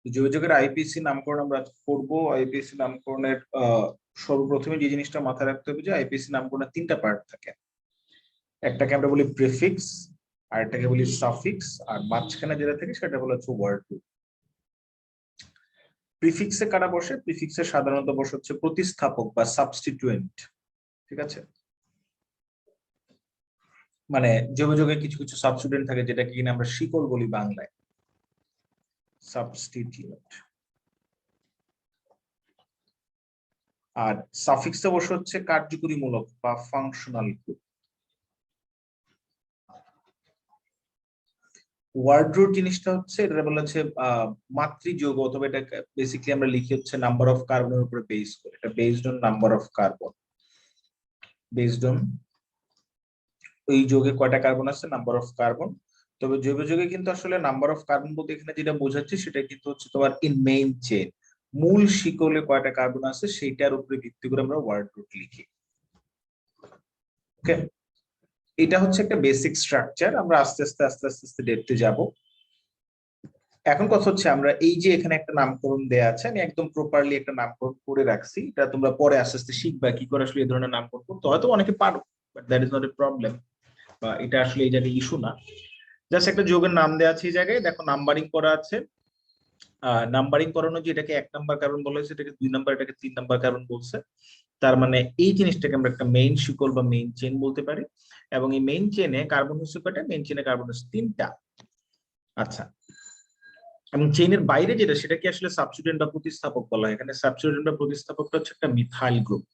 যোগাযোগের আইপিসি নামকরণ আমরা করব। আইপিসি নামকরণের সর্বপ্রথমে যে জিনিসটা মাথায় রাখতে হবে যে আইপিসি নামকরণের তিনটা পার্ট থাকে। একটাকে আমরা বলি প্রিফিক্স, আরেকটাকে বলি সাফিক্স, আর মাঝখানে যেটা থাকে সেটা বলা হচ্ছে ওয়ার্ড রুট। প্রিফিক্সে কারা বসে? প্রিফিক্সে সাধারণত বসে হচ্ছে প্রতিস্থাপক বা সাবস্টিটিউয়েন্ট। ঠিক আছে, মানে যোগাযোগে কিছু কিছু সাবস্টিটিউয়েন্ট থাকে যেটাকে কিনা আমরা শিকল বলি বাংলায়, সাবস্টিটিউয়েন্ট। আর সাফিক্সে বসে হচ্ছে কার্যকরীমূলক বা ফাংশনাল গ্রুপ। ওয়ার্ড রুট জিনিসটা হচ্ছে এটা বলা হচ্ছে মাতৃযৌগ, অথবা এটা বেসিক্যালি আমরা লিখি হচ্ছে নাম্বার অফ কার্বনের উপরে বেস করে। এটা based on number of carbon, based on ওই যৌগে কয়টা কার্বন আছে, নাম্বার অফ কার্বন। তবে জৈব যৌগে কিন্তু আসলে নাম্বার অফ কার্বন বলতে এখানে যেটা বোঝাচ্ছে সেটা কিন্তু হচ্ছে তোমার ইন মেইন চেইন, মূল শিকলে কয়টা কার্বন আছে সেইটার উপরে ভিত্তি করে আমরা ওয়ার্ড রুট লিখি। ওকে, এটা হচ্ছে একটা বেসিক স্ট্রাকচার। আমরা আস্তে আস্তে আস্তে আস্তে আস্তে ডেপথে যাব। এখন কথা হচ্ছে আমরা এই যে এখানে একটা নামকরণ দেয়া আছে, আমি একদম প্রপারলি একটা নামকরণ করে রাখছি, এটা তোমরা পরে আস্তে আস্তে শিখবা কি করে আসলে এই ধরনের নামকরণ করতে। হয়তো অনেকে পারো, but that is not a problem, বা এটা আসলে এই জায়গায় ইস্যু না। জাস্ট একটা যৌগের নাম দেওয়া আছে, এই জায়গায় দেখো নাম্বারিং করা আছে। নাম্বারিং করানো যে এটাকে 1 নাম্বার কার্বন বলা হয়েছে, এটাকে 2 নাম্বার, এটাকে 3 নাম্বার কার্বন বলছে। তার মানে এই জিনিসটাকে আমরা একটা মেইন শিকল বা মেইন চেইন বলতে পারি। এবং এই মেইন চেইনে কার্বন হচ্ছে কয়টা? মেইন চেইনে কার্বন হচ্ছে 3টা। আচ্ছা, এবং চেইনের বাইরে যেটা সেটা কি আসলে সাবস্টিটিউয়েন্ট বা প্রতিস্থাপক বলা হয়। এখানে সাবস্টিটিউয়েন্ট বা প্রতিস্থাপকটা হচ্ছে একটা মিথাইল গ্রুপ।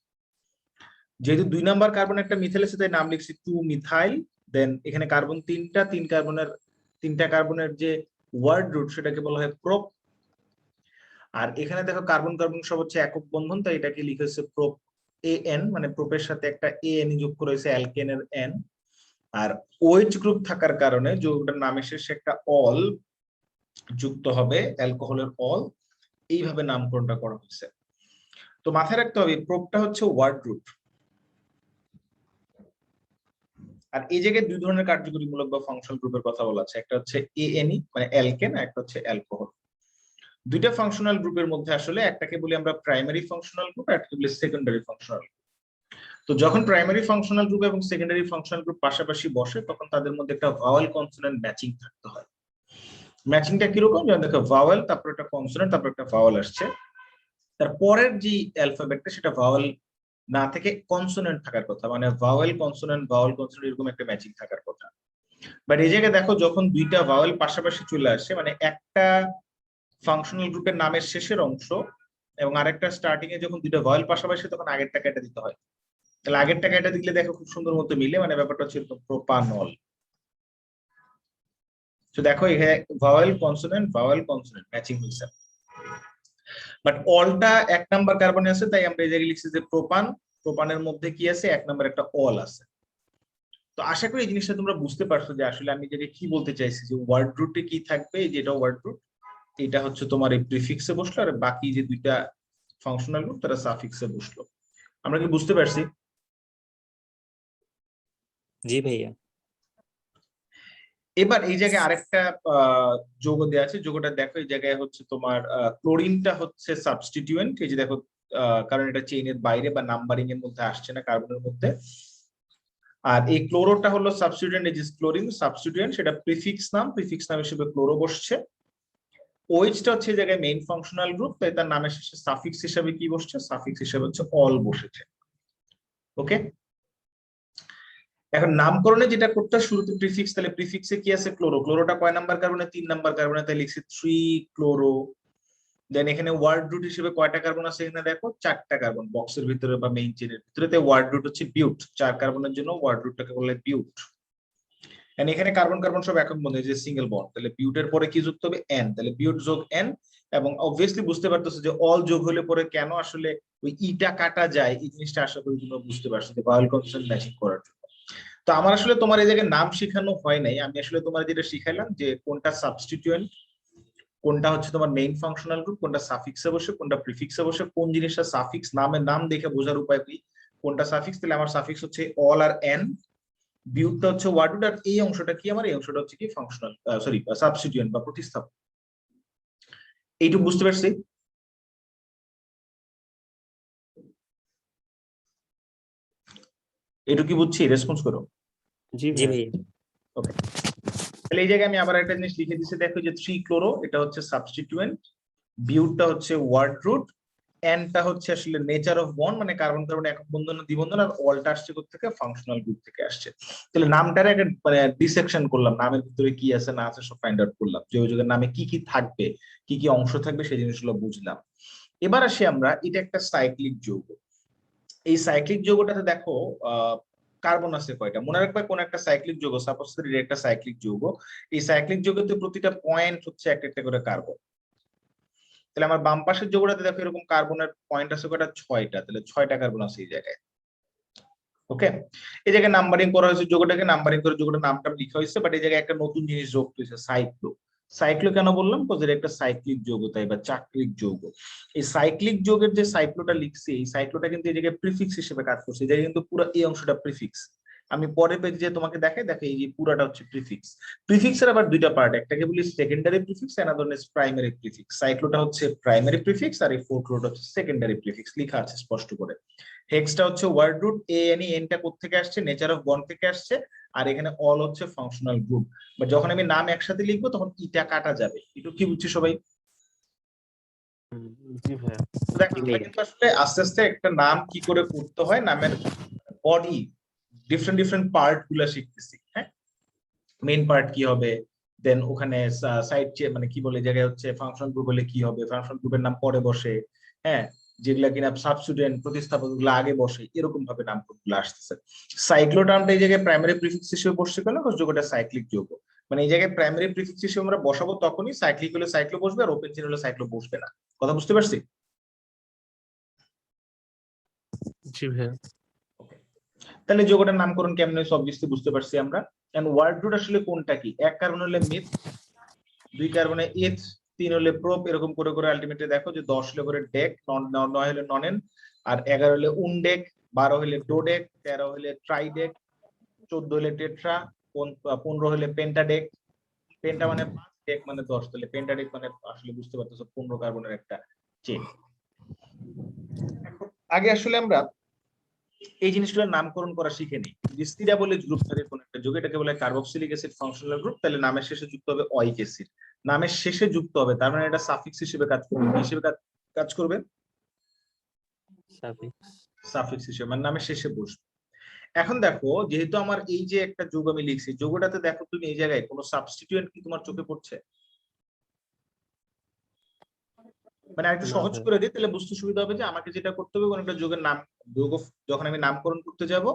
যেহেতু 2 নাম্বার কার্বন একটা মিথাইল আছে তাই নাম লিখছি 2 মিথাইল। দেন এখানে কার্বন 3টা, 3টা কার্বনের যে ওয়ার্ড রুট সেটাকে বলা হয় প্রোপ। আর এখানে দেখো কার্বন কার্বন সব হচ্ছে একক বন্ধন, তাই এটাকে লিখে হচ্ছে প্রোপ এন, মানে প্রোপের সাথে একটা এন যোগ করে হয়েছে অ্যালকেনের এন। আর ওএইচ গ্রুপ থাকার কারণে যৌগটার নামের শেষে একটা অল যুক্ত হবে, অ্যালকোহলের অল। এইভাবে নামকরণটা করা হয়েছে। তো মাথায় রাখতে হবে প্রোপটা হচ্ছে ওয়ার্ড রুট। আর এই জায়গায় 2 ধরনের কার্যকরীমূলক বা ফাংশনাল গ্রুপের কথা বলা আছে। একটা হচ্ছে এএনই মানে অ্যালকেন, আর একটা হচ্ছে অ্যালকোহল। দুইটা ফাংশনাল গ্রুপের মধ্যে আসলে একটাকে বলি আমরা প্রাইমারি ফাংশনাল গ্রুপ, আর একটাকে বলি সেকেন্ডারি ফাংশনাল গ্রুপ। তো যখন প্রাইমারি ফাংশনাল গ্রুপ এবং সেকেন্ডারি ফাংশনাল গ্রুপ পাশাপাশি বসে তখন তাদের মধ্যে একটা ভাওয়েল কনসোনেন্ট ম্যাচিং থাকতে হয়। ম্যাচিংটা কিরকম? যেমন দেখো ভাওয়েল, তারপর একটা কনসোনেন্ট, তারপর একটা ভাওয়েল আসছে, তারপরের যে অ্যালফাবেটটা সেটা ভাওয়েল না থেকে কনসোনেন্ট থাকার কথা, মানে ভাওয়েল কনসোনেন্ট ভাওয়েল কনসোনেন্ট এরকম একটা ম্যাচিং থাকার কথা। বাট এই জায়গায় দেখো যখন দুইটা ভাওয়েল পাশাপাশি চলে আসে, মানে একটা ফাংশনাল গ্রুপের নামের শেষের অংশ এবং আরেকটা স্টার্টিং এ যখন দুইটা ভাওয়েল পাশাপাশি, তখন আগেরটা কেটে দিতে হয়। তাহলে আগেরটা কেটে দিলে দেখো খুব সুন্দর মতো মিলে, মানে ব্যাপারটা হচ্ছে প্রোপানল। তো দেখো এখানে ভাওয়েল কনসোনেন্ট ম্যাচিং হয়েছে। বাট অলটা 1 নাম্বার কার্বনে আছে, তাই আমরা এই জায়গায় লিখছি যে প্রোপান। প্রোপানের মধ্যে কি আছে? 1 নাম্বার একটা অল আছে। তো আশা করি এই জিনিসটা তোমরা বুঝতে পারছো যে আসলে আমি যেটা কি বলতে চাইছি, যে ওয়ার্ড রুটে কি থাকবে, যেটা ওয়ার্ড রুট এটা হচ্ছে তোমার এই প্রিফিক্সে বসলো, আর বাকি যে দুইটা ফাংশনাল গ্রুপ তারা সাফিক্সে বসলো। আমরা কি বুঝতে পারছি? জি ভাইয়া। এবার এই জায়গায় আরেকটা যৌগ দেওয়া আছে, যৌগটা দেখো এই জায়গায় হচ্ছে তোমার ক্লোরিনটা হচ্ছে সাবস্টিটিউয়েন্ট। এই যে দেখো, কারণ এটা চেইনের বাইরে বা নাম্বারিং এর মধ্যে আসছে না কার্বনের মধ্যে। আর এই ক্লোরোটা হলো সাবস্টিটিউয়েন্ট, এই যে ক্লোরিন সাবস্টিটিউয়েন্ট, সেটা প্রিফিক্স নাম, প্রিফিক্স নাম হিসেবে ক্লোরো বসছে। ওএইচটা হচ্ছে এই জায়গায় মেইন ফাংশনাল গ্রুপ, তাই তার নামের শেষে সাফিক্স হিসেবে কি বসছে? সাফিক্স হিসেবে হচ্ছে অল বসেছে। ওকে, এখন নামকরণে যেটা করতে শুরুতে প্রিফিক্স, তাহলে প্রিফিক্সে কি আছে? ক্লোরো। ক্লোরোটা কয় নাম্বার কার্বনে? 3 নাম্বার কার্বনে, তাই লিখছি 3 ক্লোরো। দেন এখানে ওয়ার্ড রুট হিসেবে কয়টা কার্বন আছে? এখানে দেখো 4টা কার্বন বক্সের ভিতরে বা মেইন চেইনের ভিতরে, তাই ওয়ার্ড রুট হচ্ছে বিউট। 4 কার্বনের জন্য ওয়ার্ড রুটটাকে বলে বিউট। এখানে কার্বন কার্বন সব একক বন্ধন, যে সিঙ্গেল বন্ড, তাহলে বিউটের পরে কি যুক্ত হবে? এন, তাহলে বিউট যোগ এন। এবং অবভিয়াসলি বুঝতে পারতেছো যে অল যোগ হলে পরে কেন আসলে ওই ইটা কাটা যায়, এই জিনিসটা আশা করি তোমরা বুঝতে পারছো যে ভাওয়েল কনসোনেন্ট ম্যাচিং করার জন্য। তো আমার আসলে তোমার এই জায়গায় নাম শেখানো হয় নাই, আমি আসলে তোমার যেটা শিখাইলাম যে কোনটা সাবস্টিটিউয়েন্ট, কোনটা হচ্ছে তোমার মেইন ফাংশনাল গ্রুপ, কোনটা সাফিক্সে বসে, কোনটা প্রিফিক্সে বসে, কোন জিনিসটা সাফিক্স, নামের নাম দেখে বোঝার উপায় কি কোনটা সাফিক্স। তাহলে আমার সাফিক্স হচ্ছে অল আর এন, বিউটটা হচ্ছে ওয়ার্ড রুট, আর এই অংশটা কি? আমার এই অংশটা হচ্ছে কি ফাংশনাল, সরি সাবস্টিটিউয়েন্ট বা প্রতিস্থাপক। এইটুকু বুঝতে পারছি? এইটুকু কি বুঝছি? রেসপন্স করো। জি ভাই। ওকে, তাহলে এই জায়গায় আমি আবার একটা জিনিস লিখে দিচ্ছি, দেখো যে 3 ক্লোরো এটা হচ্ছে সাবস্টিটিউয়েন্ট, বিউটটা হচ্ছে ওয়ার্ড রুট, এনটা হচ্ছে আসলে নেচার অফ বন্ড, মানে কার্বন কার্বন একক বন্ধন না দ্বিবন্ধন, আর অলটা আসছে থেকে ফাংশনাল গ্রুপ থেকে আসছে। তাহলে নামটার একটা মানে ডিসেকশন করলাম, নামের ভিতরে কি আছে না আছে সব ফাইন্ড আউট করলাম, যে যৌগের নামে কি কি থাকবে, কি কি অংশ থাকবে সেই জিনিসগুলো বুঝলাম। এবার আসি আমরা, এটা একটা সাইক্লিক যৌগ। এই সাইক্লিক যৌগটাতে দেখো কার্বন আছে কয়টা, মনে রাখবে কোন একটা সাইক্লিক যৌগ, সাপোজ একটা সাইক্লিক যৌগ, এই সাইক্লিক যৌগতে প্রতিটা পয়েন্ট হচ্ছে একটা একটা করে কার্বন। তাহলে আমার বাম পাশের যৌগটাতে দেখো এরকম কার্বনের পয়েন্ট আছে কয়টা, 6টা, তাহলে 6টা কার্বন আছে এই জায়গায়। ওকে, এই জায়গায় নাম্বারিং করা হয়েছে, যৌগটাকে নাম্বারিং করে যৌগটার নামটা লেখা হয়েছে, বাট এই জায়গায় একটা নতুন জিনিস যোগ হয়েছে, সাইক্লো। সাইক্লো কেন বললাম, বিকজ এটা একটা সাইক্লিক যৌগ, তাই বা চাক্রিক যৌগ। এই সাইক্লিক যৌগের যে সাইক্লোটা লিখছি, এই সাইক্লোটা কিন্তু এই জায়গায় প্রিফিক্স হিসেবে কাজ করছে, এই জায়গায় কিন্তু পুরো এই অংশটা প্রিফিক্স। আমি পরে পেজে তোমাকে দেখাই, দেখো এই যে পুরাটা হচ্ছে প্রিফিক্স। প্রিফিক্সের আবার দুইটা পার্ট, একটাকে বলি secondary prefix, another is primary prefix. সাইক্লোটা হচ্ছে প্রাইমারি প্রিফিক্স, আর এই ফোরক্লোটা হচ্ছে সেকেন্ডারি প্রিফিক্স, লেখা আছে স্পষ্ট করে। হেক্সটা হচ্ছে ওয়ার্ড রুট, এ এন এনটা কোথা থেকে আসছে, নেচার অফ বন্ড থেকে আসছে, আর এখানে অল হচ্ছে ফাংশনাল গ্রুপ। বা যখন আমি নাম একসাথে লিখবো তখন ইটা কাটা যাবে, একটু কি বুঝছি সবাই? জি ভাই। দেখো আমরা কিন্তু আসলে আস্তে আস্তে একটা নাম কি করে করতে হয়, নামের বডি ডিফারেন্ট ডিফারেন্ট পার্ট গুলা শিখতেছি। হ্যাঁ, মেইন পার্ট কি হবে, দেন ওখানে সাইড মানে কি বলে জায়গায় হচ্ছে ফাংশন গ্রুপ হলে কি হবে, ফাংশন গ্রুপের নাম পরে বসে, হ্যাঁ, যেগুলা কিনা সাবস্টিটিউয়েন্ট প্রতিস্থাপক গুলো আগে বসে, এরকম ভাবে নামগুলো আসতেছে। সাইক্লো টার্মটা এই জায়গায় প্রাইমারি প্রিফিক্স হিসেবে বসছে কেন, যৌগটা সাইক্লিক যৌগ, মানে এই জায়গায় প্রাইমারি প্রিফিক্স হিসেবে আমরা বসাবো তখনই সাইক্লিক হলে সাইক্লো বসবে, আর ওপেন চেইন হলে সাইক্লো বসবে না। কথা বুঝতে পারছি? জি ভাই। তাহলে যৌগটার নামকরণ কেমনে সব বুঝতে পারছি আমরা। এন্ড ওয়ার্ড রুট আসলে কোনটা কি, এক কার্বন হলে মিথ, 2 কার্বনে ইথ, 3 হলে প্রোপ, এরকম করে করে আলটিমেটলি দেখো যে 10 হলে করে ডেক, 9 হলে ননেন, আর 11 হলে উনডেক, 12 হলে ডোডেক, 13 হলে ট্রাইডেক, 14 হলে টেট্রা, 15 হলে পেন্টাডেক। পেন্টা মানে 5, ডেক মানে 10, তাহলে পেন্টাডেক মানে আসলে বুঝতে পারতেছো 15 কার্বনের একটা চেইন। আগে আসলে আমরা এই জিনিসগুলোর নামকরণ করা শিখে নিই। সিডাবলেজ গ্রুপ থাকে কোন একটা যৌগ, এটাকে বলে কার্বক্সিলিক অ্যাসিড ফাংশনাল গ্রুপ, তাহলে নামের শেষে যুক্ত হবে অয়িক অ্যাসিড, নামের শেষে যুক্ত হবে, তার মানে এটা সাফিক্স হিসেবে কাজ করবে, কি হিসেবে কাজ করবে, সাফিক্স হিসেবে, মানে নামের শেষে বসবে। এখন দেখো যেহেতু আমার এই যে একটা যৌগ আমি লিখছি, যৌগটাতে দেখো তুমি এই জায়গায় কোনো সাবস্টিটিউয়েন্ট কি তোমার চোখে পড়ছে? মানে আরেকটু সহজ করে দিই তাহলে বুঝতে সুবিধা হবে, যে আমাকে যেটা করতে হবে, কোন একটা যৌগের নাম, যৌগ যখন আমি নামকরণ করতে যাব,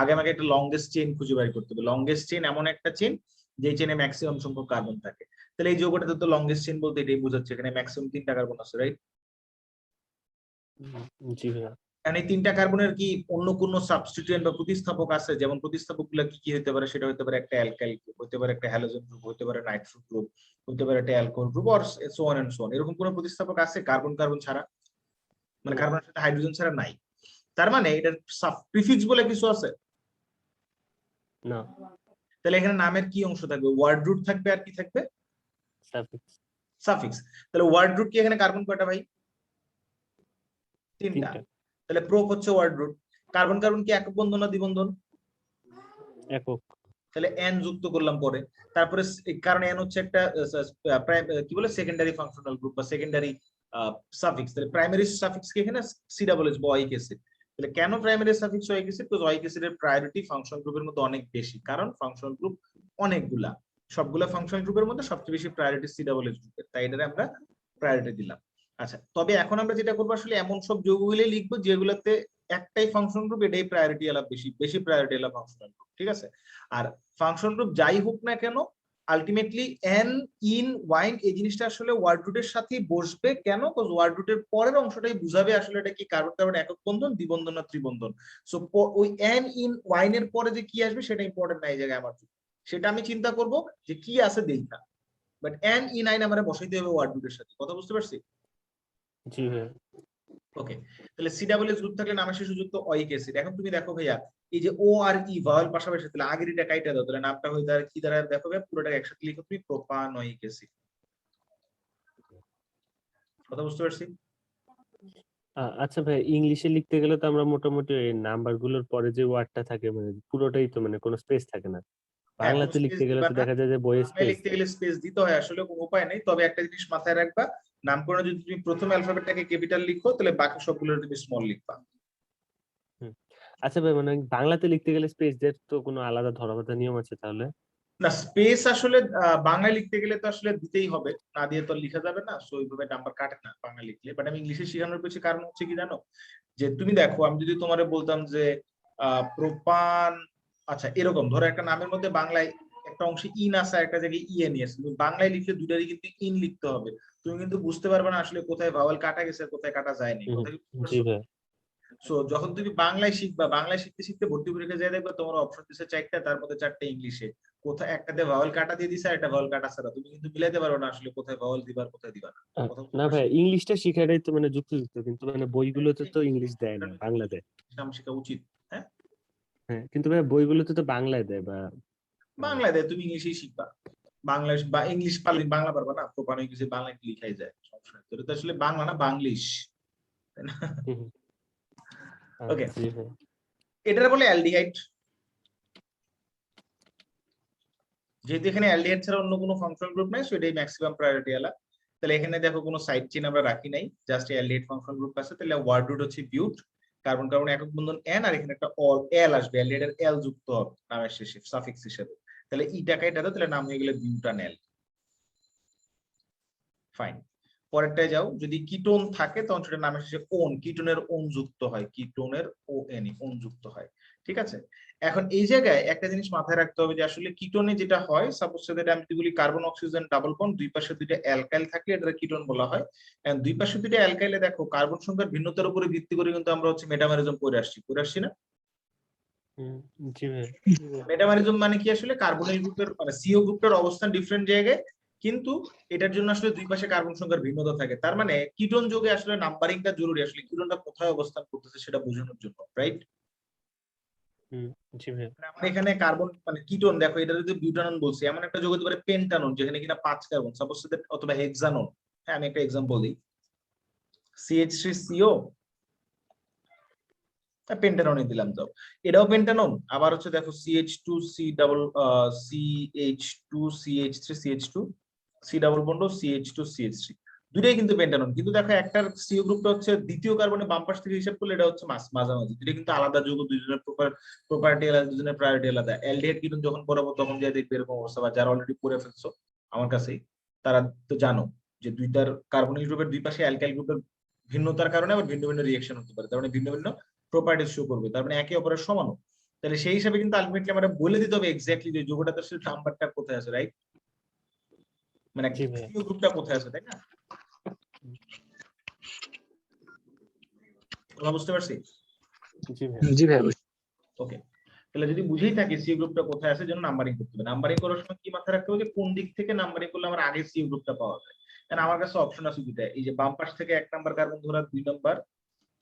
আগে আমাকে একটা লংগেস্ট চেইন খুঁজে বের করতে হবে। লংগেস্ট চেইন এমন একটা চেইন যে চেইনে ম্যাক্সিমাম সংখ্যক কার্বন থাকে। তাহলে এই যৌগটাতে তো লংগেস্ট চেইন বলতে এটাই বোঝাচ্ছে, এখানে ম্যাক্সিমাম 3টা কার্বন আছে, রাইট? জি ভাইয়া। কারণ এই 3টা কার্বনের কি অন্য কোনো সাবস্টিটিউয়েন্ট বা প্রতিস্থাপক আছে? যেমন প্রতিস্থাপক গুলা কি কি হতে পারে, সেটা হতে পারে একটা অ্যালকাইল গ্রুপ, হতে পারে একটা হ্যালোজেন গ্রুপ, হতে পারে নাইট্রো গ্রুপ, হতে পারে একটা alcohol group, or so on and so on. এরকম কোনো প্রতিস্থাপক আছে কার্বন কার্বন ছাড়া, মানে কার্বনের সাথে হাইড্রোজেন ছাড়া নাই? তার মানে এটার প্রিফিক্স বলে কিছু আছে না। তাহলে এখানে নামের কি অংশ থাকবে, ওয়ার্ড রুট থাকবে, আর কি থাকবে, সাফিক্স। সাফিক্স। তাহলে ওয়ার্ড রুট কি এখানে কার্বন কয়টা ভাই? 3টা। তাহলে প্রোপ হচ্ছে ওয়ার্ড রুট। কার্বন কার্বন কি একক বন্ধন না দ্বিবন্ধন? একক। তাহলে এন যুক্ত করলাম পরে, তারপরে কারণ এন হচ্ছে একটা কি বলে সেকেন্ডারি ফাংশনাল গ্রুপ বা সেকেন্ডারি সাফিক্স, তাহলে প্রাইমারি সাফিক্স কি এখানে সি ডাবল এইচ বা অয়িক অ্যাসিড। তাহলে কেন প্রাইমারি সাফিক্স অয়িক অ্যাসিড? বিকজ অয়িক অ্যাসিডের প্রায়োরিটি ফাংশন গ্রুপের মধ্যে অনেক বেশি, কারণ ফাংশন গ্রুপ অনেকগুলা, সবগুলা ফাংশন গ্রুপের মধ্যে সবচেয়ে বেশি প্রায়োরিটি সি ডাবল এইচ গ্রুপের, তাই এটারে আমরা প্রায়োরিটি দিলাম। আচ্ছা, তবে এখন আমরা যেটা করবো আসলে এমন সব যৌগগুলো লিখবো যেগুলোতে একটাই ফাংশন গ্রুপ, এটাই প্রায়োরিটি এলা বেশি, বেশি প্রায়োরিটি এলা ফাংশনাল গ্রুপ, ঠিক আছে? আর ফাংশন গ্রুপ যাই হোক না কেন, আলটিমেটলি এন ইন ওয়াইন এই জিনিসটা আসলে ওয়ার্ড রুটের সাথেই বসবে। কেন? বিকজ ওয়ার্ড রুটের পরের অংশটাই বুঝাবে আসলে এটা কি কার্বন কার্বন একক বন্ধন, দ্বিবন্ধন না ত্রিবন্ধন। সো ওই এন ইন ওয়াইন এর পরে যে কি আসবে সেটা ইম্পর্টেন্ট না এই জায়গায় আমার, সেটা আমি চিন্তা করব যে কি আছে দেখা, বাট এন ইন আইন আমরা বসাইতে হবে ওয়ার্ড রুটের সাথে। কথা বুঝতে পারছি? জি ভাইয়া। ওকে, তাহলে সি ডাবল এস গ্রুপ থাকলে নামের শেষে যুক্ত অয়িক অ্যাসিড। এখন তুমি দেখো ভাইয়া, এই যে ও আর ই ভাওয়েল পাশাপাশি, তাহলে আগের এটা কাইটা দাও, তাহলে নামটা হয়ে দাঁড়ায় কি দাঁড়ায় দেখো ভাইয়া, পুরোটা একসাথে লিখো তুমি, প্রোপানয়িক অ্যাসিড। কথা বুঝতে পারছি? আচ্ছা ভাই, ইংলিশে লিখতে গেলে তো আমরা মোটামুটি এই নাম্বার গুলোর পরে যে ওয়ার্ডটা থাকে মানে পুরোটাই তো মানে কোনো স্পেস থাকে না। হ্যাঁ, কোনো বাংলাতে স্পেস লিখতে গেলে দিবা তো না। দেখা যায় যে বইয়ে বাংলায় স্পেস লিখতে দেয়। গেলে স্পেস দিতে হয়, আসলে কোনো উপায় নেই। তবে একটা জিনিস মাথায় রাখবা, নামকরণে যদি তুমি প্রথম অ্যালফাবেটটাকে ক্যাপিটাল লিখো, তাহলে বাকি সবগুলো তুমি স্মল লিখবা। হুম। আচ্ছা ভাই, মানে বাংলাতে লিখতে গেলে স্পেস দেওয়ার তো কোনো আলাদা ধরাবাঁধা নিয়ম আছে তাহলে? না, স্পেস আসলে বাংলায় লিখতে গেলে তো আসলে দিতেই হবে, না দিয়ে তো আর লিখা যাবে না। সো ওইভাবে নাম্বার কাটে না বাংলা লিখলে। বাট আমি ইংলিশে শেখানোর পেছনে কারণ হচ্ছে কি জানো, যে তুমি দেখো, আমি যদি তোমারে বলতাম যে প্রোপান, আচ্ছা এরকম ধরো একটা নামের মধ্যে বাংলায় একটা অংশে ইন আছে, একটা জায়গায় ইএন আছে, তুমি বাংলায় লিখলে দুটারই কিন্তু ইন লিখতে হবে। তুমি কিন্তু বুঝতে পারবে না আসলে কোথায় ভাওয়াল কাটা গেছে আর কোথায় কাটা যায়নি। হুম, কোথায় জি ভাই। সো যখন তুমি বাংলায় শিখবা, বাংলায় শিখতে শিখতে ভর্তি পরীক্ষা যায় দেখবা তোমার অপশন দিচ্ছে চারটা, তার মধ্যে চারটে ইংলিশে। কোথায় একটাতে ভাওয়াল কাটা দিয়ে দিছে আর একটা ভাওয়াল কাটা ছাড়া, তুমি কিন্তু মিলাইতে পারবে না আসলে কোথায় ভাওয়াল দিবা আর কোথায় দিবা না। কথা বুঝতে না ভাই, পারছি? ইংলিশটা শিখাটাই তো মানে যুক্তিযুক্ত, কিন্তু মানে বইগুলোতে তো ইংলিশ দেয় না, বাংলা দেয়। নাম শেখা উচিত। হ্যাঁ, হ্যাঁ, কিন্তু ভাই বইগুলোতে তো বাংলায় দেয় বা বাংলায় দেয়, তুমি ইংলিশেই শিখবা। বাংলা বা ইংলিশ পারলে বাংলা পারবা না, প্রপার ইংলিশে বাংলা একটু লিখাই যায়, সমস্যা নেই। তো এটা তো আসলে বাংলা না, বাংলিশ, তাই না? হুম, হুম। ওকে, জি ভাই। এটার বলে অ্যালডিহাইড। যেহেতু এখানে অ্যালডিহাইড ছাড়া অন্য কোনো ফাংশনাল গ্রুপ নাই, সো এটাই ম্যাক্সিমাম প্রায়োরিটি এলা। তাহলে এখানে দেখো কোনো সাইড চেইন আমরা রাখি নাই, জাস্ট অ্যালডিহাইড ফাংশনাল গ্রুপ আছে। তাহলে ওয়ার্ড রুট হচ্ছে বিউট, কার্বন কার্বন একক বন্ধন এন, আর এখানে একটা অল এল আসবে, অ্যালডিহাইডের এল যুক্ত হবে নামের শেষে সাফিক্স হিসেবে। তাহলে ইটাকে এটা দাও, তাহলে নাম হয়ে গেলে বিউটানেল। ফাইন। পরেরটায় যাও, যদি কিটোন থাকে তখন সেটা নামের শেষে ওন, কিটোনের ওন যুক্ত হয়, কিটোনের ও এন ওন যুক্ত হয়। ঠিক আছে, এখন এই জায়গায় একটা জিনিস মাথায় রাখতে হবে যে আসলে কিটোনে যেটা হয়, সাপোজ সেটা আমি যদি বলি কার্বন অক্সিজেন ডাবল বন্ড, দুই পাশে দুইটা অ্যালকাইল থাকলে এটা কিটোন বলা হয়। এন্ড দুই পাশে দুইটা অ্যালকাইলে দেখো কার্বন সংখ্যার ভিন্নতার উপরে ভিত্তি করে কিন্তু আমরা হচ্ছে মেটামেরিজম করে আসছি না? হুম, জি ভাই। মেটামেরিজম মানে কি, আসলে কার্বনিল গ্রুপের মানে সিও গ্রুপের অবস্থান ডিফারেন্ট জায়গায়, কিন্তু এটার জন্য আসলে দুই পাশে কার্বন সংখ্যার ভিন্নতা থাকে। তার মানে কিটোন যোগে আসলে নাম্বারিংটা জরুরি, আসলে কিটোনটা কোথায় অবস্থান করতেছে সেটা বোঝানোর জন্য, রাইট? হুম, জি ভাই। আমার এখানে কার্বন মানে কিটোন দেখো, এটা যদি বিউটানন বলছি, এমন একটা যোগ হতে পারে পেন্টানন যেখানে কিনা 5 কার্বন সাপোজ, অথবা হেক্সানন। হ্যাঁ, আমি একটা এক্সাম্পল দিই, CH3CO, পেন্টাননে দিলাম তো, এটাও পেন্টানন। আবার হচ্ছে দেখো CH2C double CH2CH3CH2 C double bond CH2CH3, দুটাই কিন্তু পেন্টানন। কিন্তু দেখো একটার সিও গ্রুপটা হচ্ছে দ্বিতীয় কার্বনে বাম পাশ থেকে হিসাব করলে এটা হচ্ছে মাঝামাঝি, এটা কিন্তু আলাদা যৌগ, দুইজনের প্রপার্টি আলাদা, দুজনের প্রায়োরিটি আলাদা। অ্যালডিহাইড কিন্তু যখন পড়াবো তখন যা দেখবে এরকম অবস্থা, বা যারা অলরেডি পড়ে ফেলছো আমার কাছেই, তারা তো জানো যে দুইটার কার্বনিল গ্রুপের দুই পাশে অ্যালকাইল গ্রুপের ভিন্নতার কারণে আবার ভিন্ন ভিন্ন রিয়েকশন হতে পারে, তার মানে ভিন্ন ভিন্ন প্রপার্টিজ শো করবে, তার মানে একে অপরের সমানও। তাহলে সেই হিসাবে কিন্তু আলটিমেটলি আমরা বলে দিতে হবে এক্স্যাক্টলি যে যৌগটাতে আসলে নাম্বারটা কোথায় আছে, রাইট? মানে জি ভাই। সিও গ্রুপটা কোথায় আছে, তাই না? কথা বুঝতে পারছি? জি ভাই। জি ভাই। ওকে, তাহলে যদি বুঝেই থাকি সিও গ্রুপটা কোথায় আছে, যেন নাম্বারিং করতে হবে। নাম্বারিং করার সময় কি মাথায় রাখতে হবে যে কোন দিক থেকে নাম্বারিং করলে আমার আগে সিও গ্রুপটা পাওয়া যায়। কারণ আমার কাছে অপশন আছে দুইটা, এই যে বাম পাশ থেকে 1 নাম্বার কার্বন ধরা, 2 নাম্বার,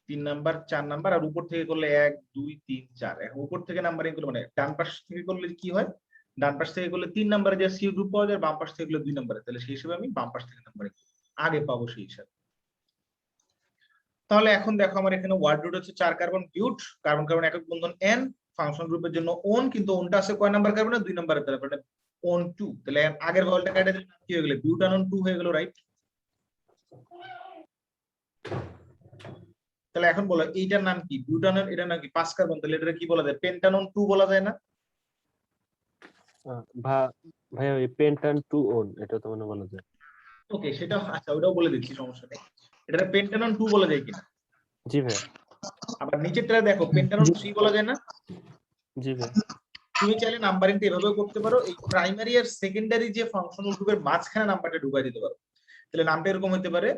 3 নাম্বার, 4 নাম্বার, আর উপর থেকে করলে 1 2 3 4। এখন উপর থেকে নাম্বারিং করলে মানে ডান পাশ থেকে করলে কি হয়, ডান পাশ থেকে করলে 3 নাম্বারে যে সিও গ্রুপ পাওয়া যায়, বাম পাশ থেকে করলে 2 নাম্বারে, তাহলে সেই হিসেবে আমি বাম পাশ থেকে নাম্বারিং আগে পাবো সেই হিসাবে। তাহলে এখন দেখো আমার এখানে ওয়ার্ড রুট হচ্ছে 4 কার্বন বিউট, কার্বন কার্বন একক বন্ধন এন, ফাংশন গ্রুপের জন্য ওন, কিন্তু ওনটা আছে কয় নাম্বার কার্বনে, 2 নাম্বারে, তাহলে মানে ওন 2। তাহলে আগের ভলটা কেটে দিলে কি হয়ে গেল, বিউটানন 2 হয়ে গেল, রাইট? তাহলে এখন বলো এইটার নাম কি, বিউটানন, এটা নাম কি 5 কার্বন, তাহলে এটা কি বলা যায়, পেন্টানন 2 বলা যায় না? ভাই ওই পেন্টান টু ওন এটা তো মানে বলা যায়। ওকে, সেটা আচ্ছা, ওটাও বলে দিচ্ছি, সমস্যা নেই। এটা পেন্টানন 2 বলা যায় কিনা? জি ভাই। আবার নিচেরটা দেখো, পেন্টানন 3 বলা যায় না? জি ভাই। তুমি চাইলে নাম্বারিংটা এভাবেও করতে পারো, এই প্রাইমারি আর সেকেন্ডারি যে ফাংশনাল গ্রুপের মাঝখানে নাম্বারটা ঢুকাই দিতে পারো। তাহলে নামটা এরকম হতে পারে,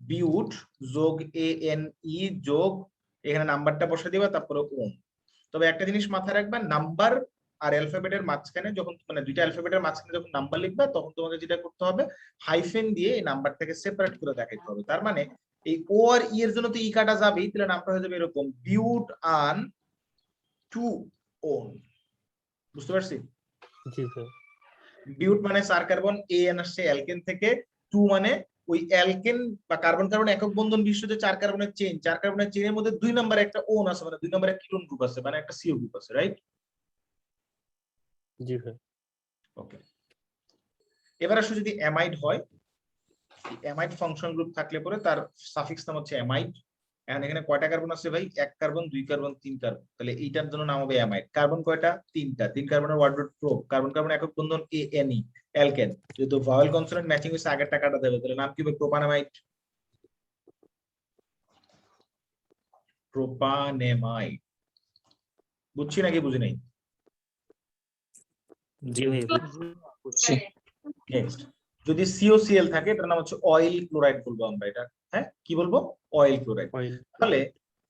বিউট যোগ ANE যোগ, এখানে নাম্বারটা বসে দিবা, তারপরে ওম। তবে একটা জিনিস মাথায় রাখবা, নাম্বার আর অ্যালফাবেটের মাঝখানে যখন মানে দুইটা অ্যালফাবেটের মাঝখানে যখন নাম্বার লিখবা, তখন তোমাকে যেটা করতে হবে, হাইফেন দিয়ে এই নাম্বারটাকে সেপারেট করে দেখাইতে হবে। তার মানে এই ও আর ই এর জন্য তো ই কাটা যাবেই, তাহলে নামটা হয়ে যাবে এরকম, বিউট আন 2 ওন। বুঝতে পারছি? জি ভাই। বিউট মানে 4 কার্বন, AN আসছে অ্যালকেন থেকে, 2 মানে ওই অ্যালকেন বা কার্বন কার্বন একক বন্ধন বিশিষ্ট যে 4 কার্বনের চেইন, 4 কার্বনের চেইনের মধ্যে 2 নম্বরে একটা ওন আছে, মানে 2 নম্বরে একটা কিটোন গ্রুপ আছে, মানে একটা সিও গ্রুপ আছে, রাইট? জি ভাই। ওকে, এবার আসলে যদি অ্যামাইড হয়, অ্যামাইড ফাংশন গ্রুপ থাকলে পরে তার সাফিক্স নাম হচ্ছে অ্যামাইড। এখন এখানে কয়টা কার্বন আছে ভাই? 1 কার্বন, 2 কার্বন, 3 কার্বন, তাহলে এইটার জন্য নাম হবে অ্যামাইড। কার্বন কয়টা? 3টা। 3 কার্বনের word root pro, carbon carbon একক বন্ধন ANE, অ্যালকেন। যেহেতু ভাওয়েল কনসোনেন্ট ম্যাচিং হচ্ছে আগেরটা কাটা দেবে, তাহলে নাম কি হবে? প্রোপানামাইড। প্রোপানেমাইড। বুঝছি নাকি বুঝি নাই? জি ভাই বুঝছি। নেক্সট, যদি COCl থাকে এটার নাম হচ্ছে অয়েল ক্লোরাইড বলবো আমরা এটা। হ্যাঁ, কি বলবো? Oil chloride. অয়েল। তাহলে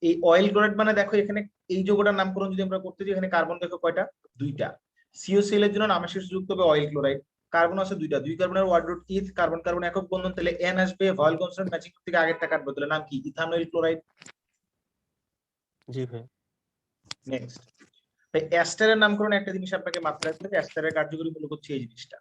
এই অয়েল ক্লোরাইড মানে দেখো এখানে এই যৌগটার নামকরণ যদি আমরা করতে যাই, এখানে কার্বন দেখো কয়টা? 2টা। COCl এর জন্য নামের শেষে যুক্ত হবে অয়েল ক্লোরাইড। কার্বন আছে 2টা, 2 কার্বনের ওয়ার্ড রুট ইথ, কার্বন কার্বন একক বন্ধন, তাহলে N আসবে, ভাওয়েল কনসোনেন্ট ম্যাচিং থেকে আগেরটা কাটবে, তাহলে নাম কি? ইথানয়েল ক্লোরাইড। জি ভাই। নেক্সট, তাই অ্যাস্টারের নামকরণ একটা জিনিস আপনাকে মাথায় রাখতে হবে, অ্যাস্টারের কার্যকরী মূলক হচ্ছে এই জিনিসটা।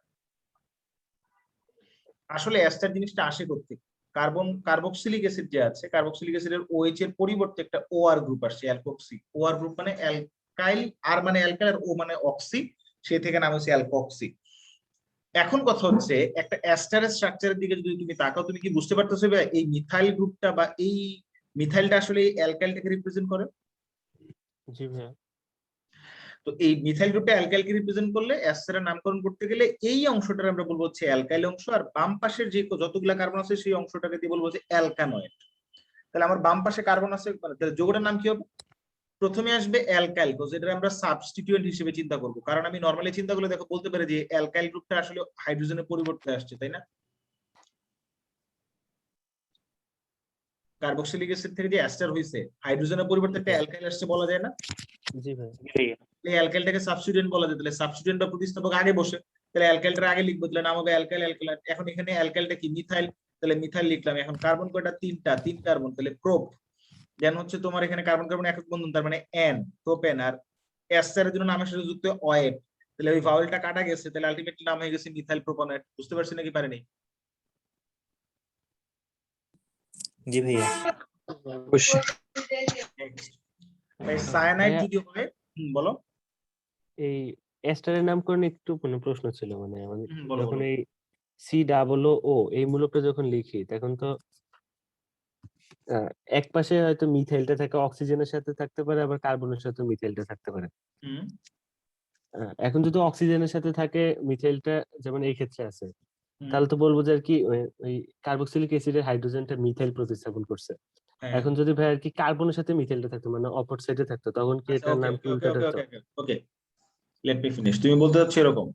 আসলে অ্যাস্টার জিনিসটা আসে করতে, কার্বন কার্বক্সিলিক অ্যাসিড যে আছে, কার্বক্সিলিক অ্যাসিডের OH এর পরিবর্তে একটা OR গ্রুপ আসছে, অ্যালকক্সি। OR গ্রুপ মানে অ্যালকাইল, আর মানে অ্যালকাইল, আর ও মানে অক্সি, সেই থেকে নাম হচ্ছে অ্যালকক্সি। এখন কথা হচ্ছে একটা অ্যাস্টারের স্ট্রাকচারের দিকে যদি তুমি তাকাও, তুমি কি বুঝতে পারতেছো ভাই এই মিথাইল গ্রুপটা বা এই মিথাইলটা আসলে এই অ্যালকাইলটাকে রিপ্রেজেন্ট করে? জি ভাই। তো এই মিথাইল গ্রুপটা অ্যালকাইলকে রিপ্রেজেন্ট করলে অ্যাস্টারের নামকরণ করতে গেলে এই অংশটার আমরা বলবো হচ্ছে অ্যালকাইল অংশ, আর বাম পাশের যে যতগুলা কার্বন আছে সেই অংশটাকে দিয়ে বলবো হচ্ছে অ্যালকানয়েড। তাহলে আমার বাম পাশে কার্বন আছে, মানে তাহলে যৌগটার নাম কি হবে? প্রথমে আসবে অ্যালকাইল, যেটা আমরা সাবস্টিটিউয়েন্ট হিসেবে চিন্তা করব, কারণ আমি নরমালি চিন্তা করলে দেখো বলতে পারি যে অ্যালকাইল গ্রুপটা আসলে হাইড্রোজেনের পরিবর্তে আসছে, তাই না? কার্বক্সিলিক অ্যাসিড থেকে যে অ্যাস্টার হইছে, হাইড্রোজেনের পরিবর্তে একটা অ্যালকাইল আসছে, বলা যায় না? জি ভাই। ভাইয়া এই অ্যালকাইলটাকে সাবস্টিটিউয়েন্ট বলা যায়, তাহলে সাবস্টিটিউয়েন্ট বা প্রতিস্থাপক আগে বসে, তাহলে অ্যালকাইলটার আগে লিখবো, তাহলে নাম হবে অ্যালকাইল, অ্যালকাইল। এখন এখানে অ্যালকাইলটা কি? মিথাইল, তাহলে মিথাইল লিখলাম। এখন কার্বন কয়টা? 3টা, 3 কার্বন, তাহলে প্রোপ। দেন হচ্ছে তোমার এখানে কার্বন কার্বন একক বন্ধন, তার মানে N, প্রোপেন। আর এস্টারের জন্য নামের সাথে যুক্ত অয়েট, তাহলে ওই ভাওয়েলটা কাটা গেছে, তাহলে আলটিমেটলি নাম হয়ে গেছে মিথাইল প্রোপানয়েট। বুঝতে পারছি নাকি পারিনি? জি ভাইয়া অবশ্যই। তাই সায়ানাইড ভাইয়া, যদি হয়, বলো। এই এস্টারের নামকরণে একটু কোনো প্রশ্ন ছিল, মানে আমাদের বলো যখন বলো। এই COO এই মূলকটা যখন লিখি তখন তো এক পাশে হয়তো মিথাইলটা থাকে, অক্সিজেনের সাথে থাকতে পারে, আবার কার্বনের সাথে মিথাইলটা থাকতে পারে। হুম এখন যদি অক্সিজেনের সাথে থাকে মিথাইলটা, যেমন এই ক্ষেত্রে আছে, হুম তাহলে তো বলবো যে আর কি ওই কার্বক্সিলিক অ্যাসিডের হাইড্রোজেনটা মিথাইল প্রতিস্থাপন করছে। হ্যাঁ, এখন যদি ভাই আর কি কার্বনের সাথে মিথাইলটা থাকতো, মানে অপর সাইডে থাকতো, তখন কি আচ্ছা, এটার ওকে নাম কি ওকে ওকে উল্টাটা ওকে হতো? ওকে ওকে, লেট মি ফিনিশ। তুমি বলতে চাচ্ছ এরকম?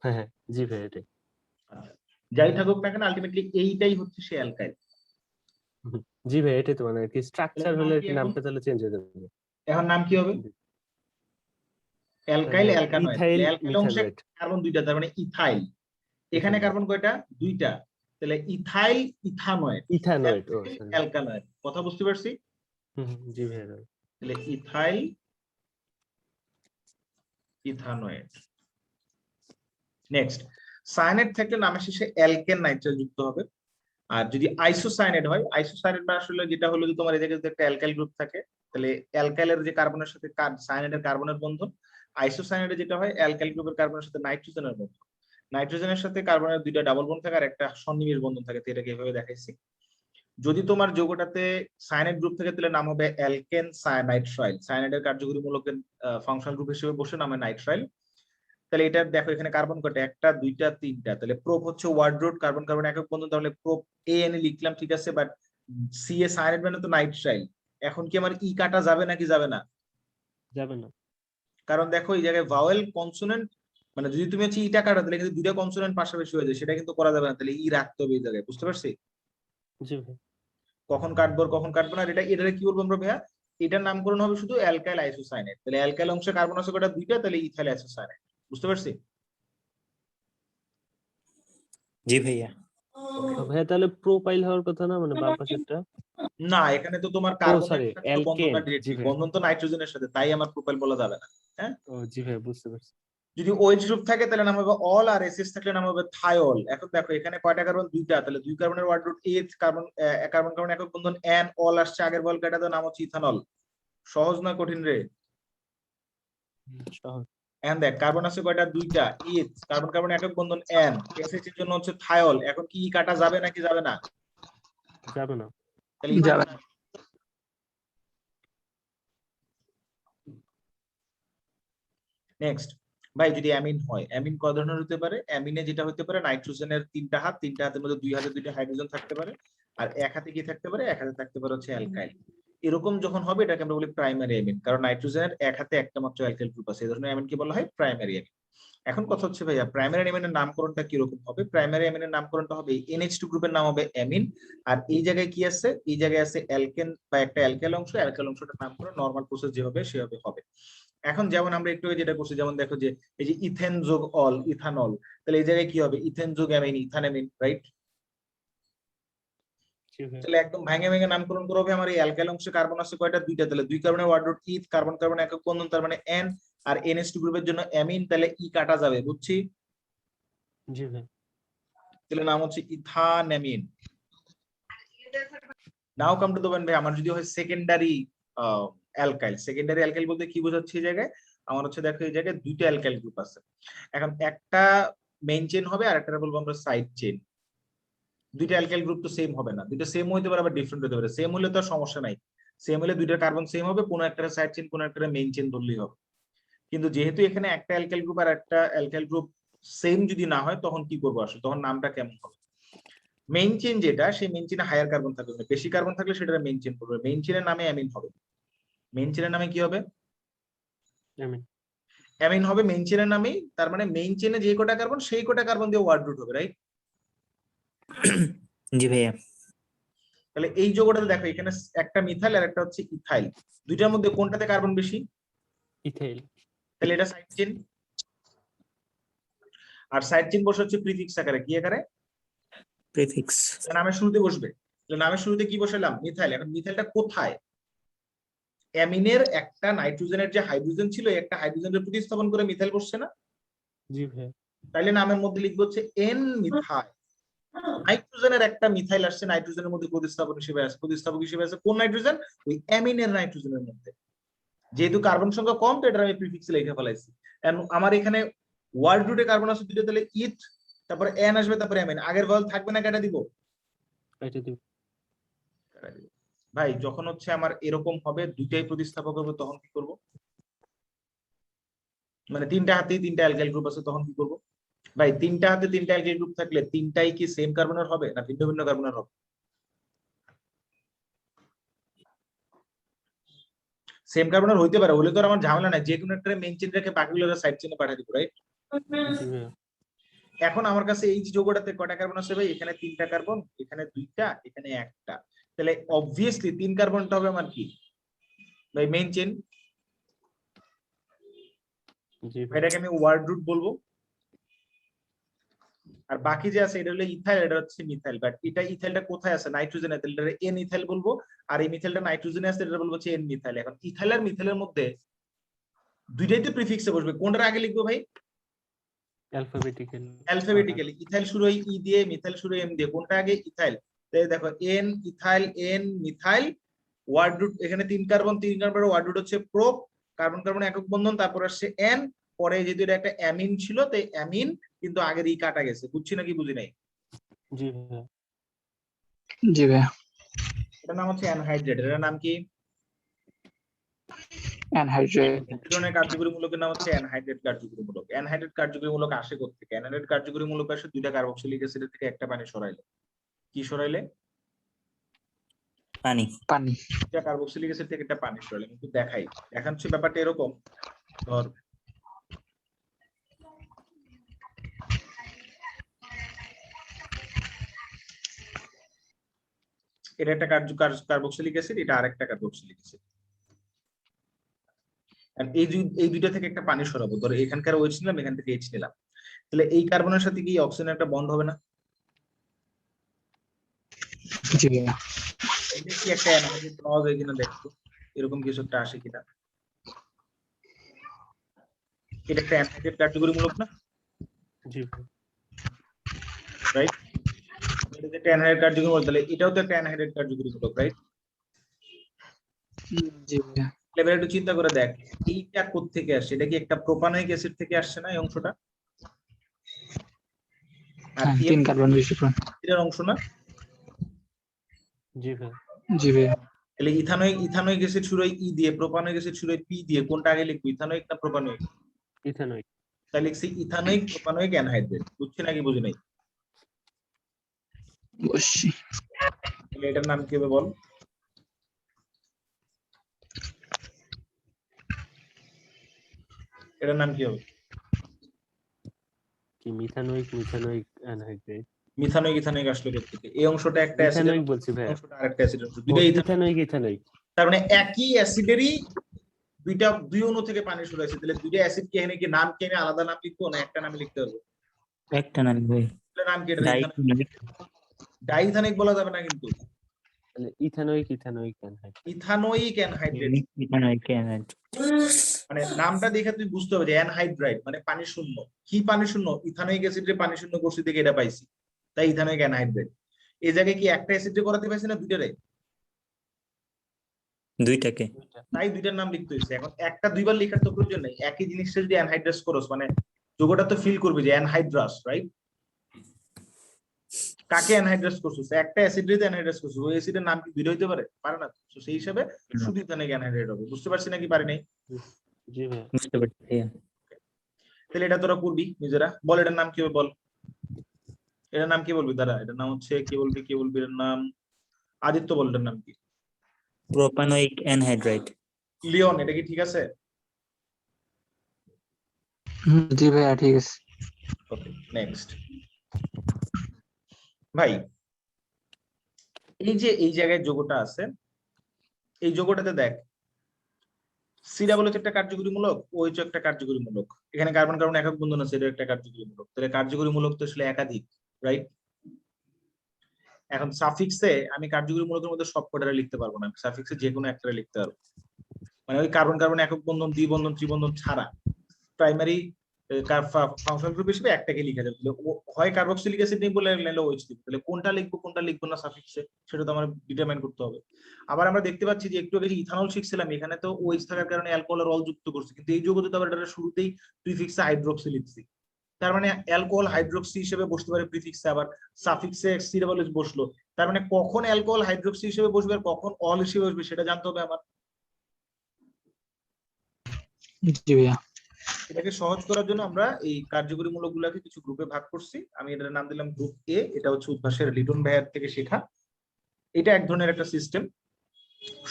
হ্যাঁ হ্যাঁ, জি ভাই এটাই। আচ্ছা। যাই থাকুক না কেন, আলটিমেটলি এইটাই হচ্ছে সে অ্যালকাইল। হুম, জি ভাই এটাই তো, মানে আর কি তাহলে স্ট্রাকচার নাম হলে আর কি কি এখন? নামটা তাহলে চেঞ্জ হয়ে যাবে। এখন নাম কি হবে? অ্যালকাইল, অ্যালকানয়েড। ইথাইল অ্যালকাইল অংশে মিথাইলয়েড। কার্বন 2টা, তার মানে ইথাইল। এখানে ইথাইল কার্বন কয়টা? 2টা, তাহলে ইথাইল ইথানয়েড। ইথানয়েড, ও সরি। অ্যালকানয়েড, কথা বুঝতে পারছি? জি ভাই। তাহলে ইথাইল ইথানয়েড। নেক্সট, সায়ানাইড থাকলে নামের শেষে অ্যালকেন নাইট্রেট যুক্ত হবে। আর যদি আইসোসায়ানাইড হয়, আইসোসায়ানাইড মানে আসলে যেটা হলো যে তোমার এই জায়গায় যদি একটা অ্যালকাইল গ্রুপ থাকে, তাহলে অ্যালকাইলের যে কার্বনের সাথে সায়ানাইডের কার্বনের বন্ধন, আইসোসায়ানাইডে যেটা হয় অ্যালকাইল গ্রুপের কার্বনের সাথে নাইট্রোজেনের বন্ধন। নাইট্রোজেনের সাথে কার্বনের 2টা ডাবল বন্ড থাকে আর একটা সন্নিবেশ বন্ধন থাকে, তো এটাকে এভাবে দেখাইছি। যদি তোমার যৌগটাতে সায়ানাইড গ্রুপ থাকে তাহলে নাম হবে অ্যালকেন সায়ানাইট্রাইল। সায়ানাইডের কার্যকরী মূলকের ফাংশনাল গ্রুপ হিসেবে বসে নাম হয় নাইট্রাইল। তাহলে এটা দেখো এখানে কার্বন কয়টা? 1টা, 2টা, 3টা, তাহলে প্রোপ হচ্ছে ওয়ার্ড রুট, কার্বন কার্বন একক বন্ধন, তাহলে প্রোপ AN লিখলাম, ঠিক আছে। বাট CA সায়ানাইড মানে তো নাইট্রাইল। এখন কি আমার কাটা যাবে নাকি যাবে না? যাবে না। কারণ দেখো এই জায়গায় ভাওয়েল কনসোনেন্ট, মানে যদি তুমি হচ্ছে ইটা কাটা তাহলে কিন্তু 2টা কনসোনেন্ট পাশাপাশি হয়ে যায়, সেটা কিন্তু করা যাবে না, তাহলে রাখতে হবে এই জায়গায়। বুঝতে পারছি জি ভাই। কখন কাটবো কখন কাটবো না? এটা কি বলবো আমরা ভাইয়া? এটার নামকরণ হবে শুধু অ্যালকাইল আইসোসায়ানাইড। তাহলে অ্যালকাইল অংশে কার্বন আছে কয়টা? 2টা, তাহলে ইথাইল আইসোসায়ানাইড। বুঝতে পারছি? জি ভাইয়া তো ভাইয়া তাহলে প্রোপাইল হওয়ার কথা না, মানে বাম পাশেরটা? না, এখানে তো তোমার ও কার্বনের সরি, সাথে তো বন্ধন অ্যালকেন। না জি ডিরেক্টলি, ভাই। বন্ধন তো নাইট্রোজেনের সাথে, তাই আমার প্রোপাইল বলা যাবে না। হ্যাঁ, ও জি ভাই, বুঝতে পারছি। যদি OH গ্রুপ থাকে তাহলে নাম হবে অল, আর এসএস থাকলে নাম হবে থাইল। এখন দেখো এখানে কয়টা কার্বন? দুইটা, তাহলে 2 কার্বনের word root eth, carbon carbon carbon একক বন্ধন এন, অল আসছে আগের বল কাটা, তো নাম হচ্ছে ইথানল। সহজ না কঠিন রে? সহজ। এন দেখ কার্বন আছে কয়টা? দুইটা, এইচ, কার্বন কার্বন একক বন্ধন এন, এসএস এর জন্য হচ্ছে থাইল। এখন কি কাটা যাবে নাকি যাবে না? যাবে না। তাহলে যাবে নেক্সট ভাই, যদি অ্যামিন হয়, অ্যামিন কয় ধরনের হতে পারে? অ্যামিনে যেটা হতে পারে, নাইট্রোজেনের তিনটা হাত, তিনটা হাতের মধ্যে 2 হাতে 2টা হাইড্রোজেন থাকতে পারে, আর এক হাতে কি থাকতে পারে? এক হাতে থাকতে পারে হচ্ছে অ্যালকাইল। এরকম যখন হবে এটাকে আমরা বলি প্রাইমারি অ্যামিন, কারণ নাইট্রোজেনের এক হাতে একটা মাত্র অ্যালকাইল গ্রুপ আছে, এই ধরনের অ্যামিনকে বলা হয় প্রাইমারি অ্যামিন। এখন কথা হচ্ছে ভাইয়া, প্রাইমারি অ্যামিনের নামকরণটা কিরকম হবে? প্রাইমারি অ্যামিনের নামকরণটা হবে NH2 গ্রুপের নাম হবে অ্যামিন, আর এই জায়গায় কি আছে? এই জায়গায় আছে অ্যালকেন বা একটা অ্যালকাইল অংশ, অ্যালকাইল অংশটার নাম করে নরমাল প্রসেস যেভাবে সেভাবে হবে। এখন যেমন আমরা একটু আগে যেটা করছি, যেমন দেখো যে এই যে ইথেন যোগ অল, ইথানল, তাহলে এই জায়গায় কি হবে? ইথেন যোগ অ্যামিন, ইথানঅ্যামিন, রাইট? জি ভাই। তাহলে একদম ভেঙে ভেঙে নামকরণ করা হবে। আমার এই অ্যালকাইল অংশে কার্বন আছে কয়টা? দুইটা, তাহলে 2 কার্বনের ওয়ার্ড রুট ইথ, কার্বন কার্বন একক বন্ধন তার মানে এন, আর NH2 গ্রুপের জন্য অ্যামিন, তাহলে ই কাটা যাবে, বুঝছি? জি ভাই। তাহলে নাম হচ্ছে ইথানঅ্যামিন। নাও কাম টু দ্য পয়েন্ট ভাই, আমার যদি হয় সেকেন্ডারি অ্যালকাইল, সেকেন্ডারি অ্যালকাইল বলতে কি বোঝাচ্ছে এই জায়গায়? আমার হচ্ছে দেখো এই জায়গায় দুইটা অ্যালকাইল গ্রুপ আছে, এখন একটা মেইন চেইন হবে আর একটা বলবো আমরা সাইড চেইন। দুইটা অ্যালকাইল গ্রুপ তো সেম হবে না, দুইটা সেম হইতে পারে আবার ডিফারেন্ট হতে পারে। সেম হলে তো আর সমস্যা নাই, সেম হলে দুইটা কার্বন সেম হবে, কোনো একটা সাইড চেইন কোনো একটা মেইন চেইন ধরলেই হবে। কিন্তু যেহেতু এখানে একটা অ্যালকাইল গ্রুপ আর একটা অ্যালকাইল গ্রুপ সেম যদি না হয়, তখন কি করবো আসলে? তখন নামটা কেমন হবে? মেইন চেইন যেটা, সেই মেইন চেইনে হায়ার কার্বন থাকবে না, বেশি কার্বন থাকলে সেটা মেইন চেইন করবে, মেইন চেইনের নামে অ্যামিন হবে। মেইন চেইনের নামে কি হবে? আমিন। অ্যামিন হবে মেইন চেইনের নামেই, তার মানে মেইন চেইনে যে কটা কার্বন সেই কটা কার্বন দিয়ে ওয়ার্ড রুট হবে, রাইট? জি ভাইয়া। তাহলে এই যোগটাতে দেখো এখানে একটা মিথাইল আর একটা হচ্ছে ইথাইল, দুইটার মধ্যে কোনটাতে কার্বন বেশি? ইথাইল। তাহলে এটা সাইড চেইন, আর সাইড চেইন বসে হচ্ছে প্রিফিক্স আকারে, কি আকারে? প্রিফিক্স। নামের শুরুতে বসবে। তাহলে নামের শুরুতে কি বসালাম? মিথাইল। এখন মিথাইলটা কোথায়? অ্যামিনের একটা নাইট্রোজেনের যে হাইড্রোজেন ছিল, একটা হাইড্রোজেনের প্রতিস্থাপন করে মিথাইল বসছে না? জি ভাই। তাইলে নামের মধ্যে লিখবো হচ্ছে এন মিথাইল। নাইট্রোজেনের একটা মিথাইল আসছে, নাইট্রোজেনের মধ্যে প্রতিস্থাপক হিসেবে আছে, প্রতিস্থাপক হিসেবে আছে কোন নাইট্রোজেন? ওই অ্যামিনের নাইট্রোজেনের মধ্যে। যেহেতু কার্বন সংখ্যা কম, তো এটা আমি প্রিফিক্সে লিখে ফেলাইছি। আমার এখানে ওয়ার্ড রুটে কার্বন আছে দুটো, তাহলে ইথ, তারপরে এন আসবে, তারপরে অ্যামিন। আগের ভয়েল থাকবে না, কেটে দিব? এটা দিব। ভাই যখন হচ্ছে আমার এরকম হবে, দুইটাই প্রতিস্থাপক হবে, তখন কি করব? মানে তিনটা হাতেই তিনটা অ্যালকাইল গ্রুপ আছে, তখন কি করব? ভাই তিনটা হাতে তিনটা অ্যালকাইল গ্রুপ থাকলে তিনটাই কি সেম কার্বনের হবে না ভিন্ন ভিন্ন কার্বনের হবে? সেম কার্বনের হইতে পারে, হলে তো আর আমার ঝামেলা নাই, যে কোনো একটা মেইন চেইন রেখে বাকিগুলো সাইড চেইনে পাঠিয়ে দিব, রাইট? জি ভাই। এখন আমার কাছে এই যে যৌগটাতে কয়টা কার্বন আছে ভাই? এখানে তিনটা কার্বন, এখানে দুইটা, এখানে একটা, তাহলে অবভিয়াসলি 3 কার্বনটা হবে আমার কি ভাই? Main chain. জি ভাই। এটাকে আমি ওয়ার্ড রুট বলবো, আর বাকি যে আছে এটা হলো ইথাইল, এটা হচ্ছে মিথাইল। বাট এটা ইথাইলটা কোথায় আছে? নাইট্রোজেনে, তাহলে এটা এন ইথাইল বলবো, আর এই মিথাইলটা নাইট্রোজেনে আছে, এটা বলবো হচ্ছে এন মিথাইল। এখন ইথাইল আর মিথাইলের মধ্যে দুইটাই তো প্রিফিক্সে বসবে, কোনটার আগে লিখবো ভাই? অ্যালফাবেটিক্যাল। অ্যালফাবেটিক্যালি। ইথাইল শুরু হয় ই দিয়ে, মিথাইল শুরু হয় এম দিয়ে, কোনটা আগে? ইথাইল। তাই দেখো N ethyl, N methyl, word root এখানে 3 কার্বন, 3 কার্বনের ওয়ার্ড রুট হচ্ছে প্রোপ, কার্বন কার্বন একক বন্ধন, তারপর আসছে এন, পরে যেহেতু এটা একটা অ্যামিন ছিল তাই অ্যামিন, কিন্তু আগের ই কাটা গেছে, বুঝছি নাকি বুঝি নাই? জি ভাই। জি ভাইয়া। এটার নাম হচ্ছে অ্যানহাইড্রেট। এটার নাম কি? অ্যানহাইড্রেট। ধরনের কার্যকরীমূলকের নাম হচ্ছে অ্যানহাইড্রেট কার্যকরীমূলক। অ্যানহাইড্রেট কার্যকরীমূলক আসে কোথেকে? অ্যানহাইড্রেট কার্যকরীমূলক আসে দুইটা কার্বক্সিলিক অ্যাসিডের থেকে একটা পানি সরাইলে। কি সরাইলে? পানি। পানি। দুইটা কার্বক্সিলিক অ্যাসিড থেকে একটা পানি সরাইলে। কিন্তু দেখাই, এখন হচ্ছে ব্যাপারটা এরকম, ধর এটা একটা কার্বক্সিলিক অ্যাসিড, এটা আরেকটা কার্বক্সিলিক অ্যাসিড। এই দুইটা থেকে একটা পানি সরাবো, ধর এখানকার OH নিলাম, এখান থেকে H নিলাম, তাহলে এই কার্বনের সাথে কি অক্সিজেনের একটা বন্ড হবে না? জি ভাইয়া। এটা কি একটা অ্যানহাইড্রেট পাওয়া যায় কিনা দেখতো, এরকম কিছু একটা আসে কিনা। এটা একটা অ্যানহাইড্রেট কার্যকরীমূলক না, জি ভাই। রাইট? এটা যে একটা অ্যানহাইড্রেট কার্যকরীমূলক, তাহলে এটাও তো একটা অ্যানহাইড্রেট কার্যকরীমূলক, রাইট? জি ভাইয়া। এবার একটু চিন্তা করে দেখ, এইটা কোত্থেকে আসছে? এটা কি একটা প্রোপানোয়িক অ্যাসিড থেকে আসছে না এই অংশটা? আর হ্যাঁ, 3 কার্বন বিশিষ্ট। এটার অংশ না? জি ভাই। জি ভাইয়া। তাহলে ইথানোয়িক অ্যাসিড শুরু হয় ই দিয়ে, প্রোপানোয়িক অ্যাসিড শুরু হয় পি দিয়ে, কোনটা আগে লিখবো, ইথানোয়িক না প্রোপানোয়িক? ইথানয়িক। তাই লিখছি ইথানোয়িক প্রোপানোয়িক অ্যানহাইড্রেট। বুঝছি নাকি বুঝি নাই? বুঝছি। তাহলে এটার নাম কি হবে বল? এটার নাম কি হবে? কি মিথানোয়িক অ্যানহাইড্রেট? মিথানোয়িক আসলে কোত্থেকে? এই অংশটা একটা অ্যাসিড, ইথানোয়িক বলছি ভাই। অংশটা আরেকটা অ্যাসিড অংশ, দুইটা ইথানোয়িক। তার মানে একই অ্যাসিডেরই দুই অণু থেকে পানি শুরু হয়েছে। তাহলে দুইটা অ্যাসিড কি এখানে কি নাম কি আমি আলাদা নাম লিখবো না একটা নামে লিখতে পারবো? একটা নাম ভাই, তাহলে নাম কি? এটা ডাইথেনিক। ডাইথানিক বলা যাবে না কিন্তু, তাহলে ethanoic anhydrate. Ethanoic anhydrate. Ethanoic anhydrate. মানে নামটা দেখে তুই বুঝতে হবে যে অ্যানহাইড্রাইট মানে পানি শূন্য। কি পানি শূন্য? ইথানোয়িক অ্যাসিডে পানি শূন্য করছি থেকে এটা পাইছি, তাই ইথানোয়িক অ্যানহাইড্রেট। এই জায়গায় কি একটা অ্যাসিডে করাতে পাইছি না দুইটারে? দুইটাকে। তাই দুইটার নাম লিখতে হয়েছে। এখন একটা দুইবার লেখার তো প্রয়োজন নেই, একই জিনিসটা যদি অ্যানহাইড্রাস করস মানে যোগটা তো ফিল করবে যে অ্যানহাইড্রাস, রাইট? কাকে অ্যানহাইড্রাস করছিস? একটা অ্যাসিডে অ্যানহাইড্রাস করছিস, ওই অ্যাসিডের নাম কি দুইটা হইতে পারে? পারে না। তো সেই হিসাবে শুধু ইথানোয়িক অ্যানহাইড্রেট হবে। বুঝতে পারছিস নাকি পারি নাই? জি ভাই। বুঝতে পারছি ভাইয়া। তাহলে এটা তোরা করবি নিজেরা। বল এটার নাম কি হবে বল? এটার নাম কি বলবি? দাঁড়া, এটার নাম হচ্ছে কি বলবি এটার নাম? আদিত্য বল এটার নাম কি? Propanoic anhydride. লিওন, এটা কি ঠিক আছে? জি ভাইয়া, ঠিক আছে। ওকে, নেক্সট। ভাই এই যে এই জায়গায় যোগটা আছে, এই যোগটাতে দেখ সি ডাবল এইচ একটা কার্যকরীমূলক, OH একটা কার্যকরীমূলক, এখানে কার্বন কার্বন একক বন্ধন আছে, এটা একটা কার্যকরীমূলক। তাহলে কার্যকরীমূলক তো আসলে একাধিক, রাইট? এখন সাফিক্সে আমি কার্যকরীমূলকের মধ্যে সব কটারে লিখতে পারবো না, সাফিক্সে যে কোনো একটা লিখতে পারবো। মানে ওই কার্বন কার্বন একক বন্ধন, দ্বিবন্ধন, ত্রিবন্ধন ছাড়া প্রাইমারি ফাংশনাল গ্রুপ হিসেবে একটাকে লিখা যাবে। হয় কার্বক্সিলিক অ্যাসিড নেই বলে OH দিব। তাহলে কোনটা লিখবো না সাফিক্সে সেটা তো আমার ডিটারমাইন করতে হবে। আবার আমরা দেখতে পাচ্ছি যে একটু আগে ইথানল শিখছিলাম, এখানে তো OH থাকার কারণে অ্যালকোহল আর অল যুক্ত করছি, কিন্তু এই যৌগতে তো আবার এটা শুরুতেই প্রিফিক্সে হাইড্রোক্সি লিখছি। তার মানে অ্যালকোহল হাইড্রোক্সি হিসেবে বসতে পারে প্রিফিক্সে, আবার সাফিক্সে সি ডাবল এইচ বসলো। তার মানে কখন অ্যালকোহল হাইড্রোক্সি হিসেবে বসবে আর কখন অল হিসেবে বসবে সেটা জানতে হবে আমার। জি ভাইয়া। এটাকে সহজ করার জন্য আমরা এই কার্যকরীমূলক গুলাকে কিছু গ্রুপে ভাগ করছি। আমি এটার নাম দিলাম গ্রুপ এ। এটা হচ্ছে উদ্ভাসের লিটন ভাইয়ের থেকে শেখা। এটা এক ধরনের একটা সিস্টেম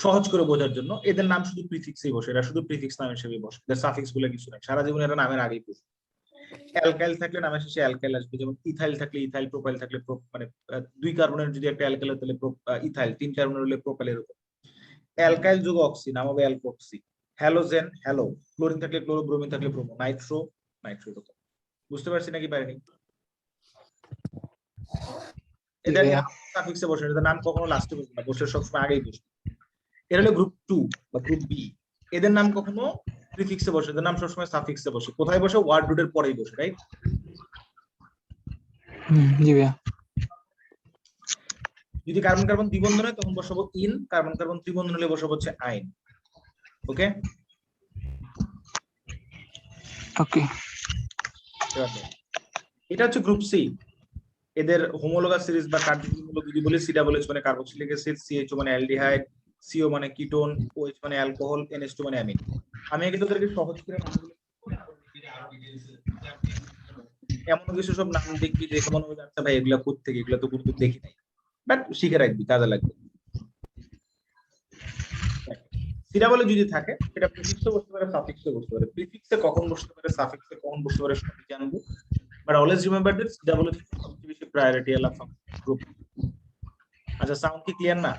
সহজ করে বোঝার জন্য। এদের নাম শুধু প্রিফিক্সেই বসে, এরা শুধু প্রিফিক্স নাম হিসেবে বসে, এদের সাফিক্স গুলো কিছু নাই। সারা জীবন এরা নামের আগেই বসে। অ্যালকাইল থাকলে নামের শেষে অ্যালকাইল আসবে, যেমন ইথাইল থাকলে ইথাইল, প্রোপাইল থাকলে মানে 2 কার্বনের যদি একটা অ্যালকাইল তাহলে ইথাইল, 3 কার্বনের হলে প্রোপাইল, এরকম। অ্যালকাইল যোগ অক্সি নাম হবে অ্যালকোক্সি। হ্যালোজেন হ্যালো, ক্লোরিন থাকলে ক্লোরো, ব্রোমিন থাকলে ব্রোমো, নাইট্রো এরকম। বুঝতে পারছি নাকি পারিনি? এদের সাফিক্সে বসে, এদের নাম কখনো লাস্টে বসবে না, বসে সবসময় আগেই বসবে। এর হলো গ্রুপ 2 বা গ্রুপ বি। এদের নাম কখনো প্রিফিক্সে বসে, এদের নাম সবসময় সাফিক্সে বসে। কোথায় বসে? ওয়ার্ড রুটের পরেই বসে, রাইট? জি ভাইয়া। যদি কার্বন কার্বন দ্বিবন্ধন হয় তখন বসাবো ইন, কার্বন কার্বন ত্রিবন্ধন হলে বসাবো হচ্ছে আইন। ওকে ওকে। এটা হচ্ছে গ্রুপ সি। এদের হোমোলোগাস সিরিজ বা কার্যকরীমূলক যদি বলি, সি ডাবল এইচ মানে কার্বক্সিলিক অ্যাসিড, CH মানে অ্যালডিহাইড, CO মানে কিটোন, OH মানে অ্যালকোহল, NH2 মানে অ্যামিন। আমি আগে তোদেরকে সহজ করে এমন কিছু সব নাম দেখবি যে মনে হবে আচ্ছা ভাই এগুলা কোত্থেকে, এগুলা তো গুরুত্ব দেখি নাই, বাট শিখে রাখবি, কাজে লাগবে। সি ডাবল এইচ যদি থাকে সেটা প্রিফিক্সে বসতে পারে, সাফিক্সে বসতে পারে। প্রিফিক্সে কখন বসতে পারে, সাফিক্সে কখন বসতে পারে সবই জানবো। But always remember that C double is সবচেয়ে বেশি priority এলা গ্রুপ। আচ্ছা, সাউন্ড কি ক্লিয়ার না?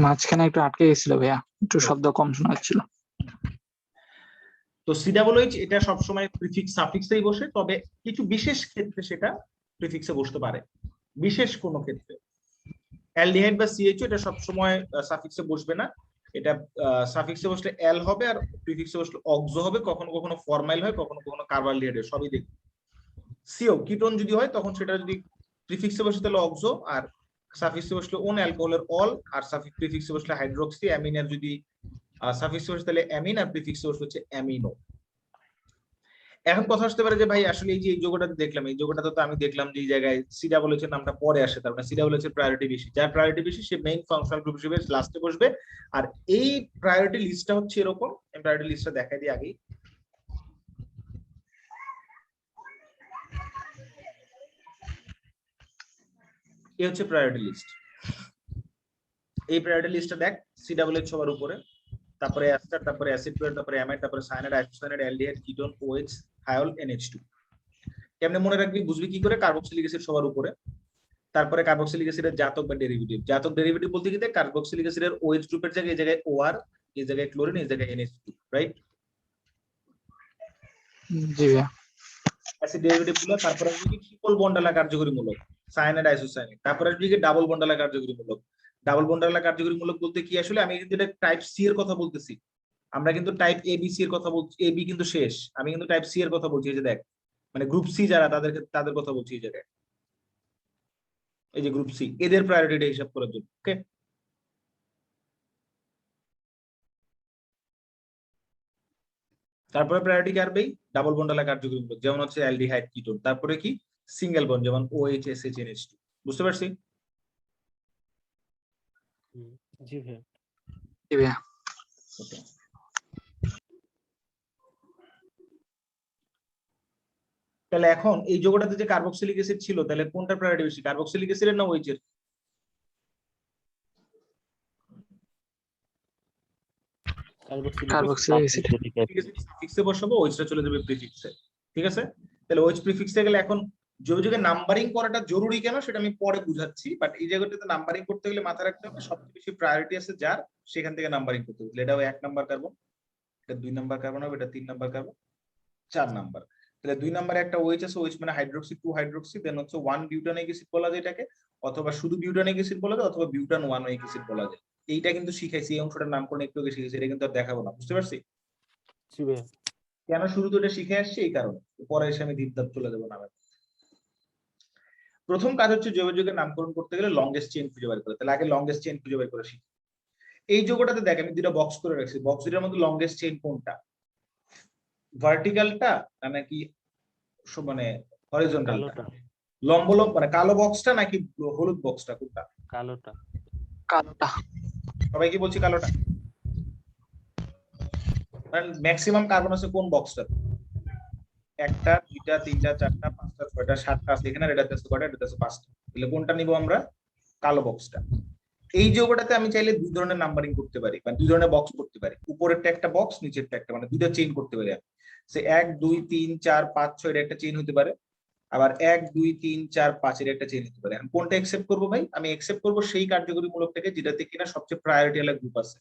মাঝখানে একটু আটকে গেছিল ভাইয়া, একটু শব্দ কম শোনা যাচ্ছিল। তো সি ডাবল এইচ এটা সবসময় প্রিফিক্স সাফিক্সেই বসে, তবে কিছু বিশেষ ক্ষেত্রে সেটা প্রিফিক্সে বসতে পারে, বিশেষ কোনো ক্ষেত্রে। অ্যালডিহাইড বা CHO এটা সবসময় সাফিক্সে বসবে না, এটা সাফিক্সে বসলে এল হবে আর প্রিফিক্সে বসলে অক্সো হবে, কখনো কখনো ফরমাইল হয়, কখনো কখনো কার্বালিয়েট হয়, সবই দেখি। সিও কিটোন যদি হয় তখন সেটা যদি প্রিফিক্সে বসে তাহলে অক্সো, আর সাফিক্সে বসলে ওন অ্যালকোহলের অল, আর প্রিফিক্সে বসলে হাইড্রোক্সি, অ্যামিনের যদি সাফিক্সে বসে তাহলে অ্যামিন, আর প্রিফিক্সে বসে হচ্ছে অ্যামিনো। এখন কথা আসতে পারে যে ভাই আসলে এই যে এই যোগটাতে দেখলাম, এই যোগটাতে তো আমি দেখলাম যে এই জায়গায় সি ডাবল এইচ এর নামটা পরে আসে, তার মানে সি ডাবল এইচ এর প্রায়োরিটি বেশি, যার প্রায়োরিটি বেশি সে মেইন ফাংশনাল গ্রুপ হিসেবে লাস্টে বসবে। আর এই প্রায়োরিটি লিস্টটা হচ্ছে এরকম, আমি প্রায়োরিটি লিস্টটা দেখাই দিই আগেই। এই হচ্ছে প্রায়োরিটি লিস্ট। এই প্রায়োরিটি লিস্টটা দেখ, সি ডাবল এইচ সবার উপরে, তারপরে অ্যাস্টার, তারপরে অ্যাসিড প্লেট, তারপরে অ্যামাইড, তারপরে cyanide, isocyanide, aldehyde, ketone, OH, thiol, NH2। কেমনে মনে রাখবি, বুঝবি কি করে? কার্বক্সিলিক অ্যাসিড সবার উপরে, তারপরে কার্বক্সিলিক অ্যাসিডের জাতক বা ডেরিভেটিভ। জাতক ডেরিভেটিভ বলতে কি, কার্বক্সিলিক অ্যাসিডের OH গ্রুপের জায়গায় এই জায়গায় OR, এই জায়গায় ক্লোরিন, এই জায়গায় NH2, রাইট? জি ভাইয়া। অ্যাসিড ডেরিভেটিভ গুলো, তারপরে আসবে কি ট্রিপল বন্ডালা কার্যকরী মূলক, সায়ানাইড, আইসোসায়ানাইড, তারপরে আসবে কি ডাবল বন্ডালা কার্যকরী মূলক। ডাবল বন্ডালা কার্যকরী মূলক বলতে কি, আসলে আমি কিন্তু এটা টাইপ সি এর কথা বলতেছি, আমরা কিন্তু টাইপ এ বি সি এর কথা বলছি, এ বি কিন্তু শেষ, আমি কিন্তু টাইপ সি এর কথা বলছি। এই যে দেখ, মানে গ্রুপ সি যারা, তাদের কথা বলছি এই জায়গায়, এই যে গ্রুপ সি, এদের প্রায়োরিটিটা হিসাব করার জন্য। ওকে, তারপরে প্রায়োরিটি কি আসবে? ডাবল বন্ডালা কার্যকরী মূলক, যেমন হচ্ছে অ্যালডিহাইড, কিটোন, তারপরে কি সিঙ্গেল বন্ড, যেমন OH, SH, NH2। বুঝতে পারছি? জি ভাইয়া। জি ভাইয়া। Okay. তাহলে এখন এই যোগটাতে যে কার্বক্সিলিক অ্যাসিড ছিল, তাহলে কোনটা প্রায়োরিটি বেশি, কার্বক্সিলিক অ্যাসিডের না OH এর? Carboxylic acid. সাফিক্সে বসাবো, OH টা চলে যাবে প্রিফিক্সে। ঠিক আছে, তাহলে OH প্রিফিক্সে গেলে এখন যোগে নাম্বারিং করাটা জরুরি কেন সেটা আমি পরে বুঝাচ্ছি, বাট এই জায়গাটাতে নাম্বারিং করতে গেলে মাথায় রাখতে হবে সবচেয়ে বেশি প্রায়োরিটি আছে যার, সেখান থেকে নাম্বারিং করতে হবে। এটা 1 নাম্বার কার্বন, এটা 2 নাম্বার কার্বন হবে, এটা 3 নাম্বার কার্বন, 4 নাম্বার। তাহলে 2 নাম্বারে একটা OH আছে, OH মানে হাইড্রোক্সি 2 হাইড্রোক্সি, দেন হচ্ছে 1 বিউটানিক অ্যাসিড বলা যায় এটাকে, অথবা শুধু বিউটানিক অ্যাসিড বলা যায়, অথবা বিউটান 1 ওয়িক অ্যাসিড বলা যায়। এইটা কিন্তু শিখাইছি, এই অংশটার নামকরণ একটু আগে শিখেছি, এটা কিন্তু আর দেখাবো না। বুঝতে পারছি জি ভাইয়া। কেন শুরু তো এটা শিখে আসছি? এই কারণে, পরে এসে আমি ধাপ চলে যাবো নামে। প্রথম কাজ হচ্ছে জৈব যৌগের নামকরণ করতে গেলে লংগেস্ট চেইন খুঁজে বের করে, তাহলে আগে লংগেস্ট চেইন খুঁজে বের করে শিখি। এই যৌগটাতে দেখ আমি দুটো বক্স করে রাখছি, বক্স দুটোর মধ্যে লংগেস্ট চেইন কোনটা, ভার্টিক্যালটা নাকি মানে হরিজন্টালটা? লম্ব মানে কালো বক্সটা নাকি হলুদ বক্সটা, কোনটা? কালোটা। কালোটা। সবাই কি বলছি কালোটা? কারণ ম্যাক্সিমাম কার্বন আছে কোন বক্সটা? 1টা 2টা 3টা 4টা 5টা 6টা 7টা আছে এখানে, আর এটাতে আছে কয়টা? এটাতে আছে 5টা। তাহলে কোনটা নিব আমরা? কালো বক্সটা। এই যৌগটাতে আমি চাইলে দুই ধরনের নাম্বারিং করতে পারি, মানে দুই ধরনের বক্স করতে পারি, উপরেরটা একটা বক্স, নিচেরটা একটা, মানে দুইটা চেইন করতে পারি আমি। সে 1 2 3 4 5 6 এর একটা চেইন হতে পারে, আবার 1 2 3 4 5 এর একটা চেইন হতে পারে। আমি কোনটা একসেপ্ট করবো ভাই? আমি একসেপ্ট করবো সেই কার্যকরী মূলকটাকে যেটাতে কিনা সবচেয়ে প্রায়োরিটি ওয়ালা গ্রুপ আছে।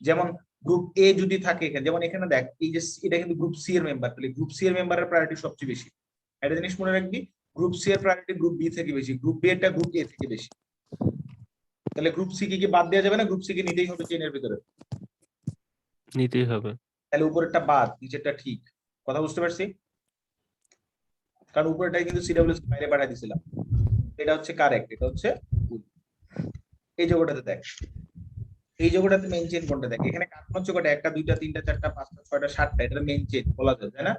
যেমন গ্রুপ এ যদি থাকে এখানে, যেমন এখানে দেখ এই যে এটা কিন্তু গ্রুপ সি এর মেম্বার, তাহলে গ্রুপ সি এর মেম্বারের প্রায়োরিটি সবচেয়ে বেশি। একটা জিনিস মনে রাখবি, গ্রুপ সি এর প্রায়োরিটি গ্রুপ বি থেকে বেশি, গ্রুপ বি এরটা গ্রুপ এ থেকে বেশি। তাহলে গ্রুপ সি কি বাদ দেওয়া যাবে না? গ্রুপ সি কে নিতেই হবে চেইনের ভিতরে, নিতেই হবে। তাহলে উপরেরটা বাদ, নিচেরটা ঠিক। কথা বুঝতে পারছি? কারণ উপরেরটাই কিন্তু সিডব্লিউএস বাইরে পাঠিয়ে দিয়েছিলাম, এটা হচ্ছে কারেক্ট, এটা হচ্ছে ভুল। এই যোগটাতে দেখ, এই যোগটাতে মেইন চেইন কোনটা? দেখ এখানে কার্বন হচ্ছে কয়টা? 1টা 2টা 3টা 4টা 5টা 6টা 7টা, এটা মেইন চেইন বলা যায়, তাই না?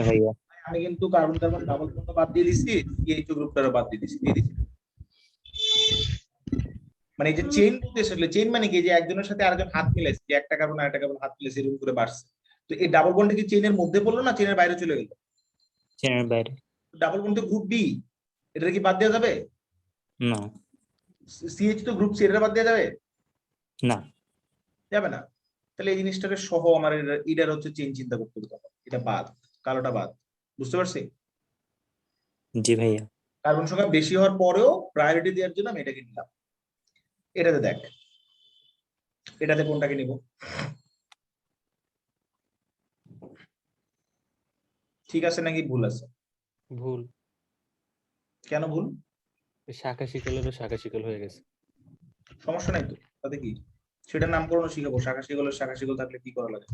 ভাইয়া। আমি কিন্তু কার্বন কার্বন ডাবল বন্ড বাদ দিয়ে দিছি, এইচ গ্রুপটারও বাদ দিয়ে দিছি, দিয়ে দিছি। মানে এই যে চেইন বলতে আসলে চেইন মানে কি, যে একজনের সাথে আরেকজন হাত মিলাইছে, যে একটা কার্বন আরেকটা কার্বন হাত মিলাইছে, এরকম করে বাড়ছে। তো এই ডাবল বন্ডটা কি চেইনের মধ্যে পড়লো না চেইনের বাইরে চলে গেল? চেনের বাইরে। ডাবল বন্ড তো গ্রুপ বি, এটা কি বাদ দেওয়া যাবে? না। সিএইচ তো গ্রুপ সি, এটা বাদ দেওয়া যাবে? না। যাবে না। তাহলে এই জিনিসটাকে সহ আমার এটার হচ্ছে চেইন চিন্তা করতে হবে, এটা বাদ, কালোটা বাদ। বুঝতে পারছি? জি ভাইয়া। কার্বন সংখ্যা বেশি হওয়ার পরেও প্রায়োরিটি দেওয়ার জন্য আমি এটাকে নিলাম। এটাতে দেখ, এটাতে কোনটাকে নিব? ঠিক আছে নাকি ভুল আছে? ভুল। কেন ভুল? শাখা শিকলেরও শাখা শিকল হয়ে গেছে। সমস্যা নাই তো, তাতে কি, সেটা নামকরণ শিখাবো। শাখা শিকল থাকলে কি করা লাগে?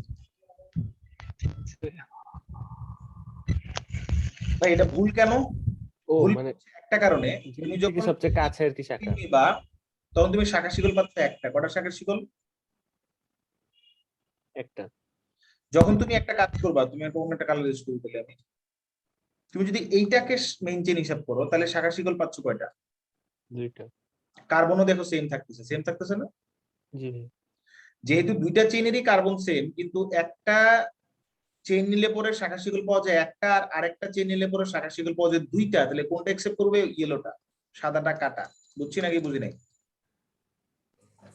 ভাই এটা ভুল কেন? ও ভুল মানে হচ্ছে একটা কারণে, যে তুমি দিক থেকে যখন সবচেয়ে কাছে আর কি শাখা। নিবা তখন তুমি শাখা শিকল পাচ্ছ একটা। কটা শাখা শিকল? একটা। যখন তুমি একটা কাজ করবা, তুমি একটা অন্য একটা কালার ইউজ করবে বলে আমি, তুমি যদি এইটাকে মেইন চেইন হিসাব করো তাহলে শাখা শিকল পাচ্ছ কয়টা? দুইটা। কার্বনও দেখো সেম থাকতেছে না? জি ভাই। যেহেতু দুইটা চেইনেরই কার্বন সেম, কিন্তু একটা চেইন নিলে পরে শাখা শিকল পাওয়া যায় একটা, আর আরেকটা চেইন নিলে পরে শাখা শিকল পাওয়া যায় দুইটা, তাহলে কোনটা একসেপ্ট করবে? ইয়েলোটা, সাদাটা কাটা। বুঝছি নাকি বুঝি নাই?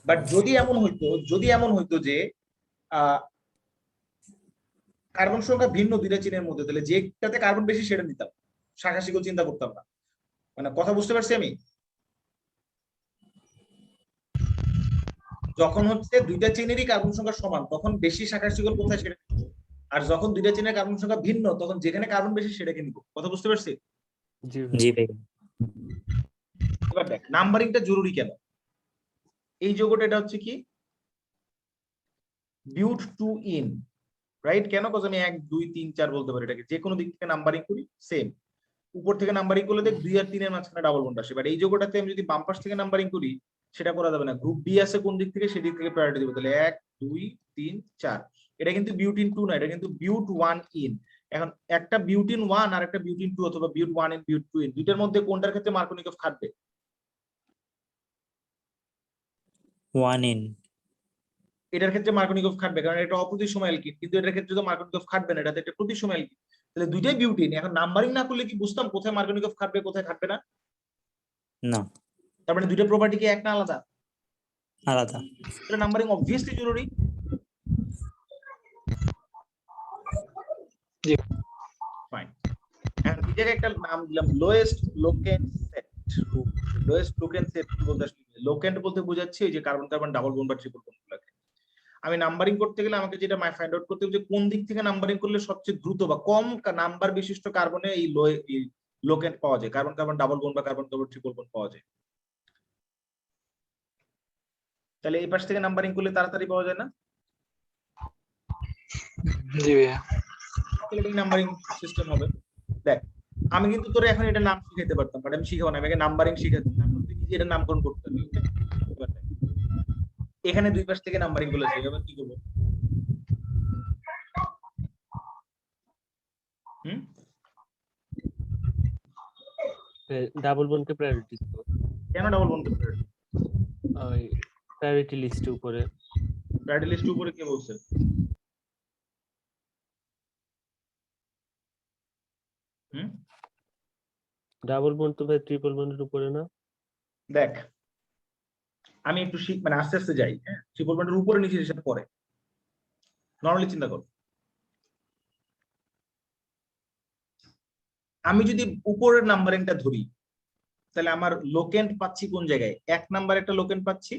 বাট যদি এমন হইতো যে আহ কার্বন সংখ্যা ভিন্ন দুইটা চেইনের মধ্যে, তাহলে যেটাতে কার্বন বেশি সেটা নিতাম, শাখা শিকল চিন্তা করতাম না। মানে কথা বুঝতে পারছি আমি? যখন হচ্ছে দুইটা চেইনেরই কার্বন সংখ্যা সমান তখন বেশি শাখা শিকল কোথায় সেটা নিব। আর যখন দুইটা চেইনের কার্বন সংখ্যা ভিন্ন তখন যেখানে কার্বন বেশি সেটাকে নিব। কথা বুঝতে পারছি? জি ভাই। জি ভাইয়া। এবার দেখ নাম্বারিংটা জরুরি কেন। এই যোগটা এটা হচ্ছে কি বিউট টু ইন, রাইট? কেন? কজ আমি 1 2 3 4 বলতে পারি, এটাকে যে কোনো দিক থেকে নাম্বারিং করি সেম। উপর থেকে নাম্বারিং করলে দেখ 2 আর 3 এর মাঝখানে ডাবল বন্ড আসে। বাট এই যোগটাতে আমি যদি বাম পাশ থেকে নাম্বারিং করি সেটা করা যাবে না। গ্রুপ বি আছে কোন দিক থেকে, সেদিক থেকে প্রায়োরিটি দিব। তাহলে 1 2 3 4, এটা কিন্তু বিউটিন 2 না, এটা কিন্তু বিউট 1 ইন। এখন একটা বিউটিন 1 আর একটা বিউটিন 2 অথবা বিউট 1 ইন বিউট 2 ইন, দুইটার মধ্যে কোনটার ক্ষেত্রে মার্কোনিকভ খাটবে? 1 in। এটার ক্ষেত্রে মার্কোনিকভ খাটবে, কারণ এটা অপ্রতিসম অ্যালকিন। কিন্তু এটার ক্ষেত্রে তো মার্কোনিকভ খাটবে না, এটাতে একটা প্রতিসম অ্যালকিন। তাহলে দুইটাই বিউটিন। এখন নাম্বারিং না করলে কি বুঝতাম কোথায় মার্কোনিকভ খাটবে কোথায় খাটবে না? না, তার মানে দুইটা প্রপার্টি কি এক না আলাদা? আলাদা। তাহলে নাম্বারিং অবভিয়াসলি জরুরি। জি। ফাইন। এখন এটাকে একটা নাম দিলাম লোয়েস্ট লোকেন্ট সেট। লোয়েস্ট লোকেন্ট সেট বলতে আসলে লোকেন্ট বলতে বোঝাচ্ছে এই যে কার্বন কার্বন ডাবল বন্ড বা ট্রিপল বন্ড গুলোকে। আমি নাম্বারিং করতে গেলে আমাকে যেটা ফাইন্ড আউট করতে হবে যে কোন দিক থেকে নাম্বারিং করলে সবচেয়ে দ্রুত বা কম নাম্বার বিশিষ্ট কার্বনে এই লোকেন্ট পাওয়া যায়, কার্বন কার্বন ডাবল বন্ড বা কার্বন কার্বন ট্রিপল বন্ড পাওয়া যায়। তাহলে এই পাশ থেকে নাম্বারিং করলে তাড়াতাড়ি পাওয়া যায় না? জি ভাইয়া। নাম্বারিং সিস্টেম হবে। দেখ আমি কিন্তু তোর এখন এটা নাম শিখাইতে পারতাম, বাট আমি শিখাবো না, আমাকে নাম্বারিং শিখাতে হবে, তুই নিজে এটা নামকরণ করতে হবে। এখানে দুই পাশ থেকে নাম্বারিং গুলো আছে, এবার কি করবো? ডাবল বন্ডকে প্রায়োরিটি দিব। কেন ডাবল বন্ড? ওই প্রায়োরিটি লিস্টে উপরে। প্রায়োরিটি লিস্ট উপরে কে বলছে? ডাবল বন্ড তো ভাই ট্রিপল বন্ডের উপরে না? দেখ আমি একটু মানে আস্তে আস্তে যাই। হ্যাঁ, ট্রিপল বন্ডের উপরে নিচে হিসাব পরে নরমালি চিন্তা কর। আমি যদি উপরের নাম্বারিংটা ধরি তাহলে আমার লোকেন্ট পাচ্ছি কোন জায়গায়? 1 নাম্বার একটা লোকেন্ট পাচ্ছি,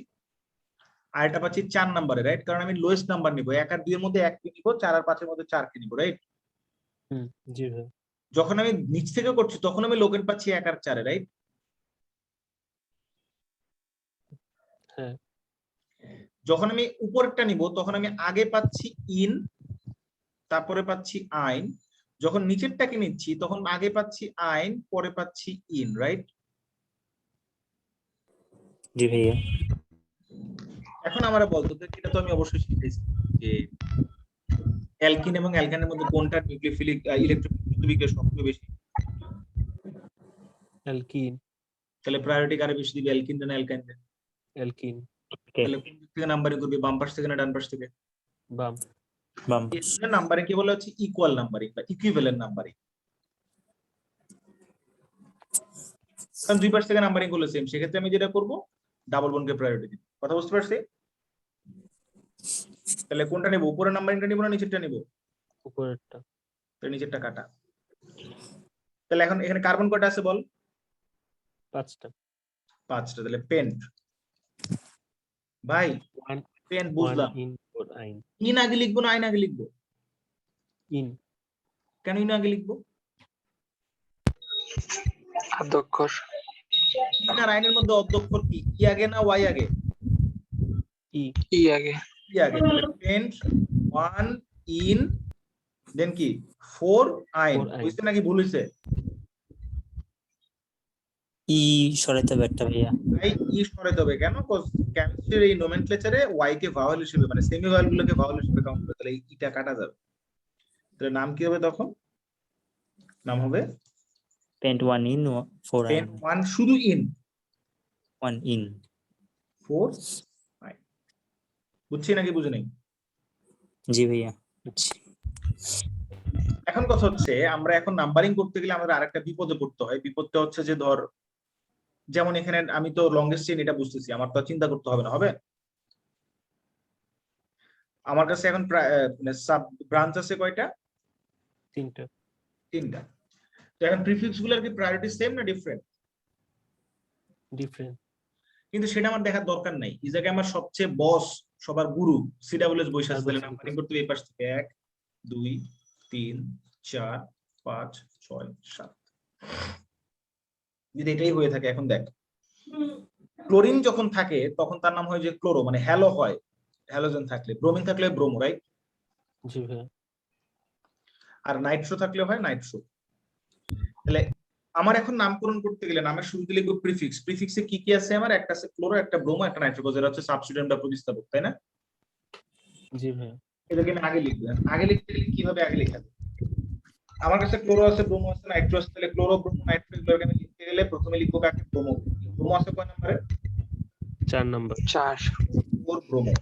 আর এটা পাচ্ছি 4 নাম্বারে, রাইট? কারণ আমি লোয়েস্ট নাম্বার নিব। 1 আর 2 এর মধ্যে 1 কে নিব, 4 আর 5 এর মধ্যে 4 কে নিব, রাইট? জি ভাই। যখন আমি নিচ থেকে করছি তখন আমি লোকেন্ট পাচ্ছি 1 আর 4 এ, রাইট? হ্যাঁ। যখন আমি উপরেরটা নিব তখন আমি আগে পাচ্ছি ইন, তারপরে পাচ্ছি আইন। যখন নিচেরটাকে নিচ্ছি তখন আগে পাচ্ছি আইন, পরে পাচ্ছি ইন, রাইট? জি ভাইয়া। এখন আমরা বলতো এটা তো আমি অবশ্যই শিখেছি যে অ্যালকিন এবং অ্যালকানের মধ্যে কোনটা নিউক্লিওফিলিক ইলেকট্রন বিক্রিয়া সবচেয়ে বেশি? অ্যালকিন। তাহলে প্রায়োরিটি কারে বেশি দিবে, অ্যালকিন না অ্যালকাইন? অ্যালকিন। তাহলে কোন দিক থেকে নাম্বারিং করবে, বাম পাশ থেকে না ডান পাশ থেকে? বাম। বাম। এর নাম্বারিং কে বলা হচ্ছে ইকুয়াল নাম্বারিং বা ইকুইভ্যালেন্ট নাম্বারিং। কারণ দুই পাশ থেকে নাম্বারিং করলে সেম, সেক্ষেত্রে আমি যেটা করব ডাবল বন্ডকে প্রায়োরিটি দিব। কথা বুঝতে পারছি? তাহলে কোনটা নেব, উপরের নাম্বারিংটা নিব না নিচেরটা নিব? উপরেরটা। তাহলে নিচেরটা কাটা। তাহলে এখন এখানে কার্বন কয়টা আছে বল? 5টা। 5টা। তাহলে পেন্ট ভাই, পেন্ট বুঝলাম। ইন ফর আইন। ইন আগে লিখবো না আইন আগে লিখবো? ইন। কেন ইন আগে লিখবো? অধ্যক্ষর। ইন আর আইনের মধ্যে অধ্যক্ষর কি, ই আগে না ওয়াই আগে? ই ই আগে। কি আগে? তাহলে পেন্ট 1 ইন দেন কি 4 আইন। 4 আইন। বুঝতে নাকি ভুল হইছে? ই সরাইতে হবে একটা ভাইয়া। তাই ই সরাইতে হবে কেন? কেমিস্ট্রির এই নোমেনক্লেচারে ওয়াই কে ভাওয়েল হিসেবে মানে সেমি ভাওয়েল গুলোকে ভাওয়েল হিসেবে কাউন্ট করে, তাহলে এই ইটা কাটা যাবে। তাহলে নাম কি হবে তখন? নাম হবে পেন্ট 1 ইন 4 আইন। পেন্ট 1 শুধু ইন 1 ইন 4 আইন। বুঝছি নাকি বুঝে নেই? জি ভাইয়া বুঝছি। এখন কথা হচ্ছে আমরা এখন নাম্বারিং করতে গেলে আমাদের আরেকটা বিপদে পড়তে হয়। বিপদটা হচ্ছে যে ধর যেমন এখানে আমি তো লংগেস্ট চেইন এটা বুঝতেছি, আমার তো আর চিন্তা করতে হবে না, হবে? আমার কাছে এখন মানে সাব ব্রাঞ্চ আছে কয়টা? 3টা। 3টা। তো এখন প্রিফিক্স গুলোর কি প্রায়োরিটি সেম না ডিফারেন্ট? ডিফারেন্ট। কিন্তু সেটা আমার দেখার দরকার নাই। এই জায়গায় আমার সবচেয়ে বস সবার গুরু সিডব্লিউএস বসে আছে, তাহলে নাম্বারিং করতে হবে এই পাশ থেকে 1 2 3 4 5 6 7। যদি এটাই হয়ে থাকে, এখন দেখ ক্লোরিন যখন থাকে তখন তার নাম হয় যে ক্লোরো, মানে হ্যালো হয় হ্যালোজেন থাকলে, ব্রোমিন থাকলে ব্রোমো, রাইট? জি ভাইয়া। আর নাইট্রো থাকলে হয় নাইট্রো। তাহলে আমার এখন নামকরণ করতে গেলে নামের শুরুতে লিখবো প্রিফিক্স। প্রিফিক্সে কি কি আছে আমার? একটা আছে ক্লোরো, একটা ব্রোমো, একটা নাইট্রো, যেটা হচ্ছে সাবস্টিটিউয়েন্ট বা প্রতিস্থাপক, তাই না? জি ভাইয়া। এটাকে আমি আগে লিখবো। আগে লিখতে গেলে কিভাবে আগে লেখা যায়? আমার কাছে ক্লোরো আছে, ব্রোমো আছে, নাইট্রো আছে। তাহলে ক্লোরো, ব্রোমো, নাইট্রো এগুলোকে আমি লিখতে গেলে প্রথমে লিখবো কাকে? ব্রোমো। ব্রোমো আছে কয় নম্বরে? 4 নাম্বার। 4। 4 ব্রোমো।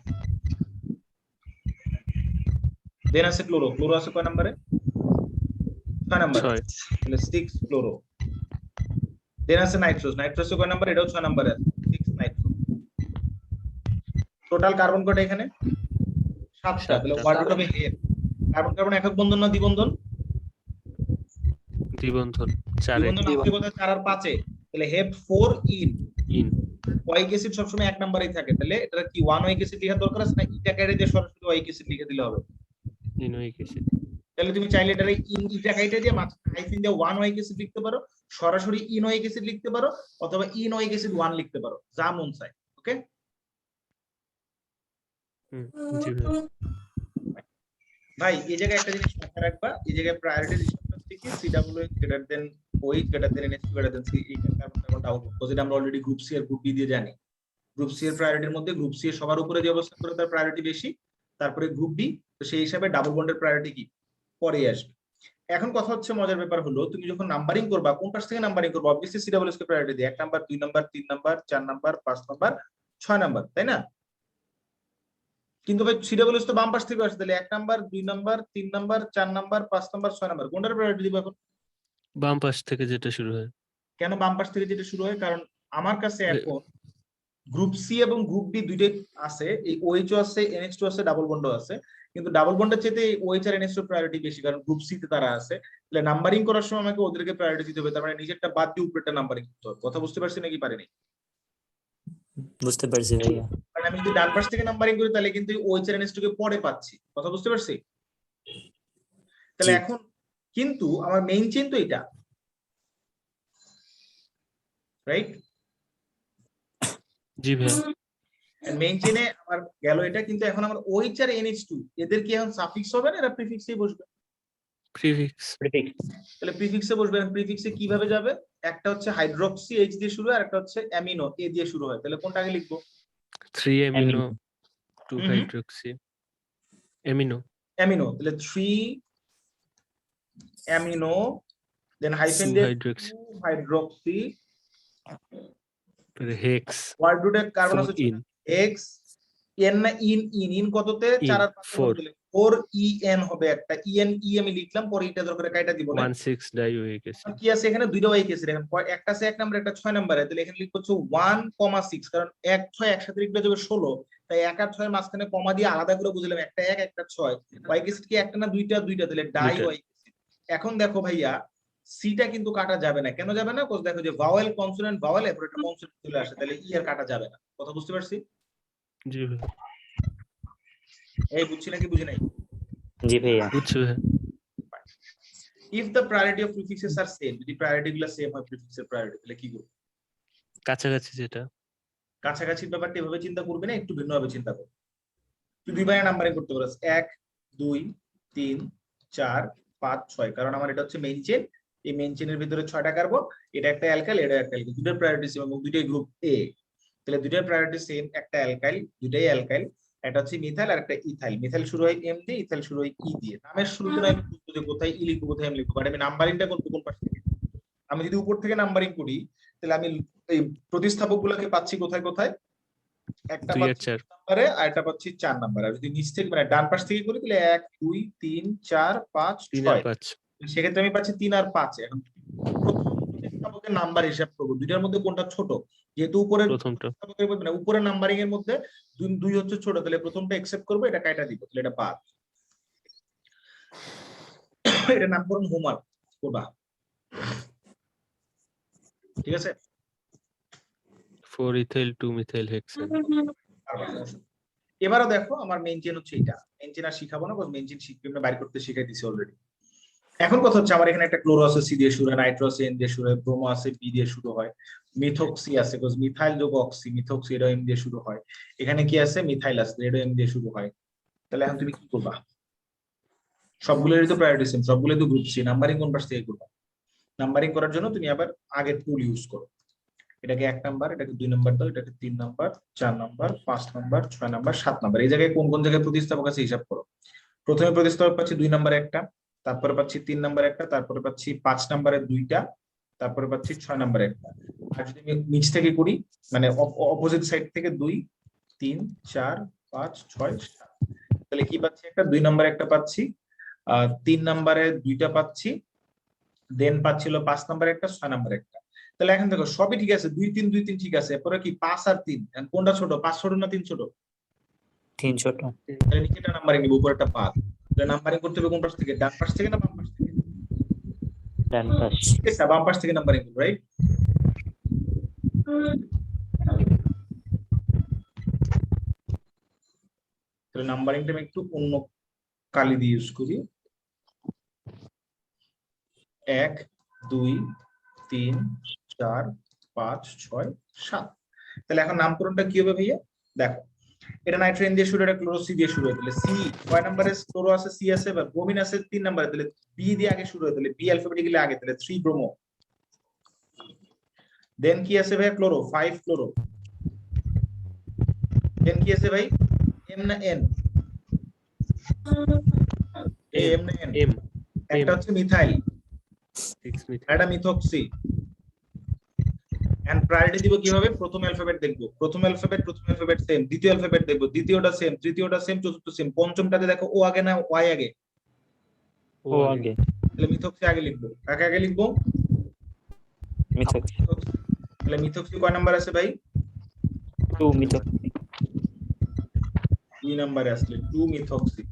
দেন আছে ক্লোরো। ক্লোরো আছে কয় নম্বরে? 6 নম্বরে। 6। তাহলে 6 ক্লোরো। দেন আছে নাইট্রোস। নাইট্রোস কয় নাম্বার? এটাও 6 নম্বরে আছে, 6 নাইট্রো। টোটাল কার্বন কয়টা এখানে? 7টা। তাহলে হোয়াট হবে হেপ? কার্বন কার্বন একক বন্ধন না দ্বিবন্ধন? দ্বিবন্ধন। 4 দ্বিবন্ধন আছে কোথায়? 4 আর 5 এ। তাহলে হেপ 4 ইন। ইন। ওয়াইক অ্যাসিড সবসময় এক নম্বরেই থাকে, তাহলে এটা কি 1 ওয়াইক অ্যাসিড লেখার দরকার আছে না ইটা কেটে দিয়ে সরাসরি ওয়াইক অ্যাসিড লিখে দিলে হবে? ইনোইক অ্যাসিড। তাহলে তুমি চাইলে এটা ইন ইটা কেটে দিয়ে মাঝখানে হাইফেন দিয়ে 1 ওয়াইক অ্যাসিড লিখতে পারো, সরাসরি ইন ওয়াইক অ্যাসিড লিখতে পারো, অথবা ইন ওয়াইক অ্যাসিড 1 লিখতে পারো, যা মন চায়। ওকে? জি ভাইয়া। ভাই এই জায়গায় একটা জিনিস মাথায় রাখবা, এই জায়গায় প্রায়োরিটি লিস্টটা হচ্ছে কি সিডব্লিউ গ্রেটার দেন ওই greater than NH greater than C, এই কার্বন কার্বনটা আউট, যেটা আমরা অলরেডি গ্রুপ সি আর গ্রুপ বি দিয়ে জানি। গ্রুপ সি এর প্রায়োরিটির মধ্যে গ্রুপ সি এর সবার উপরে যে অবস্থান করে তার প্রায়োরিটি বেশি, তারপরে গ্রুপ বি, তো সেই হিসাবে ডাবল বন্ডের প্রায়োরিটি কি পরেই আসবে। এখন কথা হচ্ছে মজার ব্যাপার হলো তুমি যখন নাম্বারিং করবা কোন পাশ থেকে নাম্বারিং করবা? অবভিয়াসলি সিডব্লিউএস কে প্রায়োরিটি দিয়ে 1 number 2 number 3 number 4 number 5 number 6 number, তাই না? কিন্তু ভাই সিডব্লিউএস তো বাম পাশ থেকে আসে, তাহলে 1 number 2 number 3 number 4 number 5 number 6 number কোনটার প্রায়োরিটি দিব এখন? বাম পাশ থেকে যেটা শুরু হয়। কেন বাম পাশ থেকে যেটা শুরু হয়? কারণ আমার কাছে এখন গ্রুপ সি এবং গ্রুপ বি দুইটাই আছে, এই OH ও আছে, NH2 আছে, ডাবল বন্ডও আছে, কিন্তু ডাবল বন্ডের চেয়ে OH আর NH2 প্রায়োরিটি বেশি, কারণ গ্রুপ সি তে তারা আছে। তাহলে নাম্বারিং করার সময় আমাকে ওদেরকে প্রায়োরিটি দিতে হবে, তার মানে নিজেরটা বাদ দিয়ে উপরেরটা নাম্বারিং করতে হবে। কথা বুঝতে পারছি নাকি পারিনি? বুঝতে পারছি ভাইয়া। কারণ আমি যদি ডান পাশ থেকে নাম্বারিং করি তাহলে কিন্তু OH আর NH2 কে পরে পাচ্ছি। কথা বুঝতে পারছি? তাহলে জি। এখন কিন্তু আমার মেইন চেইন তো এটা, রাইট? জি ভাইয়া। মেইন চেইনে আমার গেল এটা, কিন্তু এখন আমার OH আর NH2 এদের কি এখন সাফিক্স হবে না এরা প্রিফিক্সেই বসবে? প্রিফিক্স। তাহলে প্রিফিক্সে বসবে। প্রিফিক্সে কিভাবে যাবে? একটা হচ্ছে হাইড্রক্সি H দিয়ে শুরু হয় আর একটা হচ্ছে অ্যামিনো A দিয়ে শুরু হয়। তাহলে কোনটা আগে লিখবো? 3 অ্যামিনো 2 হাইড্রক্সি অ্যামিনো। অ্যামিনো, তাহলে 3 অ্যামিনো দেন হাইফেন 2 দিয়ে হাইড্রক্সি 2 হাইড্রক্সি, তারপরে হেক্স ওয়ার্ড রুটে কার্বন আছে 4 ইন। X এন না ইন, ইন কততে? 4 আর 5 4 4 EN হবে একটা, EN ই আমি লিখলাম, পরে এটা দরকার কাইটা দিব না। 16 ডাইওয়িক অ্যাসিড। কি আছে এখানে? দুইটা ওয়াইক অ্যাসিড, এখন একটা আছে 1 নম্বরে একটা 6 নম্বরে, তাহলে এখানে লিখবো হচ্ছে 1,6, কারণ 1 6 একসাথে লিখলে যাবে 16, তাই 1 আর 6 এর মাঝখানে কমা দিয়ে আলাদা করে বুঝলাম একটা 1 একটা 6। ওয়াইক অ্যাসিড কি একটা না দুইটা? দুইটা, তাহলে ডাই ওয়াইক অ্যাসিড। এখন দেখো ভাইয়া সিটা কিন্তু কাটা যাবে না। কেন যাবে না? কোজ দেখো যে ভাওয়েল কনসোনেন্ট ভাওয়েল এরপর একটা কনসোনেন্ট চলে আসে, তাহলে ই আর কাটা যাবে না। কথা বুঝতে পারছি? জি ভাইয়া। এই বুঝছি নাকি বুঝি নাই? জি ভাইয়া। বুঝছো ভাইয়া। If the priority of prefixes are same, যদি প্রায়োরিটি গুলো সেম হয় প্রিফিক্সের প্রায়োরিটি, তাহলে কি করব? কাছাকাছি যেটা কাছাকাছির ব্যাপারটা এভাবে চিন্তা করবে না, একটু ভিন্নভাবে চিন্তা করবে। তুই দুইবারে নাম্বারিং করতে পারস 1 2 3 4 5 6, কারণ আমার এটা হচ্ছে মেইন চেইন। এই মেইন চেইনের ভিতরে 6টা কার্বন, এটা একটা অ্যালকাইল, এটা একটা অ্যালকাইল, দুটোর প্রায়োরিটি সেম এবং দুটোই গ্রুপ এ। তাহলে দুটোর প্রায়োরিটি সেম, একটা অ্যালকাইল, দুটোই অ্যালকাইল, একটা হচ্ছে মিথাইল আর একটা ইথাইল। মিথাইল শুরু হয় এম দিয়ে, ইথাইল শুরু হয় ই দিয়ে। নামের শুরুতে আমি বুঝবো যে কোথায় ই লিখবো কোথায় এম লিখবো, বাট আমি নাম্বারিংটা করবো কোন পাশ থেকে। আমি যদি উপর থেকে নাম্বারিং করি তাহলে আমি এই প্রতিস্থাপক গুলাকে পাচ্ছি কোথায় কোথায়, একটা 2 আর পাচ্ছি 4 নাম্বারে আর একটা পাচ্ছি 4 নাম্বারে। আর যদি নিচ থেকে মানে ডান পাশ থেকে করি তাহলে 1 2 3 4 5 3 আর 6, 5 সেক্ষেত্রে আমি পাচ্ছি 3 আর 5। এখন প্রথম প্রতিস্থাপকের নাম্বার হিসাব করবো, দুইটার মধ্যে কোনটা ছোট, যেহেতু উপরের প্রথমটা। প্রতিস্থাপকের মধ্যে মানে উপরের নাম্বারিং এর মধ্যে দুই হচ্ছে ছোট, তাহলে প্রথমটা একসেপ্ট করবো, এটা কাটা দিব, তাহলে এটা বাদ। এটা নামকরণ হোমওয়ার্ক করবা, ঠিক আছে? 4 ইথাইল 2 মিথাইল হেক্সেন। এবারও দেখো আমার মেইন চেইন হচ্ছে এটা, মেইন চেইন আর শিখাবো না, মেইন চেইন শিখতে বাইর করতে শিখাই দিছি অলরেডি। এখন কথা হচ্ছে আমার এখানে একটা ক্লোরো আছে সি দিয়ে শুরু হয়, নাইট্রো আছে এন দিয়ে শুরু হয়, ব্রোমো আছে বি দিয়ে শুরু হয়, মিথক্সি আছে বিকজ মিথাইল যোগ অক্সি, মিথক্সি এটা এম দিয়ে শুরু হয়, এখানে কি আছে মিথাইল আছে এটা এম দিয়ে শুরু হয়। তাহলে এখন তুমি কি করবা? সবগুলোরই তো প্রায়োরিটি সেম, সবগুলোই তো গ্রুপ সি, নাম্বারিং কোন পাশ থেকে করবা? নাম্বারিং করার জন্য তুমি আবার আগের টুল ইউজ করো। এটাকে 1 নাম্বার, এটাকে 2 নাম্বার দাও, এটাকে 3 number, 4 number, 5 number, 6 number, 7 number. এই জায়গায় কোন কোন জায়গায় প্রতিস্থাপক আছে হিসাব করো। প্রথমে প্রতিস্থাপক পাচ্ছি 2 নাম্বারে একটা, তারপরে পাচ্ছি 3 নাম্বারে একটা, তারপরে পাচ্ছি 5 নাম্বারে দুইটা, তারপরে পাচ্ছি 6 নাম্বারে একটা। আর যদি আমি নিচ থেকে করি মানে অপোজিট সাইড থেকে 2 3 4 5 6 7, তাহলে কি পাচ্ছি? একটা 2 নাম্বারে একটা পাচ্ছি, 3 নাম্বারে দুইটা পাচ্ছি, দেন পাচ্ছিল 5 নাম্বারে একটা, 6 নাম্বারে একটা। তাহলে এখন দেখো সবই ঠিক আছে, 2 3 2 3 ঠিক আছে, এরপরে কি 5 আর 3, কোনটা ছোট? 5 ছোট না 3 ছোট? 3 ছোট। তাহলে নিচেটা নাম্বারিং নিব, উপরেটা বাদ। তাহলে নাম্বারিং করতে হবে কোন পাশ থেকে? ডান পাশ থেকে না বাম পাশ থেকে? ডান পাশ। এটা বাম পাশ থেকে নাম্বারিং করব, রাইট? তাহলে নাম্বারিংটা আমি একটু অন্য কালি দিয়ে ইউজ করি। 1 2 3 4 5 6 7। তাহলে এখন নামকরণটা কি হবে ভাইয়া? দেখো এটা নাইট্রোজেন দিয়ে শুরু, এটা ক্লোরো সি দিয়ে শুরু হয়, তাহলে সি কয় নাম্বারে ক্লোরো আছে? সি আছে, বা ব্রোমিন আছে 3 নাম্বারে, তাহলে বি দিয়ে আগে শুরু হয়, তাহলে বি অ্যালফাবেটিক্যালি আগে, তাহলে 3 ব্রোমো। দেন কি আছে ভাই? Chloro 5 chloro. দেন কি আছে ভাই? এম না এন? এম না এন? এম একটা হচ্ছে মিথাইল, 6 মিথাইল। একটা মিথক্সি। এন্ড প্রায়োরিটি দিব কিভাবে? প্রথম অ্যালফাবেট দেখবো, প্রথম অ্যালফাবেট সেম, দ্বিতীয় অ্যালফাবেট দেখবো, দ্বিতীয়টা সেম, তৃতীয়টা সেম, চতুর্থ সেম, পঞ্চমটাতে দেখো ও আগে না ওয়াই আগে? ও আগে। তাহলে মিথক্সি আগে লিখবো, কাকে আগে লিখবো? মিথক্সি। তাহলে মিথক্সি কয় নাম্বার আছে ভাই? 2 মিথক্সি। 2 নাম্বারে আসলে 2 মিথক্সি,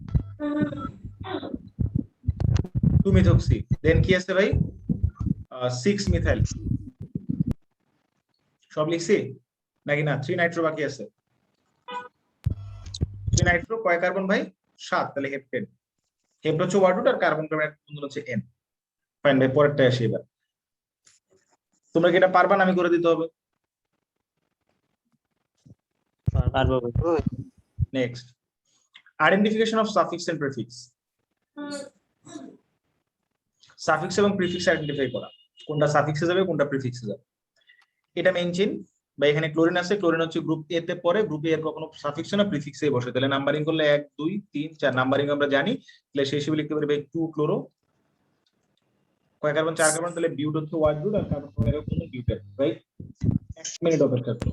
2 মিথক্সি। দেন কি আছে ভাই? 6 মিথাইল। সব লিখছি নাকি না? 3 নাইট্রো বাকি আছে। 3 নাইট্রো কয় কার্বন ভাই? 7, তাহলে হেপ্টেন। হেপ্ট হচ্ছে ওয়ার্ড আর কার্বন কার্বন হচ্ছে এন। ফাইন ভাই, পরেরটা আসি এবার। তোমরা কি এটা পারবা না আমি করে দিতে হবে? পারবো ভাই। Next, identification of suffix and prefix. Suffix এবং প্রিফিক্স আইডেন্টিফাই করা, কোনটা সাফিক্সে যাবে কোনটা প্রিফিক্সে যাবে। এটা মেইন চেইন বা এখানে ক্লোরিন আছে, ক্লোরিন হচ্ছে গ্রুপ এ তে পড়ে, গ্রুপ এ এর কখনো সাফিক্স না প্রিফিক্সে বসে, তাহলে নাম্বারিং করলে 1 2 3 4 নাম্বারিং আমরা জানি, তাহলে সেই হিসেবে লিখতে পারি ভাই 2 ক্লোরো। কয় কার্বন? 4 কার্বন, তাহলে বিউট হচ্ছে ওয়ার্ড বিউট আর কার্বন হচ্ছে বিউটেন, রাইট? 1 মিনিট অপেক্ষা করো।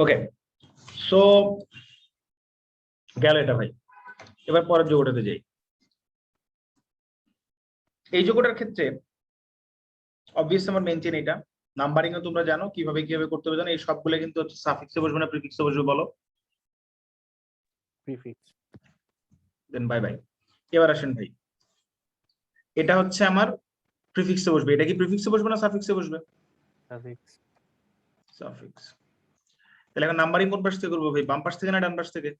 ওকে, সো গেল এটা ভাই। এবার পরের যোগটাতে যাই। এই যোগটার ক্ষেত্রে অবভিয়াসলি আমার মেনটেন এটা নাম্বারিং ও তোমরা জানো কিভাবে কিভাবে করতে হবে জানো। এই সবগুলো কিন্তু হচ্ছে সাফিক্সে বসবে না প্রিফিক্সে বসবে বলো? প্রিফিক্স। দেন বাই বাই। এবার আসেন ভাই, এটা হচ্ছে আমার প্রিফিক্সে বসবে। এটা কি প্রিফিক্সে বসবে না সাফিক্সে বসবে? সাফিক্স। সাফিক্স। তাহলে এখন নাম্বারিং কোন পাশ থেকে করবো ভাই, বাম পাশ থেকে না ডান পাশ থেকে?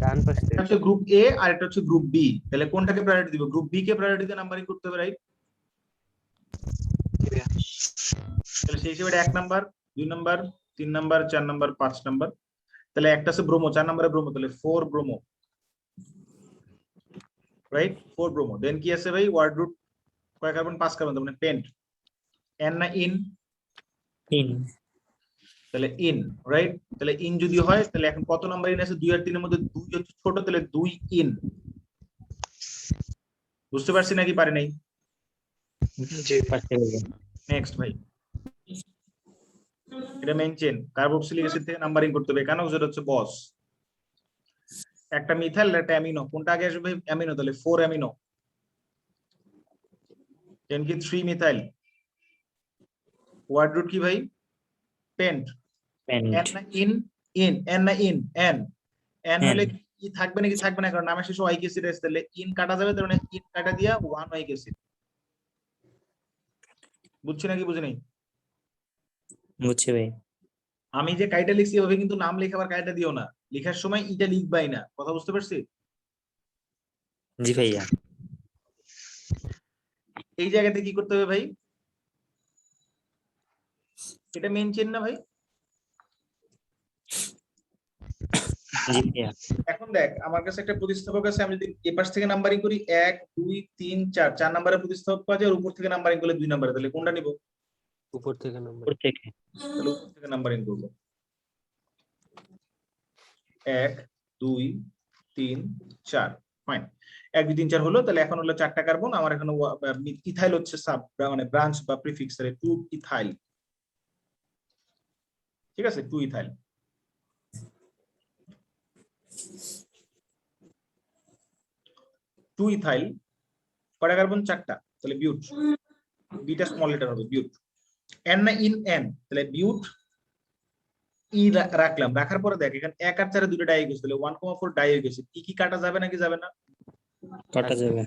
ডান পাশ এটা থেকে। হচ্ছে গ্রুপ এ আর এটা হচ্ছে গ্রুপ বি, তাহলে কোনটাকে প্রায়োরিটি দিব? গ্রুপ বি কে প্রায়োরিটি দিয়ে নাম্বারিং করতে হবে, রাইট? তাহলে সেই হিসেবে 1 number 2 number 3 number 4 number 5 number. তাহলে একটা আছে ব্রোমো, 4 নম্বরে ব্রোমো, তাহলে 4 ব্রোমো, রাইট? 4 ব্রোমো। দেন কি আছে ভাই? ওয়ার্ড রুট কয় কার্বন? 5 কার্বন, তার মানে পেন্ট। এন না ইন? ইন তাহলে ইন, রাইট? তাহলে ইন যদি হয় তাহলে এখন কত নাম্বার ইন আছে? 2 আর 3 এর মধ্যে 2 হচ্ছে ছোট, তাহলে 2 ইন। বুঝতে পারছি নাকি পারি নাই? জি পাশে বলবেন। নেক্সট ভাই, এটা মেইন চেইন কার্বক্সিলিক অ্যাসিড থেকে নাম্বারিং করতে হবে। কেন? যেটা হচ্ছে বস। একটা মিথাইল একটা অ্যামিনো, কোনটা আগে আসবে ভাই? অ্যামিনো, তাহলে 4 অ্যামিনো। দেন কি 3 মিথাইল। ওয়ার্ড রুট কি ভাই? পেন্ট। পেন্ট এন না ইন? ইন। এন না ইন? এন। এন N হলে কি থাকবে নাকি থাকবে না? কারণ নামের শেষে ওয়াইক অ্যাসিড আছে, তাহলে ইন কাটা যাবে, তার মানে ইন কাটা দিয়া 1 ওয়াইক অ্যাসিড। বুঝছি নাকি বুঝি নাই? বুঝছি ভাই। আমি যে কাইটা লিখছি ওভাবে কিন্তু নাম লেখা আবার কাইটা দিও না, লেখার সময় ইটা লিখবাই না। কথা বুঝতে পারছি? জি ভাইয়া। এই জায়গাতে কি করতে হবে ভাই? এটা মেইন চেইন না ভাই? জি ভাইয়া। এখন দেখ আমার কাছে একটা প্রতিস্থাপক আছে, আমি যদি এ পাশ থেকে নাম্বারিং করি 1 2 3 4, 4 নম্বরের প্রতিস্থাপক পাওয়া যায়, আর উপর থেকে নাম্বারিং করলে 2 নম্বরে, তাহলে কোনটা নিব? উপর থেকে নাম্বার। উপর থেকে তাহলে উপর থেকে নাম্বারিং করব। 1 2 3 4, ফাইন। 1 2 3 4 হলো, তাহলে এখন হলো 4টা কার্বন। আমার এখানে ইথাইল হচ্ছে সাব মানে ব্রাঞ্চ বা প্রিফিক্স, তাহলে 2 ইথাইল। ঠিক আছে, 2 ইথাইল। টু ইথাইল কয়টা কার্বন? 4টা, তাহলে বিউট। বিটা স্মল লেটার হবে, বিউট। এন না ইন? এন, তাহলে বিউট ই রাখলাম। রাখার পরে দেখ এখানে 1 আর 4 দুটো ডাই গেছে, তাহলে 1,4 ডাই হয়ে গেছে। কি কাটা যাবে নাকি যাবে না? কাটা যাবে।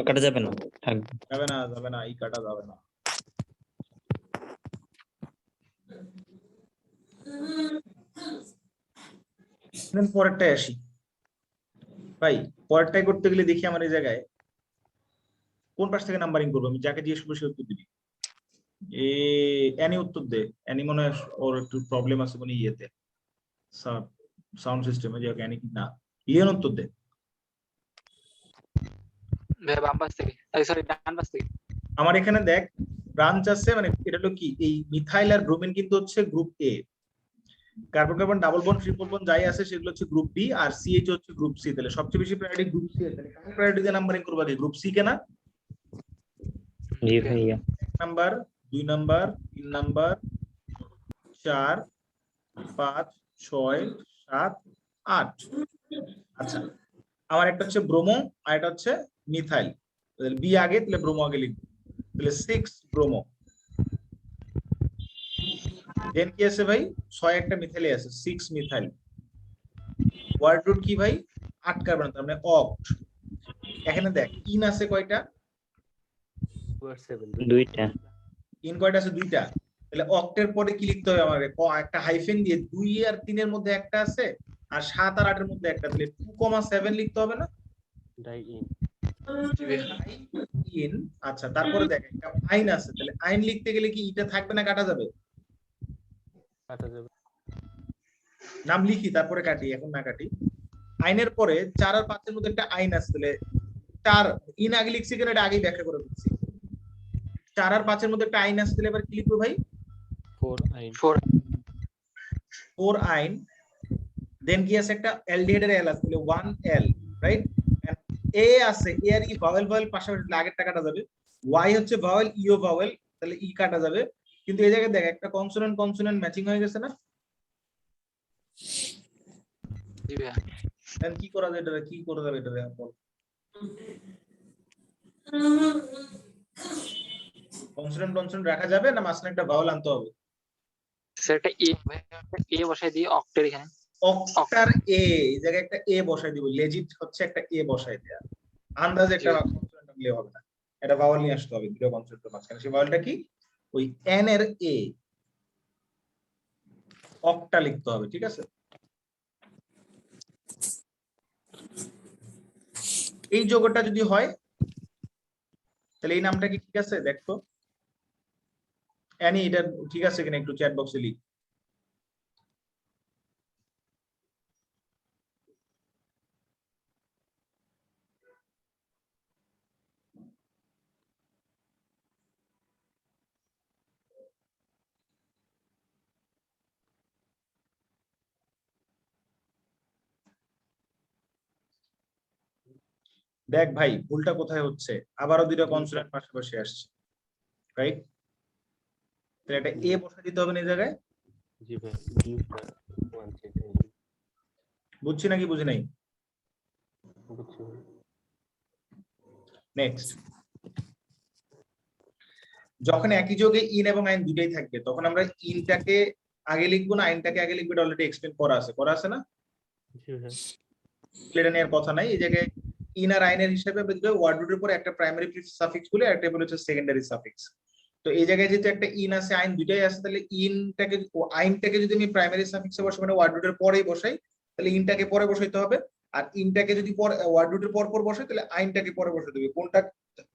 কাটা যাবে না, থাকবে। যাবে না, যাবে না, ই কাটা যাবে না। দেন পরেরটাই আসি ভাই। পরেরটাই করতে গেলে দেখি আমার এই জায়গায় কোন পাশ থেকে নাম্বারিং করবো। আমি যাকে জিজ্ঞেস করবো সে উত্তর দিবি। এনি উত্তর দে। এনি মনে হয় ওর একটু প্রবলেম আছে মানে ইয়েতে সাউন্ড সিস্টেমে, যে এনি কি না। লিওন উত্তর দে। ভাইয়া বাম পাশ থেকে, সরি ডান পাশ থেকে। আমার এখানে দেখ ব্রাঞ্চ আছে, মানে এটা হলো কি, এই মিথাইল আর ব্রোমিন কিন্তু হচ্ছে গ্রুপ এ। Carbon carbon double bond triple bond যাই আছে সেগুলো হচ্ছে গ্রুপ বি, আর সিএইচ হচ্ছে গ্রুপ সি। তাহলে সবচেয়ে বেশি প্রায়োরিটি গ্রুপ সি আছে। কাকে প্রায়োরিটি দিয়ে নাম্বারিং করবো আগে? গ্রুপ সি কে না? জি ভাইয়া। 1 নাম্বার 2 নাম্বার 3 নাম্বার 4 5 6 7 8। আচ্ছা, আমার একটা হচ্ছে ব্রোমো আর এটা হচ্ছে মিথাইল, তাহলে বি আগে, তাহলে ব্রোমো আগে লিখবো। তাহলে 6 ব্রোমো। দেন কি আছে ভাই? 6 একটা মিথাইলে আছে, 6 মিথাইল। ওয়ার্ড রুট কি ভাই? 8 কার্বন, তার মানে অক্ট। এখানে দেখ ইন আছে কয়টা? 7 দুইটা। ইন কয়টা আছে? 2টা। তাহলে অক্টের পরে কি লিখতে হবে আমাকে? একটা হাইফেন দিয়ে 2 আর 3 এর মধ্যে একটা আছে, আর 7 আর 8 এর মধ্যে একটা, তাহলে 2,7 লিখতে হবে না? Die in. ইন। আচ্ছা, তারপরে দেখ একটা আইন আছে, তাহলে আইন লিখতে গেলে কি এটা থাকবে না কাটা যাবে? কাটা যাবে। নাম লিখি তারপরে কাটি, এখন না কাটি। আইনের পরে 4 আর 5 এর মধ্যে একটা আইন আছে, তাহলে 4 ইন আগে লিখছি কেন এটা আগেই ব্যাখ্যা করে দিচ্ছি। 4 আর 5 এর মধ্যে একটা আইন আছে, তাহলে এবার কি লিখবো ভাই? 4 আইন। 4 আইন। দেন কি আছে? একটা অ্যালডিহাইডের এল আছে, তাহলে 1 এল, রাইট? এ আছে, এ আর ই ভাওয়েল ভাওয়েল পাশাপাশি, আগের টাকাটা যাবে। ওয়াই হচ্ছে ভাওয়েল, ইও ভাওয়েল, তাহলে ই কাটা যাবে, কিন্তু এই জায়গায় দেখ একটা কনসোনেন্ট কনসোনেন্ট ম্যাচিং হয়ে গেছে না? জি ভাইয়া। এখন কি করা যায় এটা, কি করা যাবে এটা বল। কনসোনেন্ট কনসোনেন্ট রাখা যাবে না মাঝখানে একটা ভাওয়াল আনতে হবে? স্যার একটা এ বসাই দিই অক্টের এখানে। অক্টার এ, এই জায়গায় একটা এ বসাই দিব, লেজিট হচ্ছে একটা এ বসাই দেয়া, আন্দাজে একটা কনসোনেন্ট নিলে হবে না, এটা ভাওয়াল নিয়ে আসতে হবে দুটো কনসোনেন্টের মাঝখানে। সেই ভাওয়ালটা কি? ওই এন এর এ, অক্টা লিখতে হবে, ঠিক আছে? এই যোগটা যদি হয় তাহলে এই নামটা কি ঠিক আছে দেখতো অ্যানি, এটা ঠিক আছে কিনা একটু চ্যাট বক্সে লিখ। দেখ ভাই ভুলটা কোথায় হচ্ছে, আবারও দুটো কনসোনেন্ট পাশাপাশি আসছে, রাইট? তাহলে একটা এ বসা দিতে হবে না এই জায়গায়। জি ভাই, বুঝছি নাকি বুঝি নাই? নেক্সট, যখন একই যোগে ইন এবং আইন দুটাই থাকবে তখন আমরা ইনটাকে আগে লিখবো না আইনটাকে আগে লিখবো, এটা অলরেডি এক্সপ্লেন করা আছে না? এটা নিয়ে কথা নাই। এই জায়গায় ইন আর আইনের হিসাবে ওয়ার্ড রুটের পরে একটা প্রাইমারি সাফিক্স বলে একটা হচ্ছে সেকেন্ডারি সাফিক্স। তো এই জায়গায় যেহেতু একটা ইন আছে আইন দুটাই আছে, তাহলে ইনটাকে আইনটাকে যদি আমি প্রাইমারি সাফিক্সে বসাই মানে ওয়ার্ড রুটের পরেই বসাই, তাহলে ইনটাকে পরে বসাইতে হবে। আর ইনটাকে যদি পরে ওয়ার্ড রুটের পর পর বসাই তাহলে আইনটাকে পরে বসাতে হবে। কোনটা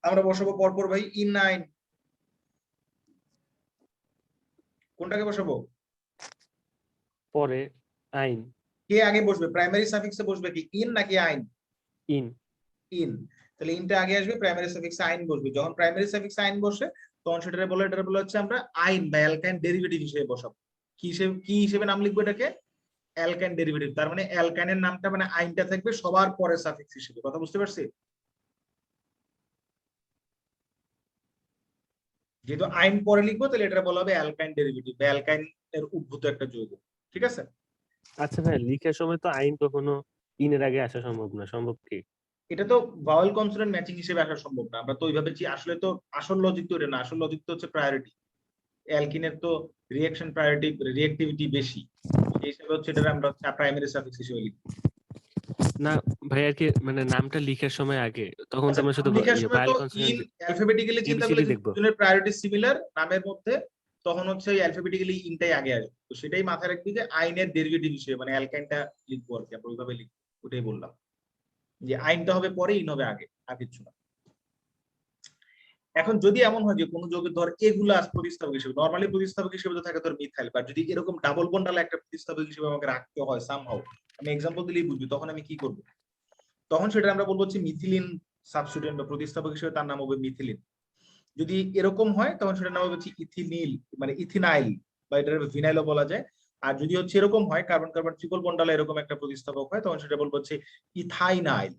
আমরা বসাবো পর পর ভাই? ইন না আইন? কোনটাকে বসাবো পরে? আইন। কে আগে বসবে? প্রাইমারি সাফিক্সে বসবে কি ইন নাকি আইন? ইন। ইন, তাহলে ইনটা আগে আসবে, প্রাইমারি সাফিক্সে আইন বসবে। যখন প্রাইমারি সাফিক্সে আইন বসে তখন এটা বলে হচ্ছে আমরা আইন বা অ্যালকাইন ডেরিভেটিভ হিসেবে বসাবো। কি হিসেবে নাম লিখবো এটাকে? অ্যালকাইন ডেরিভেটিভ। তার মানে অ্যালকাইনের নামটা মানে আইনটা থাকবে সবার পরে সাফিক্স হিসেবে। কথা বুঝতে পারছি? যেহেতু আইন পরে লিখবো তাহলে এটা বলা হবে অ্যালকাইন ডেরিভেটিভ বা অ্যালকাইন এর উদ্ভূত একটা যৌগ, ঠিক আছে? আচ্ছা ভাই, লিখার সময় তো আইন কখনো ইনের আগে আসা সম্ভব না, সম্ভব কি? এটা তো ভাওয়েল কনসোনেন্ট ম্যাচিং হিসেবে আসা সম্ভব না, আমরা তো ওইভাবে আসলে তো আসল লজিক তো এটা না, আসল লজিক তো হচ্ছে প্রায়োরিটি। অ্যালকিনের তো রিঅ্যাকশন প্রায়োরিটি রিঅ্যাক্টিভিটি বেশি, এই হিসাবে হচ্ছে এটা আমরা প্রাইমারি সাফিক্স হিসেবে লিখি। না ভাই, আর কি মানে নামটা লিখার সময় আগে, তখন তো আমরা শুধু লেখার সময় ভায়েল তো ইন কনসোনেন্ট অ্যালফাবেটিক্যালি চিন্তা করলে ABCD দেখবো। দুজনের প্রায়োরিটি সিমিলার নামের মধ্যে, তখন হচ্ছে ওই অ্যালফাবেটিক্যালি ইনটাই আগে আসবে। তো সেটাই মাথায় রাখবি যে আইনের ডেরিভেটিভ হিসেবে মানে অ্যালকাইনটা লিখবো আর কি, আমরা ওইভাবে লিখবো। ওটাই বললাম যে আইনটা হবে পরে, ইন হবে আগে, আর কিছু না। এখন যদি এমন হয় যে কোনো যৌগের ধর এগুলা প্রতিস্থাপক হিসেবে, নরমালি প্রতিস্থাপক হিসেবে তো থাকে ধর মিথাইল, বা যদি এরকম ডাবল বন্ডাল একটা প্রতিস্থাপক হিসেবে আমাকে রাখতে হয় সামহাউ, আমি এক্সাম্পল দিলেই বুঝবি, তখন আমি কি করব? তখন সেটা আমরা বলবো হচ্ছে মিথিলিন সাবস্টিটিউয়েন্ট বা প্রতিস্থাপক হিসেবে তার নাম হবে মিথিলিন। যদি এরকম হয় তখন সেটার নাম হচ্ছে ইথিনিল মানে ইথিনাইল, বা এটা ভিনাইলও বলা যায়। আর যদি হচ্ছে এরকম হয় কার্বন কার্বন ট্রিপল বন্ডালে এরকম একটা প্রতিস্থাপক হয় তখন সেটা বলবো হচ্ছে ইথাইনাইল।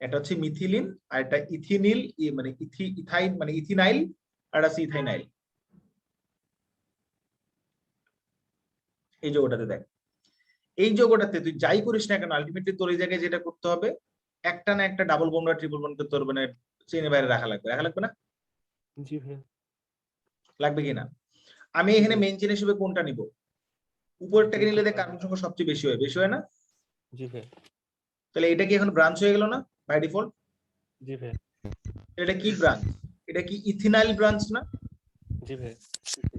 এটা হচ্ছে মিথিলিন, আর এটা ইথিনিল মানে ইথাইন মানে ইথিনাইল, আর আছে ইথাইনাইল। এই যৌগটাতে দেখ, এই যৌগটাতে তুই যাই করিস না কেন আলটিমেটলি তোর এই জায়গায় যেটা করতে হবে, একটা না একটা ডাবল বন্ড বা ট্রিপল বন্ড তোর মানে চেনের বাইরে রাখা লাগবে না? জি ভাই। লাগবে কিনা? আমি এখানে মেইন চেন হিসেবে কোনটা নিব? উপরটাকে নিলে দেখ কার্বন সংখ্যা সবচেয়ে বেশি হয় না? জি ভাই। তাহলে এটা কি এখন ব্রাঞ্চ হয়ে গেল না বাই ডিফল্ট? জি ভাই। এটা কি ব্রাঞ্চ? এটা কি ইথিনাইল ব্রাঞ্চ না? জি ভাই।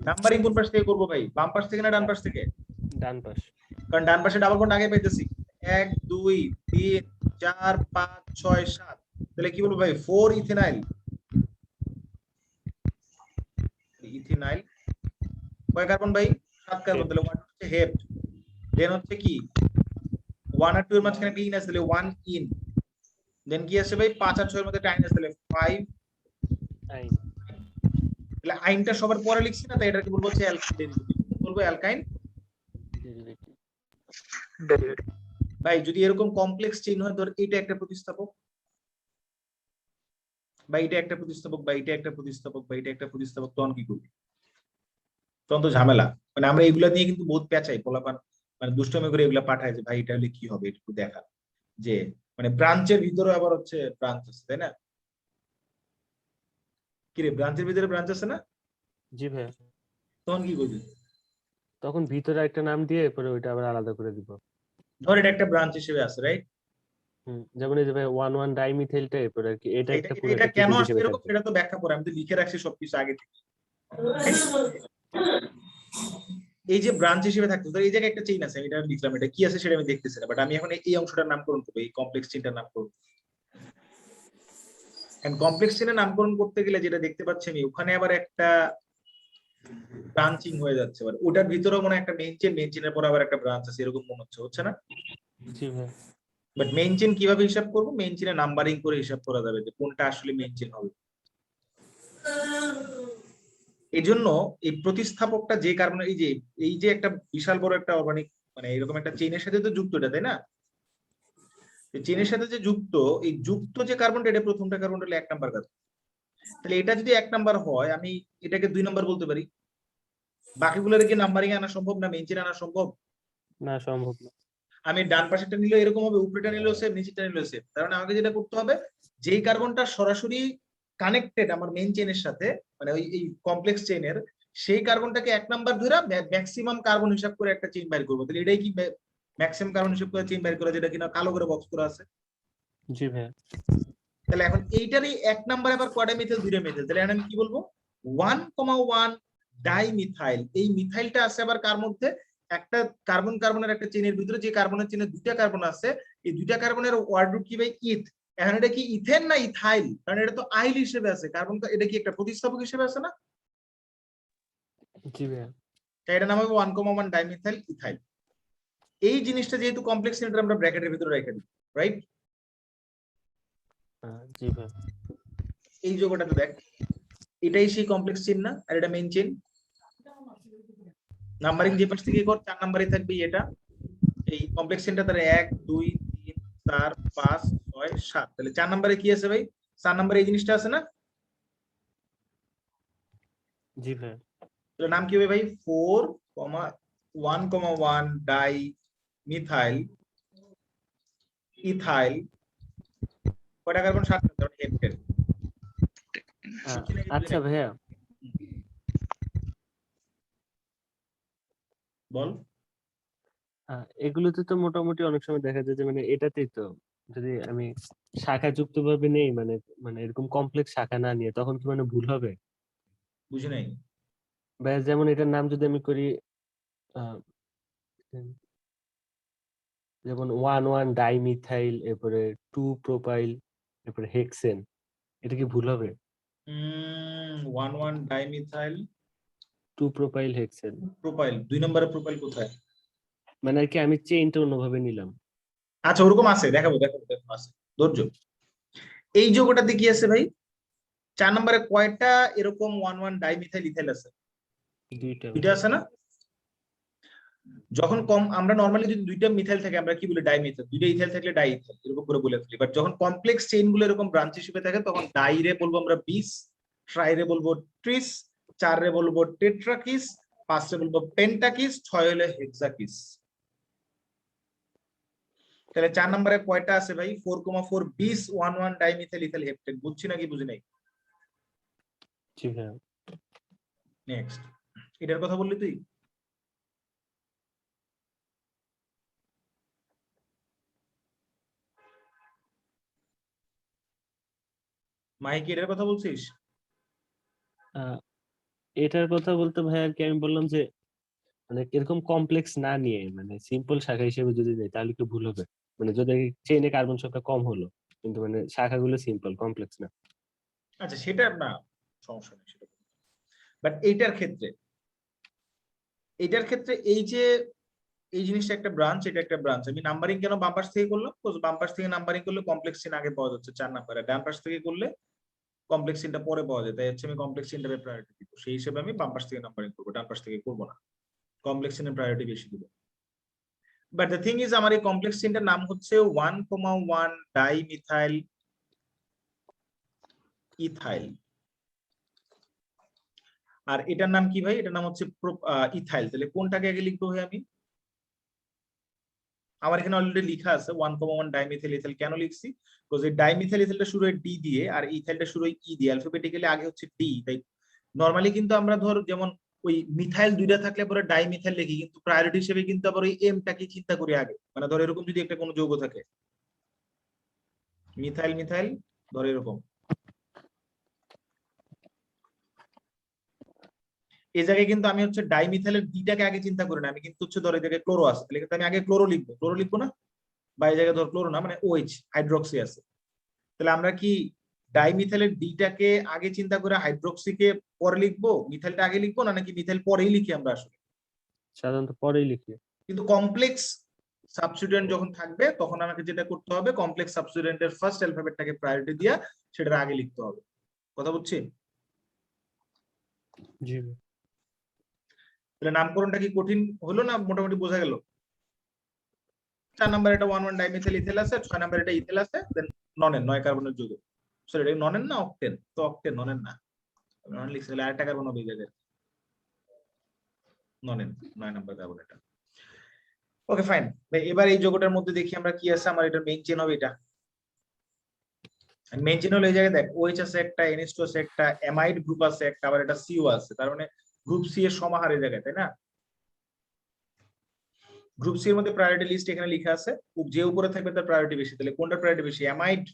নাম্বারিং কোন পাশ থেকে করবো ভাই, বাম পাশ থেকে না ডান পাশ থেকে? ডান পাশ। কারণ ডান পাশে ডাবল বন্ড আগে পাইতেছি 1 2 3 4 5 6 7, তাহলে কি বলবো ভাই 4 ইথিনাইল। ইথিনাইল কয় কার্বন ভাই? 7 কার্বন, তাহলে 1 হচ্ছে হেপ্ট, দেন হচ্ছে কি 1 আর 2 এর মাঝখানে একটা ইন আছে তাহলে 1 ইন, দেন কি আছে ভাই 5 আর 6 এর মধ্যে একটা আইন আছে তাহলে 5 আইন। তাহলে আইনটা সবার পরে লিখছি না, তাই এটাকে বলবো হচ্ছে অ্যালকাইন ডেরিভেটিভ, বলবো অ্যালকাইন ডেরিভেটিভ। ভাই যদি এরকম কমপ্লেক্স চেইন হয় ধর এটা একটা প্রতিস্থাপক, বা এটা একটা প্রতিস্থাপক বা এটা একটা প্রতিস্থাপক বা এটা একটা প্রতিস্থাপক, তখন কি করবি? তখন তো ঝামেলা। মানে আমরা এগুলা নিয়ে কিন্তু বহুত পেঁচাই, পোলাপান মানে দুষ্টমি করে এগুলা পাঠায় যে ভাই এটা হলে কি হবে একটু দেখা, যে মানে ব্রাঞ্চের ভিতরে আবার হচ্ছে ব্রাঞ্চ আছে, তাই না? কি রে, ব্রাঞ্চের ভিতরে ব্রাঞ্চ আছে না? জি ভাইয়া, তখন কি করবি? তখন ভিতরে একটা নাম দিয়ে পরে ওইটা আবার আলাদা করে দিব। ধর এটা একটা ব্রাঞ্চ হিসেবে আছে, রাইট? যেমন এই যে ভাই 1,1-ডাইমিথাইলটা এরপরে আর কি এটা এটা একটা এটা পুরো এটা একটা কেন টিপিক আসছে হিসেবে এরকম থাকবে। সেটা তো ব্যাখ্যা করে, আমি তো লিখে রাখছি সবকিছু আগে থেকে। এই যে ব্রাঞ্চ হিসেবে থাকতো, ধর এই জায়গায় একটা চেইন আছে, আমি এটা লিখলাম, এটা কি আছে সেটা আমি দেখতেছি না, বাট আমি এখন এই অংশটার নামকরণ করবো, এই কমপ্লেক্স চেইনটার নামকরণ। এন্ড কমপ্লেক্স চেইনের নামকরণ করতে গেলে যেটা দেখতে পাচ্ছি আমি, ওখানে আবার একটা ব্রাঞ্চিং হয়ে যাচ্ছে, এবার ওটার ভিতরেও মনে হয় একটা মেইন চেইনের পর আবার একটা ব্রাঞ্চ আছে, এরকম মনে হচ্ছে না? জি ভাই, বাট মেইন চেইন কিভাবে হিসাব করবো? মেইন চেইনে নাম্বারিং করে হিসাব করা যাবে যে কোনটা আসলে মেইন চেইন হবে। এই জন্য এই প্রতিস্থাপকটা যে কারণে এই যে একটা বিশাল বড় একটা অর্গানিক মানে এরকম একটা চেইনের সাথে তো যুক্ত এটা, তাই না? চেইনের সাথে যে যুক্ত, এই যুক্ত যে কার্বনটা, এটা প্রথমটা কার্বন হলে 1 নাম্বার কার্বন। তাহলে এটা যদি 1 নাম্বার হয়, আমি এটাকে 2 নাম্বার বলতে পারি। বাকিগুলোর কি নাম্বারিং আনা সম্ভব না, মেইন চেইন আনা সম্ভব? না সম্ভব না। আমি ডান পাশেরটা নিলে এরকম হবে, উপরেটা নিলেও সেম, নিচেরটা নিলেও সেম। কারণ আমাকে যেটা করতে হবে, যেই কার্বনটা সরাসরি কানেক্টেড আমার মেইন চেইনের সাথে, মানে ওই এই কমপ্লেক্স চেইনের, সেই কার্বনটাকে 1 নাম্বার ধরে ম্যাক্সিমাম কার্বন হিসাব করে একটা চেইন বাইর করবো। তাহলে এটাই কি ম্যাক্সিমাম কার্বন হিসাব করে চেইন বাইর করা, যেটা কিনা কালো করে বক্স করা আছে। জি ভাইয়া, তাহলে এখন এইটারই 1 নাম্বার আবার কয়টা মিথাইল? 2টা মিথাইল। তাহলে এখন আমি কি বলবো? 1,1 ডাইমিথাইল। এই মিথাইলটা আছে আবার কার মধ্যে? একটা কার্বন কার্বনের একটা চেইনের ভিতরে, যে কার্বনের চেইনে 2টা কার্বন আছে, এই 2টা কার্বনের ওয়ার্ড রুট কি ভাই? ইথ। এখন এটা কি ইথেন না ইথাইল? কারণ এটা তো আইল হিসেবে আছে, কার্বন এটা কি একটা প্রতিস্থাপক হিসেবে আছে না? জি ভাইয়া, তাই এটা নাম হবে 1,1 ডাইমিথাইল ইথাইল। এই জিনিসটা যেহেতু কমপ্লেক্স চেইন, আমরা ব্র্যাকেটের ভিতরে রেখে দিই, রাইট? জি ভাইয়া, এই যোগটাতে দেখ, এটাই সেই কমপ্লেক্স চেইন না? আর এটা মেইন চেইন। নাম্বারিং যে পাশ থেকে কর, 4 নাম্বারই থাকবে এটা। এই কমপ্লেক্স চেইনটা তার 1 2 3 4 5 6 7। তাহলে 4 নাম্বারে কি আছে ভাই? 4 নাম্বারে এই জিনিসটা আছে না? জি ভাইয়া। তাহলে নাম কি হবে ভাই? 4,1,1 ডাই মিথাইল ইথাইল। কয়টা কার্বন? 7টা, কারণ হেপ্টেন। আচ্ছা ভাইয়া, বল। এগুলোতে তো মোটামুটি অনেক সময় দেখা যায় যে মানে এটাতেই তো যদি আমি শাখা যুক্ত ভাবে নেই, মানে মানে এরকম কমপ্লেক্স শাখা না নিয়ে, তখন কি মানে ভুল হবে? বুঝি নাই। ভাইয়া যেমন এটার নাম যদি আমি করি আহ, যেমন 1,1 ডাইমিথাইল, এরপরে 2 প্রোপাইল, এরপরে হেক্সেন, এটা কি ভুল হবে? 1,1 ডাইমিথাইল 2 প্রোপাইল হেক্সেন, প্রোপাইল। 2 নম্বরের প্রোপাইল কোথায়? মানে আর কি আমি চেইনটা অন্যভাবে নিলাম। আচ্ছা, ওরকম আছে, দেখাবো দেখাবো দেখাবো, আছে। ধৈর্য। এই যোগটাতে কি আছে ভাই? 4 নম্বরে কয়টা এরকম 1,1 ডাইমিথাইল ইথাইল আছে? 2টা। 2টা আছে না? যখন কম, আমরা নরমালি যদি 2টা মিথাইল থাকে আমরা কি বলি? ডাইমিথাইল। 2টা ইথাইল থাকলে ডাই ইথাইল, এরকম করে বলে ফেলি। বাট যখন কমপ্লেক্স চেইন গুলো এরকম ব্রাঞ্চ হিসেবে থাকে, তখন ডাই রে বলবো আমরা 20, ট্রাই রে বলবো 30, 4 রে বলবো টেট্রাকিস, 5 রে বলবো পেন্টাকিস, 6 হলে হেক্সাকিস। তাহলে 4 নম্বরে কয়টা আছে ভাই? 4,4 20 1,1 ডাইমিথাইল ইথাইল হেপ্টেন। বুঝছি নাকি বুঝি নাই? জি ভাইয়া। নেক্সট, এটার কথা বললি তুই? মাইক, এটার কথা বলছিস? আহ, এটার কথা বলতে ভাই আর কি আমি বললাম যে মানে এরকম কমপ্লেক্স না নিয়ে মানে সিম্পল শাখা হিসেবে যদি নেই তাহলে একটু ভুল হবে। মানে যদি চেইনে কার্বন সংখ্যা কম হলো, কিন্তু মানে শাখাগুলো সিম্পল, কমপ্লেক্স না। আচ্ছা, সেটা না, সমস্যা নেই সেটা। বাট এইটার ক্ষেত্রে এই যে এই জিনিসটা একটা ব্রাঞ্চ, এটা একটা ব্রাঞ্চ। আমি নাম্বারিং কেন বাম পাশ থেকে করলাম? বাম পাশ থেকে নাম্বারিং করলে কমপ্লেক্স চেইন আগে পাওয়া যাচ্ছে 4 নাম্বারে, ডান পাশ থেকে করলে কমপ্লেক্স চেইনটা পরে পাওয়া যায়। তাই হচ্ছে আমি কমপ্লেক্স চেইনটাকে প্রায়োরিটি দিব, সেই হিসেবে আমি বাম পাশ থেকে নাম্বারিং করবো, ডান পাশ থেকে করবো না। কমপ্লেক্স চেইনের প্রায়োরিটি বেশি দিব। বাট দ্য থিং ইজ, আমার এই কমপ্লেক্স চেইনটার নাম হচ্ছে 1,1 ডাইমিথাইল ইথাইল। আর এটার নাম কি ভাই? এটার নাম হচ্ছে ইথাইল। তাহলে কোনটাকে আগে লিখবো ভাই আমি? আমার এখানে অলরেডি লেখা আছে 1,1 ডাইমিথাইল ইথাইল। কেন লিখছি? বিকজ এই ডাইমিথাইল ইথাইলটা শুরু হয় ডি দিয়ে আর ইথাইলটা শুরু হয় ই দিয়ে। অ্যালফাবেটিক্যালি আগে হচ্ছে ডি। তাই নরমালি কিন্তু আমরা ধর যেমন ওই মিথাইল দুইটা থাকলে পরে ডাইমিথাইল লিখি, কিন্তু প্রায়োরিটি হিসেবে কিন্তু আবার ওই এমটাকে চিন্তা করি আগে। মানে ধর এরকম যদি একটা কোনো যৌগ থাকে, মিথাইল মিথাইল ধর এরকম, এই জায়গায় কিন্তু আমি হচ্ছে ডাইমিথাইলের ডিটাকে আগে চিন্তা করি না, আমি কিন্তু হচ্ছে ধর এই জায়গায় ক্লোরো আছে, তাহলে কিন্তু আমি আগে ক্লোরো লিখবো না, বা এই জায়গায় ধর ক্লোরো না মানে ওএইচ হাইড্রোক্সি আছে। তাহলে আমরা কি ডাইমিথাইলের ডিটাকে আগে চিন্তা করে হাইড্রোক্সিকে পরে লিখবো, মিথাইলটা আগে লিখবো না, নাকি মিথাইল পরেই লিখি আমরা আসলে? সাধারণত পরেই লিখি। কিন্তু কমপ্লেক্স সাবস্টিটিউয়েন্ট যখন থাকবে তখন আমাকে যেটা করতে হবে, কমপ্লেক্স সাবস্টিটিউয়েন্টের ফার্স্ট অ্যালফাবেটটাকে প্রায়োরিটি দিয়া সেটার আগে লিখতে হবে। কথা বুঝছি? জি তাহলে নামকরণটা কি কঠিন হলো না মোটামুটি বোঝা গেল? 4 নাম্বার এটা 1,1 ডাইমিথাইল ইথিল আছে, 6 নাম্বার এটা ইথিল আছে, দেন ননের 9 কার্বনের যৌগ। সরি এটা ননের না অক্টেন? তো অক্টেন, ননের না। নন লিখছি তাহলে আরেকটা কার্বন হবে এই জায়গায়। ননের 9 নাম্বার কার্বন এটা। Okay fine. এবার এই যৌগটার মধ্যে দেখি আমরা কি আছে। আমার এটা মেইন চেন হবে এটা। মেইন চেন হলো এই জায়গায় দেখ OH আছে একটা, NH2 আছে একটা, অ্যামাইড গ্রুপ আছে একটা, আবার এটা CO আছে। তার মানে গ্রুপ সি এর সমাহার এই জায়গায়, তাই না? গ্রুপ সি এর মধ্যে প্রায়োরিটি লিস্ট এখানে লেখা আছে, যে উপরে থাকবে তার প্রায়োরিটি বেশি। তাহলে কোনটার প্রায়োরিটি বেশি? অ্যামাইড।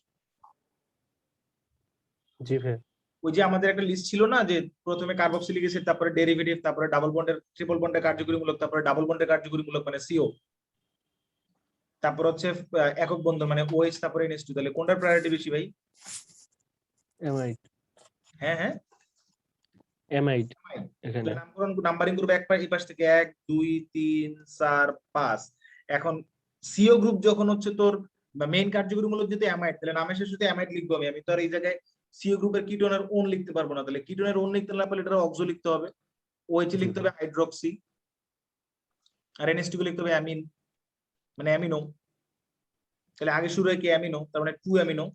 জি ভাই। ওই যে আমাদের একটা লিস্ট ছিল না যে প্রথমে কার্বক্সিলিক অ্যাসিড, তারপরে ডেরিভেটিভ, তারপরে ডাবল বন্ডের ট্রিপল বন্ডের কার্যকরীমূলক, তারপরে ডাবল বন্ডের কার্যকরীমূলক মানে CO, তারপর হচ্ছে একক বন্ধন মানে OH, তারপরে NH2। তাহলে কোনটার প্রায়োরিটি বেশি ভাই? অ্যামাইড। হ্যাঁ হ্যাঁ অ্যামাইড এখানে। নামকরণ নাম্বারিং গ্রুপ এক এই পাশ থেকে 1 2 3 4 5। এখন CO গ্রুপ যখন হচ্ছে তোর মেইন কার্যকরীমূলক যদি অ্যামাইড, তাহলে নামের শেষে যদি অ্যামাইড লিখবো আমি। আমি তো আর এই জায়গায় CO গ্রুপের কিটোনের ওন লিখতে পারবো না। তাহলে কিটোনের ওন লিখতে না পারলে এটা অক্সো লিখতে হবে, OH লিখতে হবে হাইড্রোক্সি, আর NH2 কে লিখতে হবে অ্যামিন মানে অ্যামিনো। তাহলে আগে শুরু হয় কি অ্যামিনো, তার মানে 2 অ্যামিনো।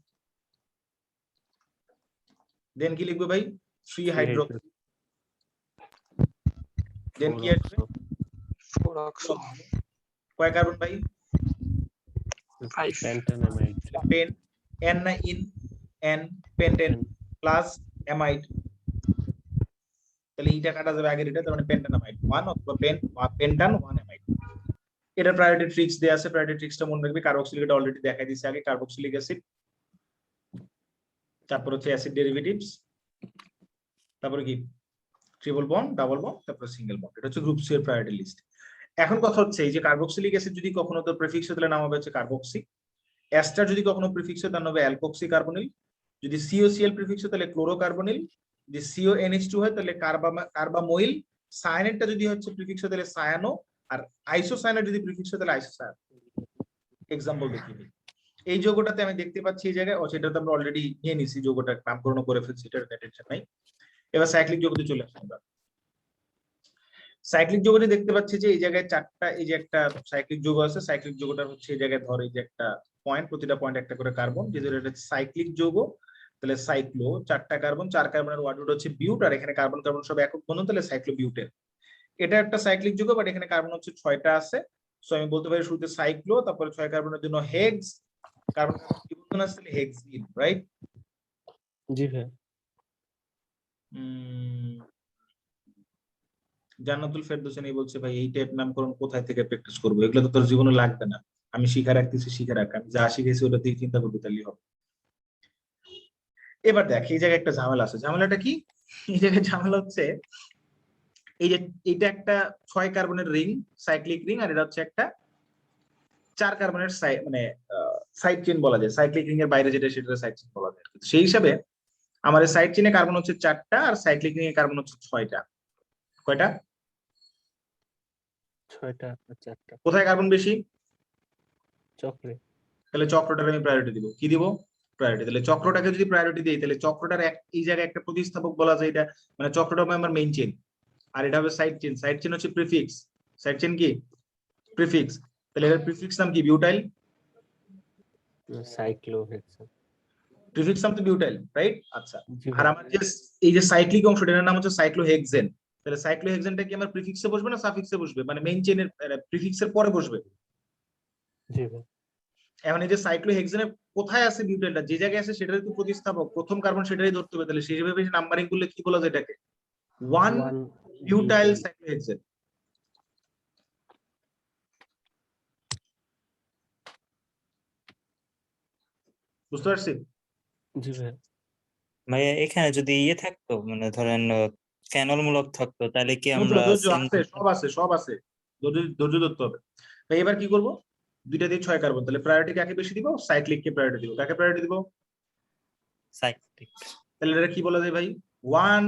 দেন কি লিখবে ভাই? 3 হাইড্রোক্সি। দেন কি আসবে? 4 অক্সো। কয় কার্বন ভাই? 5 পেন্টানামাইড। পেন, এন না in, N pentane plus amide. তাহলে এইটা কাটা যাবে আগের এটা, তার মানে পেন্টানামাইড 1 অথবা পেন্টান 1 অ্যামাইড। এটা প্রায়োরিটি ট্রিক্স দেয়া আছে, প্রায়োরিটি ট্রিক্সটা মনে রাখবি। কার্বক্সিলিক এটা অলরেডি দেখাই দিয়েছে আগে, কার্বক্সিলিক অ্যাসিড, তারপর হচ্ছে অ্যাসিড ডেরিভেটিভস, তারপরে কি ট্রিপল বন্ড, ডাবল বন্ড, তারপর সিঙ্গেল বন্ড। এটা হচ্ছে গ্রুপ সি এর প্রায়োরিটি লিস্ট। এখন কথা হচ্ছে এই যে কার্বক্সিলিক অ্যাসিড যদি কখনো তো প্রিফিক্স হয় তাহলে নাম হবে হচ্ছে কার্বক্সি। অ্যাস্টার যদি কখনো প্রিফিক্স হয় তার নাম হবে অ্যালকক্সি কার্বনিল। যদি COCl প্রিফিক্স হয় তাহলে ক্লোরোকার্বনিল। যদি CONH2 হয় তাহলে কার্বামোইল। সায়ানেটটা যদি হচ্ছে প্রিফিক্স হয় তাহলে সায়ানো। আর আইসোসায়ানেট যদি প্রিফিক্স হয় তাহলে আইসোসায়ান। এক্সাম্পল দেখি এই যৌগটাতে আমি দেখতে পাচ্ছি এই জায়গায়, সেটা তো আমরা অলরেডি নিয়ে নিছি, যৌগটা নামকরণ করে ফেলছি, এটার টেনশন নাই। এবার সাইক্লিক যৌগতে চলে আসি আমরা। সাইক্লিক যৌগটি দেখতে পাচ্ছি যে এই জায়গায় 4টা, এই যে একটা সাইক্লিক যৌগ আছে, সাইক্লিক যৌগটা হচ্ছে এই জায়গায় ধর এই যে একটা পয়েন্ট, প্রতিটা পয়েন্ট একটা করে কার্বন, যেহেতু এটা সাইক্লিক যৌগ তাহলে সাইক্লো 4টা কার্বন, 4 কার্বনের ওয়ার্ড হচ্ছে বিউট, আর এখানে কার্বন কার্বন সব একক বন্ধন, তাহলে সাইক্লোবিউটেন। এটা একটা সাইক্লিক যৌগ, বাট এখানে কার্বন হচ্ছে 6টা আছে। সো আমি বলতে পারি শুরুতে সাইক্লো, তারপরে 6 কার্বনের জন্য হেক্স, কার্বন কি বন্ধন আছে তাহলে হেক্সিন, রাইট? জি ভাই। জান্নাতুল ফেরদৌসী বলছে ভাই এই টাইপ নামকরণ কোথায় থেকে প্র্যাকটিস করবো, এগুলো তো তোর জীবনে লাগবে না, আমি শিখা রাখতেছি, শিখে রাখ, আমি যা শিখেছি ওটা দিয়ে চিন্তা করবি তাহলেই হবে। এবার দেখ এই জায়গায় একটা ঝামেলা আছে। ঝামেলাটা কি? এই জায়গায় ঝামেলা হচ্ছে এই যে এটা একটা 6 কার্বনের রিং, সাইক্লিক রিং, আর এটা হচ্ছে একটা 4 কার্বনের মানে সাইড চেইন বলা যায়। সাইক্লিক রিং এর বাইরে যেটা সেটা সাইড চেইন বলা যায়। সেই হিসাবে আমাদের সাইড চেইনে কার্বন হচ্ছে 4টা, আর সাইক্লিক রিং এ কার্বন হচ্ছে 6টা। কয়টা? 6টা আর 4টা। কোথায় কার্বন বেশি? চক্রে। তাহলে চক্রটার আমি প্রায়োরিটি দিব। কি দিব? প্রায়োরিটি। তাহলে চক্রটাকে যদি প্রায়োরিটি দেই তাহলে চক্রটার এই জায়গায় একটা প্রতিস্থাপক বলা যায়। এটা মানে চক্রটা হবে আমার মেইন চেইন, আর এটা হবে সাইড চেইন। সাইড চেইন হচ্ছে প্রিফিক্স। সাইড চেইন কি? প্রিফিক্স। তাহলে এর প্রিফিক্স নাম কি? বিউটাইল। সাইক্লোহেক্সান। প্রিফিক্স নাম তো বিউটাইল, রাইট? আচ্ছা, জি আর ভাই। আমার যে এই যে সাইক্লিক অংশটা এর নাম হচ্ছে সাইক্লোহেক্সেন। তাহলে সাইক্লোহেক্সেনটা কি আমার প্রিফিক্সে বসবে না সাফিক্সে বসবে, মানে মেইন চেইনের প্রিফিক্সের পরে বসবে? জি ভাই। এখন এই যে সাইক্লোহেক্সেনের কোথায় আছে বিউটাইলটা, যে জায়গায় আছে সেটারই তো প্রতিস্থাপক, প্রথম কার্বন সেটারই ধরতে হবে। তাহলে সেইভাবে নাম্বারিং করলে কি বলা যায় এটাকে? 1 1 বিউটাইল সাইক্লোহেক্সেন। বুঝতে পারছি? জি ভাই। ভাইয়া এখানে যদি ইয়ে থাকতো মানে ধরেন ক্যানল মূলক থাকতো তাহলে কি ধৈর্য আমরা ধৈর্য same আছে, সব আছে, সব আছে, ধৈর্য ধৈর্য ধরতে হবে। তাই এবার কি করব, দুইটা দিয়ে 6 কার্বন, তাহলে প্রায়োরিটি কাকে বেশি দিব? সাইক্লিক কে প্রায়োরিটি দিব। কাকে প্রায়োরিটি দিব? সাইক্লিক? তাহলে এটা কি বলা যায় ভাই? 1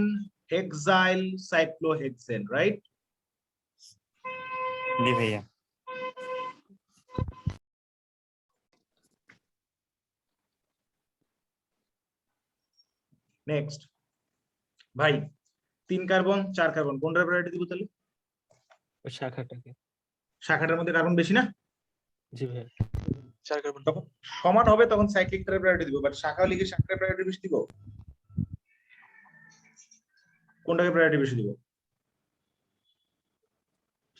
হেক্সাইল সাইক্লোহেক্সেন, রাইট? জি ভাইয়া। নেক্সট ভাই, 3 কার্বন 4 কার্বন, কোনটার প্রায়োরিটি দিব তাহলে? ওই শাখাটাকে। শাখাটার মধ্যে কার্বন বেশি না? জি ভাই। 4 কার্বন। তখন সমান হবে, তখন সাইক্লিকটার প্রায়োরিটি দিব, বাট শাখা লিখে শাখাটার প্রায়োরিটি বেশি দিব। কোনটাকে প্রায়োরিটি বেশি দিব?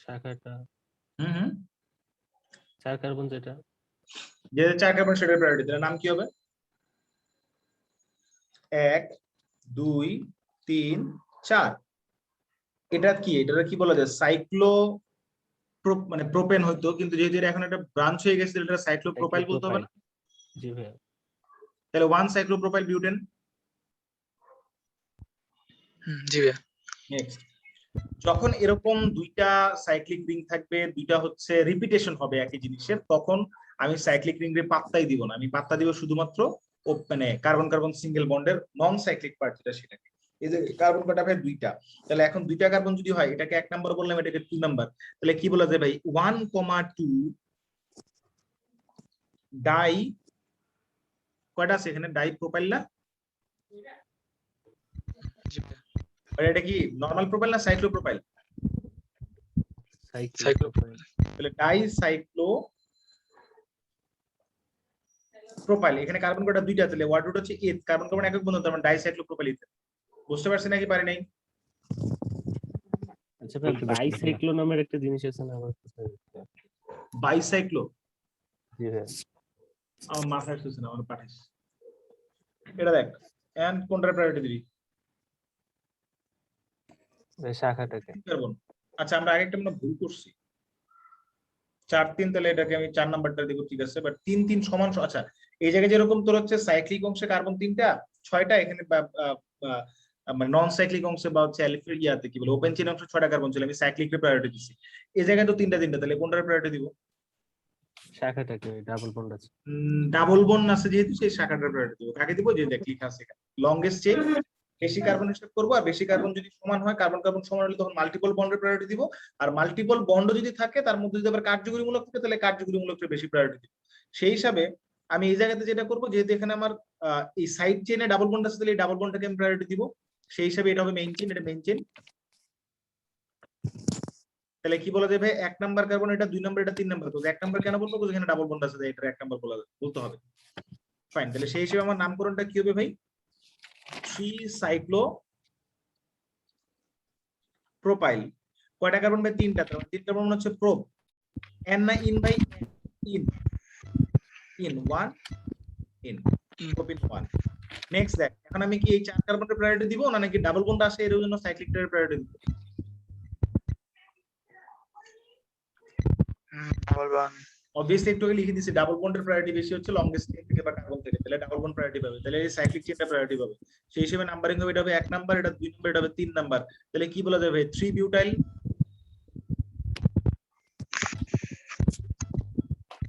শাখাটা হুম 4 কার্বন যেটা। যে 4 কার্বন সেটার প্রায়োরিটি, তাহলে নাম কি হবে? 1 2 3 4। এটা কি, এটা কি বলা যায়? সাইক্লো মানে প্রোপেন হইতো, কিন্তু যেহেতু এটা এখন একটা ব্রাঞ্চ হয়ে গেছে, এটা সাইক্লোপ্রোপাইল বলতে হবে না? জি ভাই। তাহলে 1 সাইক্লোপ্রোপাইল বিউটেন। জি ভাইয়া। নেক্সট, যখন এরকম দুইটা সাইক্লিক রিং থাকবে, দুইটা হচ্ছে রিপিটেশন হবে একই জিনিসের, তখন আমি সাইক্লিক রিং এর পাত্তাই দিব না, আমি পাত্তা দিব শুধুমাত্র মানে কার্বন কার্বন সিঙ্গেল বন্ডের নন সাইক্লিক পার্ট যেটা, সেটাকে। এই যে কার্বন কটা ভাই? দুইটা। তাহলে এখন দুইটা কার্বন যদি হয়, এটাকে 1 নাম্বার বললাম, এটাকে 2 নাম্বার, তাহলে কি বলা যায় ভাই? 1,2 ডাই, কয়টা আছে এখানে? ডাই প্রোপাইল না? জি ভাইয়া। আর এটা কি নরমাল প্রোপাইল না সাইক্লোপ্রোপাইল? সাইক্লোপ্রোপাইল। তাহলে ডাই সাইক্লো প্রোপাইল। এখানে কার্বন কটা? দুইটা। তাহলে ওয়ার্ড রুট হচ্ছে ইথ, কার্বন কার্বন একক বন্ধন, তার মানে ডাই সাইক্লো প্রোপাইল ইথ। বুঝতে পারছেন নাকি পারি নাই? আচ্ছা ভাই, বাইসাইক্লো নামের একটা জিনিস আছে না আমার কাছে? বাইসাইক্লো? জি ভাই। আমার মাথায় আসছে না, আমার পাঠাইস। এটা দেখ, এন্ড কোনটার প্রায়োরিটি দিবি? ওই শাখাটাকে। কার্বন। আচ্ছা, আমরা আগে একটা ভুল করছি, 4 3, তাহলে এটাকে আমি 4 নাম্বারটা দিব, ঠিক আছে, বাট 3 3 সমান। আচ্ছা, এই জায়গায় যেরকম তোর হচ্ছে সাইক্লিক অংশে কার্বন 3টা 6টা, এখানে মানে নন সাইক্লিক অংশে বা হচ্ছে ইয়াতে কি বলে ওপেন চেইন অংশে 6টা কার্বন ছিল, আমি সাইক্লিকের প্রায়োরিটি দিছি। এই জায়গায় তো 3টা 3টা, তাহলে কোনটার প্রায়োরিটি দিব? শাখাটাকে, ডাবল বন্ড আছে। ডাবল বন্ড আছে যেহেতু, সেই শাখাটার প্রায়োরিটি দিব। কাকে দিব? যে দেখ লেখা আছে এখানে, লংগেস্ট চেইন, বেশি কার্বন হিসাব করবো, আর বেশি কার্বন যদি সমান হয়, কার্বন কার্বন সমান হলে তখন মাল্টিপল বন্ডের প্রায়োরিটি দিব। আর মাল্টিপল বন্ড যদি থাকে, তার মধ্যে যদি আবার কার্যকরীমূলক থাকে, তাহলে কার্যকরীমূলকটা বেশি প্রায়োরিটি দিব। সেই হিসাবে আমি এই জায়গাতে যেটা করবো, যেহেতু এখানে আমার এই সাইড চেইনে ডাবল বন্ড আছে, তাহলে এই ডাবল বন্ডটাকে আমি প্রায়োরিটি দিব। সেই হিসাবে এটা হবে মেইন চেইন, এটা মেইন চেইন। তাহলে কি বলা যাবে? 1 নাম্বার কার্বন এটা, 2 নাম্বার এটা, 3 নাম্বার। তো 1 নাম্বার কেন বলবো? এখানে ডাবল বন্ড আছে, এটা 1 নাম্বার বলতে হবে। ফাইন, তাহলে সেই হিসেবে আমার নামকরণটা কি হবে ভাই? 3 সাইক্লো প্রোপাইল। কয়টা কার্বন ভাই? 3টা। তাহলে 3 কার্বন হচ্ছে প্রোপ। এন না ইন ভাই? In 1 in, propene 1। নেক্সট দেখ, এখন আমি কি এই 4 কার্বনের প্রায়োরিটি দিব, না নাকি ডাবল বন্ড আসে এর জন্য সাইক্লিকটার প্রায়োরিটি দিব? Double bond. অবভিয়াসলি একটু লিখে দিছি, ডাবল বন্ডের প্রায়োরিটি বেশি হচ্ছে লংগেস্ট চেইন থেকে বা কার্বন থেকে, তাহলে ডাবল বন্ড প্রায়োরিটি পাবে, তাহলে এই সাইক্লিক চেইনটা প্রায়োরিটি পাবে। সেই হিসেবে নাম্বারিং হবে, এটা হবে 1 নাম্বার, এটা 2 নাম্বার, এটা হবে 3 নাম্বার। তাহলে কি বলা যাবে? 3 বিউটাইল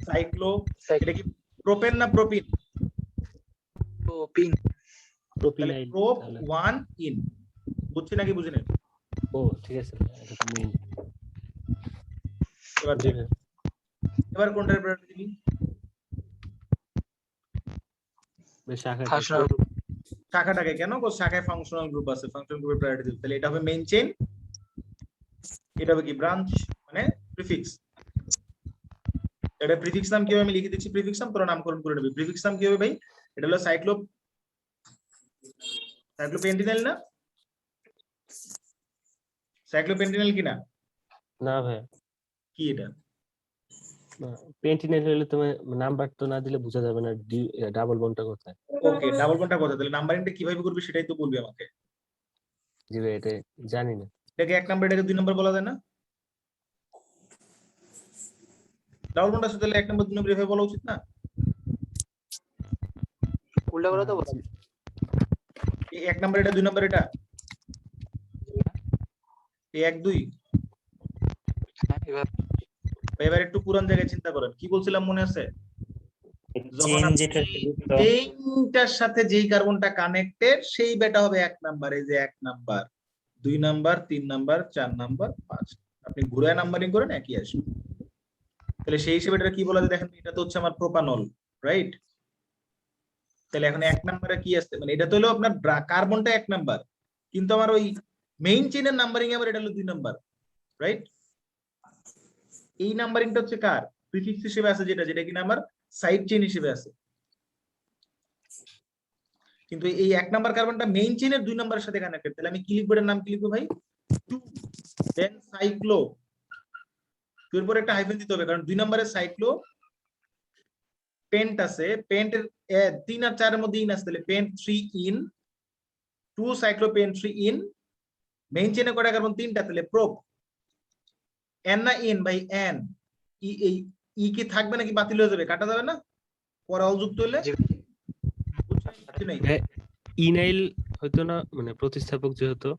সাইক্লো। এটা কি প্রোপেন না propyne? Propyne. Propynyl. Prop 1 yne. বুঝছি নাকি বুঝি না? ও ঠিক আছে, এটা তো মেইন। এবার কোনটার প্রায়োরিটি দিবি? শাখাটাকে। শাখাটাকে কেন? শাখায় ফাংশনাল গ্রুপ আছে, ফাংশনাল গ্রুপের প্রায়োরিটি দিবি। তাহলে এটা হবে মেইন চেইন, এটা হবে কি ব্রাঞ্চ, মানে প্রিফিক্স। এটা প্রিফিক্স নাম কি হবে আমি লিখে দিচ্ছি, প্রিফিক্স নাম তোরা নামকরণ করে নেবি। প্রিফিক্স নাম কি হবে ভাই? এটা হলো সাইক্লো সাইক্লোপেন্টেনাইল না? সাইক্লোপেন্টেনাইল কি না? না ভাইয়া, কি এটা? পেন্টিনাইল হলে তোমার নাম্বার তো না দিলে বোঝা যাবে না ডাবল বন্ডটা কোথায়। ওকে, ডাবল বন্ডটা কথা, তাহলে নাম্বারিংটা কিভাবে করবি সেটাই তো বলবি আমাকে। জি ভাই, এটা জানি না। এটাকে 1 নাম্বার, এটাকে 2 নাম্বার বলা যায় না? ডাবল বন্ড আছে তাহলে 1 নাম্বার 2 নাম্বার এভাবে বলা উচিত না? উল্টা করে তো বলো। এই 1 নাম্বার এটা, 2 নাম্বার এটা, এই 1 2। হ্যাঁ, এবার এবার একটু পুরান জায়গায় চিন্তা করেন, কি বলছিলাম মনে আছে? যখন চেন আপনি যেটা যুক্ত, চেইনটার সাথে যেই কার্বনটা কানেক্টেড সেই বেটা হবে 1 নাম্বার। এই যে 1 নাম্বার, 2 নাম্বার, 3 নাম্বার, 4 নাম্বার, 5। আপনি ঘুরে নাম্বারিং করেন একই আসবে। তাহলে সেই হিসেবে এটা কি বলা যায় দেখেন, এটা তো হচ্ছে আমার প্রোপানল, রাইট? তাহলে এখন 1 নাম্বারে কি আছে, মানে এটা তো হলো আপনার কার্বনটা 1 নাম্বার, কিন্তু আমার ওই মেইন চেইনের নাম্বারিং আবার এটা হলো 2 নাম্বার, রাইট? এই নাম্বারিংটা হচ্ছে কার প্রিফিক্স হিসেবে আছে, যেটা যেটা কিনা আমার সাইড চেইন হিসেবে আছে। কিন্তু এই 1 নাম্বার কার্বনটা মেইন চেইনের 2 নাম্বারের সাথে কানেক্টেড। তাহলে আমি কি লিখবো, এর নাম কি লিখবো ভাই? 2 দেন সাইক্লো, এর পরে একটা হাইফেন দিতে হবে, কারণ 2 নাম্বারে সাইক্লো পেন্ট আছে, পেন্টের 3 আর 4 এর মধ্যে ইন আছে, তাহলে pent 3 yne, 2 cyclo pent 3 yne. Main চেইনে কয়টা কার্বন? 3টা, তাহলে প্রোপ। এন না ইন ভাই? এন। ই এই ই কি থাকবে নাকি বাতিল হয়ে যাবে? কাটা যাবে না পরে অল যুক্ত হলে? জি। বুঝছেন কিছু নাই ইনাইল হয়তো না, মানে প্রতিস্থাপক যেহেতু,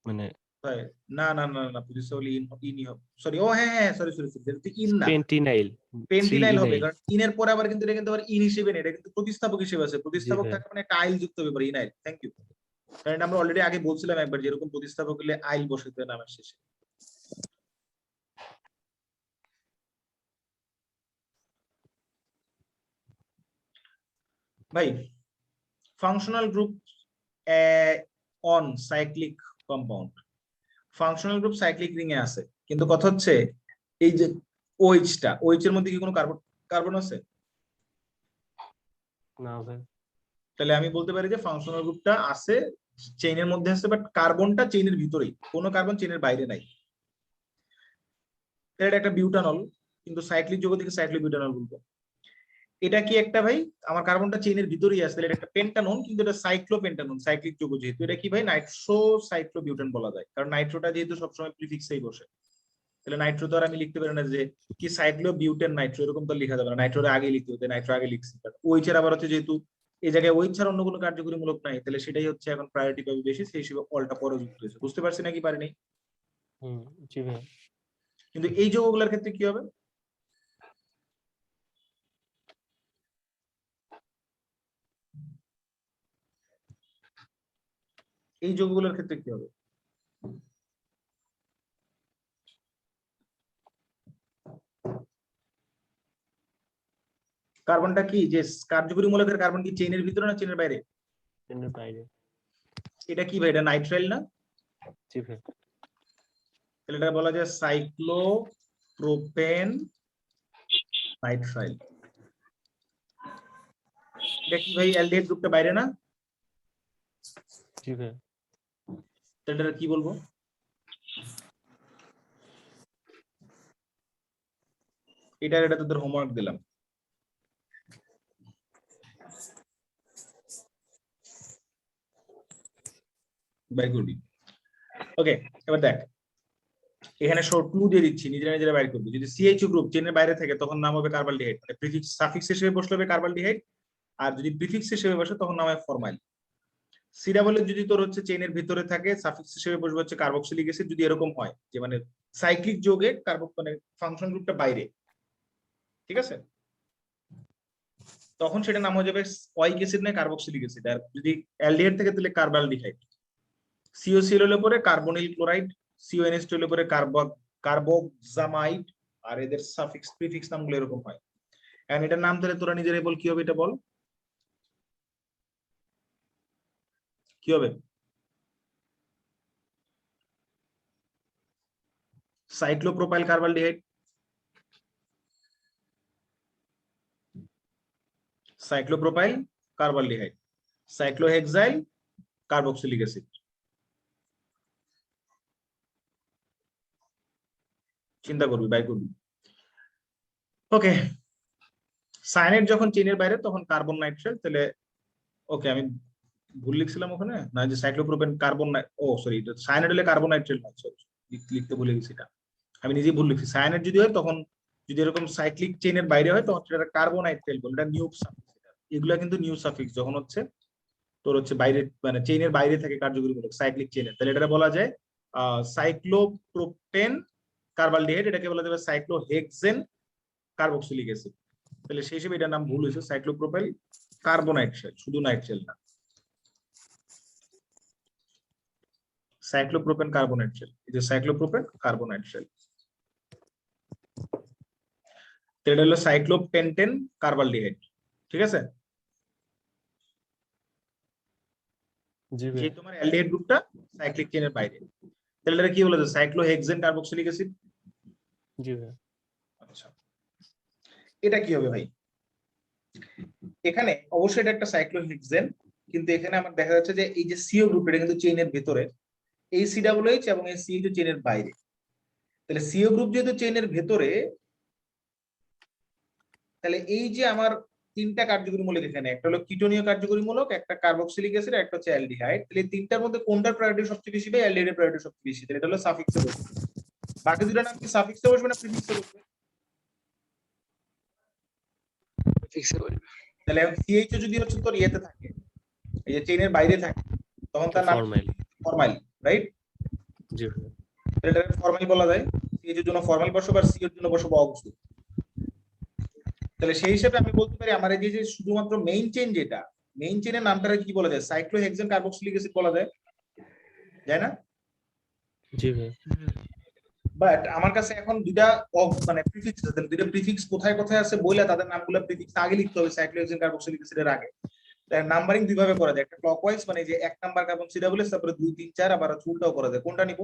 মানে ভাই? না না না না, বুঝছো বলি ইনই হবে, সরি, ও হ্যাঁ হ্যাঁ, সরি সরি সরি, এটা ইন না, পেন্টিনাইল, পেন্টিনাইল হবে, ইনাইল। কারণ ইনের পরে আবার কিন্তু এটা কিন্তু আবার ইন হিসেবে নেই, এটা কিন্তু প্রতিস্থাপক হিসেবে আছে। জি প্রতিস্থাপক ভাই। থাকলে মানে একটা আইল যুক্ত হবে পরে ইনাইল। Thank you. কারণ আমরা অলরেডি আগে বলছিলাম একবার, যেরকম প্রতিস্থাপক হলে আইল বসাতে হয় নামের শেষে। ভাই functional group on cyclic compound, functional group cyclic ring এ আছে, কিন্তু কথা হচ্ছে এই যে ওইচটা, ওইচ এর মধ্যে কি কোনো কার্বন কার্বন আছে? না ভাই। তাহলে আমি বলতে পারি যে ফাংশনাল গ্রুপটা আছে, চেইনের মধ্যে আছে, বাট কার্বনটা চেইনের ভিতরেই, কোনো কার্বন চেইনের বাইরে নাই। তাহলে এটা একটা বিউটানল, কিন্তু সাইক্লিক যৌগ থেকে সাইক্লোবিউটানল বলবো। এটা কি একটা ভাই, আমার কার্বনটা চেইনের ভিতরেই আছে, তাহলে এটা একটা পেন্টানন, কিন্তু এটা সাইক্লোপেন্টানন, সাইক্লিক যৌগ যেহেতু। এটা কি ভাই? নাইট্রো সাইক্লোবিউটান বলা যায়, কারণ নাইট্রোটা যেহেতু সবসময় প্রিফিক্সেই বসে। তাহলে নাইট্রো তো আর আমি লিখতে পারি না যে কি সাইক্লোবিউটেন নাইট্রো, এরকম তো লেখা যাবে না, নাইট্রোর আগে লিখতে হতো, নাইট্রো আগে লিখছি। ওইচ এর আবার হচ্ছে যেহেতু এই জায়গায় ওইচ ছাড়া অন্য কোনো কার্যকরীমূলক নাই, তাহলে সেটাই হচ্ছে এখন প্রায়োরিটি পাবে বেশি, সেই হিসেবে অলটা পরে যুক্ত হয়েছে। বুঝতে পারছি নাকি পারিনি? জি ভাই। কিন্তু এই যৌগগুলোর ক্ষেত্রে কি হবে? এই যৌগগুলোর ক্ষেত্রে কি হবে? কার্বনটা কি যে কার্যকরী মূলকের কার্বন কি চেইনের ভিতরে না চেইনের বাইরে? চেনের বাইরে। এটা কি ভাই? এটা নাইট্রাইল না? জি ভাই। তাহলে এটা বলা যায় সাইক্লোপ্রোপেন নাইট্রাইল। এটা কি ভাই? অ্যালডিহাইড গ্রুপটা বাইরে না? জি ভাই। তাহলে এটা কি বলবো? এটা তোদের হোমওয়ার্ক দিলাম। বাই করবি। ওকে, এবার দেখ, এখানে শর্ট ক্লু দিয়ে দিচ্ছি, নিজেরা নিজেরা বাইর করবি। যদি সিএইচও গ্রুপ চেনের বাইরে থাকে তখন নাম হবে কার্বালডিহাইড, মানে প্রিফিক্স সাফিক্স হিসেবে বসলে হবে কার্বালডিহাইড, আর যদি প্রিফিক্স হিসেবে বসে তখন নাম হয় ফরমাইল। সি ডাবল যদি তোর হচ্ছে চেনের ভিতরে থাকে, সাফিক্স হিসেবে বসবে হচ্ছে কার্বক্সিলিক অ্যাসিড। যদি এরকম হয় যে মানে সাইক্লিক যৌগে মানে ফাংশন গ্রুপটা বাইরে, ঠিক আছে, তখন সেটা নাম হয়ে যাবে ওয়াইক অ্যাসিড না কার্বক্সিলিক অ্যাসিড। আর যদি অ্যালডিহাইড থাকে তাহলে কার্বালডিহাইড। সিওসিএল হলে পরে কার্বনিল ক্লোরাইড, সিওএনএস হলে পরে কার্বক্সামাইড, আর এদের সাফিক্স প্রিফিক্স নামগুলো এরকম হয়। এন্ড এটার নাম ধরে তোরা নিজেরাই বল, কি হবে এটা বল, কি হবে? সাইক্লোপ্রোপাইল কার্বালডিহাইড, সাইক্লোপ্রোপাইল কার্বালডিহাইড, সাইক্লোহেক্সাইল কার্বক্সিলিক অ্যাসিড। চিন্তা করবি, বাই করবি। ওকে, সায়ানাইড যখন চেইনের বাইরে তখন কার্বন নাইট্রেট, তাহলে ওকে আমি ভুল লিখছিলাম ওখানে, না যে সাইক্লোপ্রোপেন কার্বন, ও সরি, সায়ানাইড হলে কার্বন নাইট্রেট নয়, লিখতে ভুলে গেছি এটা, আমি নিজেই ভুল লিখছি। সায়ানাইড যদি হয় তখন, যদি এরকম সাইক্লিক চেইনের বাইরে হয় তখন সেটা কার্বোনাইট্রেট বলে, এটা নিউ সাফিক্স। এগুলা কিন্তু নিউ সাফিক্স যখন হচ্ছে তোর হচ্ছে বাইরে, মানে চেইনের বাইরে থাকে কার্যকরীমূলক সাইক্লিক চেইনের, তাহলে এটা বলা যায় সাইক্লোপ্রোপেন কার্বালডিহাইড, এটাকে বলা যাবে সাইক্লোহেক্সেন কার্বক্সিলিক অ্যাসিড। তাহলে সেই হিসেবে এটার নাম ভুল হয়েছে, সাইক্লোপ্রোপাইল কার্বোনাইট্রেট, শুধু নাইট্রেট না, সাইক্লোপ্রোপেন কার্বোনাইট্রেট, এই যে সাইক্লোপ্রোপেন কার্বোনাইট্রেট, এটা হলো সাইক্লোপেন্টেন কার্বালডিহাইড। ঠিক আছে, জি যে ভাইয়া। তোমার অ্যালডিহাইড গ্রুপটা সাইক্লিক চেইনের বাইরে, তাহলে এটা কি বলা যায়, সাইক্লোহেক্সেন কার্বক্সিলিক অ্যাসিড। জি ভাইয়া। আচ্ছা, এটা কি হবে ভাই? এখানে অবশ্যই এটা একটা সাইক্লোহেক্সেন, কিন্তু এখানে আমার দেখা যাচ্ছে যে এই যে সিও গ্রুপ, এটা কিন্তু চেইনের ভেতরে, এই COOH এবং এই CH চেইনের বাইরে। তাহলে সিও গ্রুপ যেহেতু চেইনের ভেতরে, তাহলে এই যে আমার তিনটা কার্যকরী মূলক এখানে, একটা হলো কিটোনীয় কার্যকরী মূলক, একটা কার্বক্সিলিক অ্যাসিড, একটা হচ্ছে অ্যালডিহাইড। তাহলে এই তিনটার মধ্যে কোনটার প্রায়োরিটি সবচেয়ে বেশি, বা অ্যালডিহাইডের প্রায়োরিটি সবচেয়ে বেশি? তাহলে এটা হলো সাফিক্সে বসবে। বাকি দুটো নাম কি সাফিক্সে বসবে না প্রিফিক্সে বসবে? ফিক্সে বলবে। তাহলে CH যদি হচ্ছে তোর ইয়েতে থাকে, এই যে চেইনের বাইরে থাকে, তখন তার নাম ফরমাইল। ফরমাইল, রাইট? জি ভাইয়া। এটা ফরমাইল বলা যায়। CH এর জন্য ফরমাইল বসবে, আর CO এর জন্য বসবে অক্সো। তাহলে সেই হিসেবে আমি বলতে পারি আমার এই যে শুধুমাত্র মেইন চেইন, যেটা মেইন চেইনের নামটা কি বলা যায়, সাইক্লোহেক্সেন কার্বক্সিলিক অ্যাসিড বলা যায়, তাই না? জি ভাইয়া। বাট আমার কাছে এখন দুইটা মানে প্রিফিক্স আছে, দুইটা প্রিফিক্স কোথায় কোথায় আছে বলে তাদের নামগুলো প্রিফিক্স আগে লিখতে হবে সাইক্লোহেক্সেন কার্বক্সিলিক অ্যাসিডের আগে। তাই নাম্বারিং দুই ভাবে করা যায়, একটা ক্লকওয়াইজ, মানে যে 1 নাম্বার কার্বন COOH, তারপরে 2 3 4, আবার উল্টাও করা যায়। কোনটা নিব?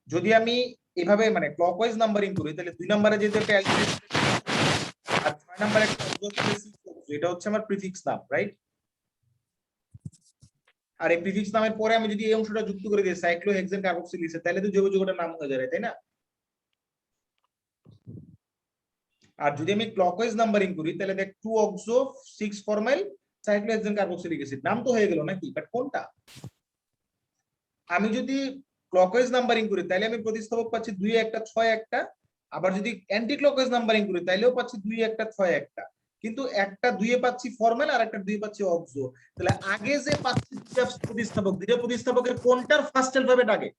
যদি আমি এভাবে মানে ক্লকওয়াইজ নাম্বারিং করি, তাহলে 2 নম্বরে যেহেতু একটা অ্যালডিহাইড আর 6 নম্বরে একটা অক্সো, এটা হচ্ছে আমার প্রিফিক্স নাম, রাইট? আর এই প্রিফিক্স নামের পরে আমি যদি এই অংশটা যুক্ত করে দিই সাইক্লোহেক্সেন কার্বক্সিলিক অ্যাসিড, তাহলে তো যৌগ যৌগটার নাম হয়ে যাবে, তাই না? আর যদি আমি ক্লকওয়াইজ নাম্বারিং করি, তাহলে দেখ 2 অক্সো 6 ফরমাইল সাইক্লোহেক্সেন কার্বক্সিলিক অ্যাসিড, নাম তো হয়ে গেল নাকি? বাট কোনটা? আমি যদি ক্লকওয়াইজ নাম্বারিং করি, তাহলে আমি প্রতিস্থাপক পাচ্ছি 2 একটা 6 একটা, আবার যদি অ্যান্টি ক্লকওয়াইজ নাম্বারিং করি তাহলেও পাচ্ছি 2 একটা 6 একটা, কিন্তু একটা 2 এ পাচ্ছি ফরমাল আর একটা 2 এ পাচ্ছি অক্সো। তাহলে আগে যে পাচ্ছি দুইটা প্রতিস্থাপক, দুইটা প্রতিস্থাপকের কোনটার ফার্স্ট অ্যালফাবেট আগে?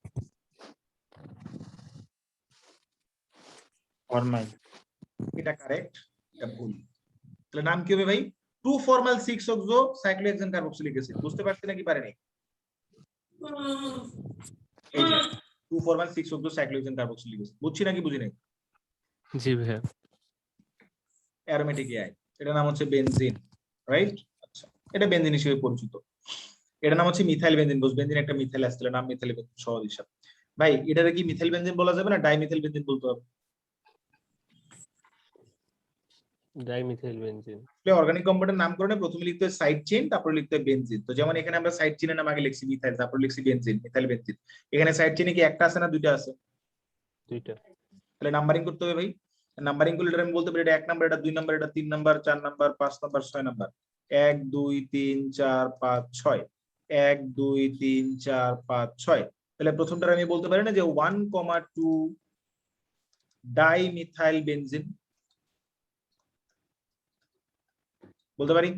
ফরমাইল। এটা কারেক্ট, এটা ভুল। তাহলে নাম কি হবে ভাই? 2 formyl 6 oxo cyclohexane carboxylic acid. বুঝতে পারছেন নাকি পারেনি? এই যে 2 formyl 6 oxo cyclohexane carboxylic acid, বুঝছি নাকি বুঝি নাই? জি ভাইয়া। অ্যারোমেটিক অ্যাড, এটার নাম হচ্ছে বেনজিন, রাইট? আচ্ছা, এটা বেনজিন হিসেবে পরিচিত। এটার নাম হচ্ছে মিথাইল বেনজিন। বুঝ, বেনজিন একটা মিথাইল আসছিল, নাম মিথাইল বেনজিন সহজ হিসাব। ভাই এটারে কি মিথাইল বেনজিন বলা যাবে না ডাইমিথাইল বেনজিন বলতে হবে? Dimethyl benzene. অর্গানিক কম্পাউন্ডের নামকরণে প্রথমে লিখতে হয় সাইড চেইন, তারপর লিখতে হয় বেনজিন। তো যেমন এখানে আমরা সাইড চেইনের নাম আগে লিখছি মিথাইল, তারপর লিখছি বেনজিন, মিথাইল বেনজিন। এখানে সাইড চেইনে কি একটা আছে না দুইটা আছে? দুইটা। তাহলে নাম্বারিং করতে হবে ভাই। নাম্বারিং করলে এটা আমি বলতে পারি এটা 1 নাম্বার, এটা 2 নাম্বার, এটা 3 নাম্বার, 4 নাম্বার, 5 নাম্বার, 6 নাম্বার। 1 2 3 4 5 6, 1 2 3 4 5 6। তাহলে প্রথমটা আমি বলতে পারি না যে 1,2 ডাইমিথাইল বেনজিন, বলতে পারি?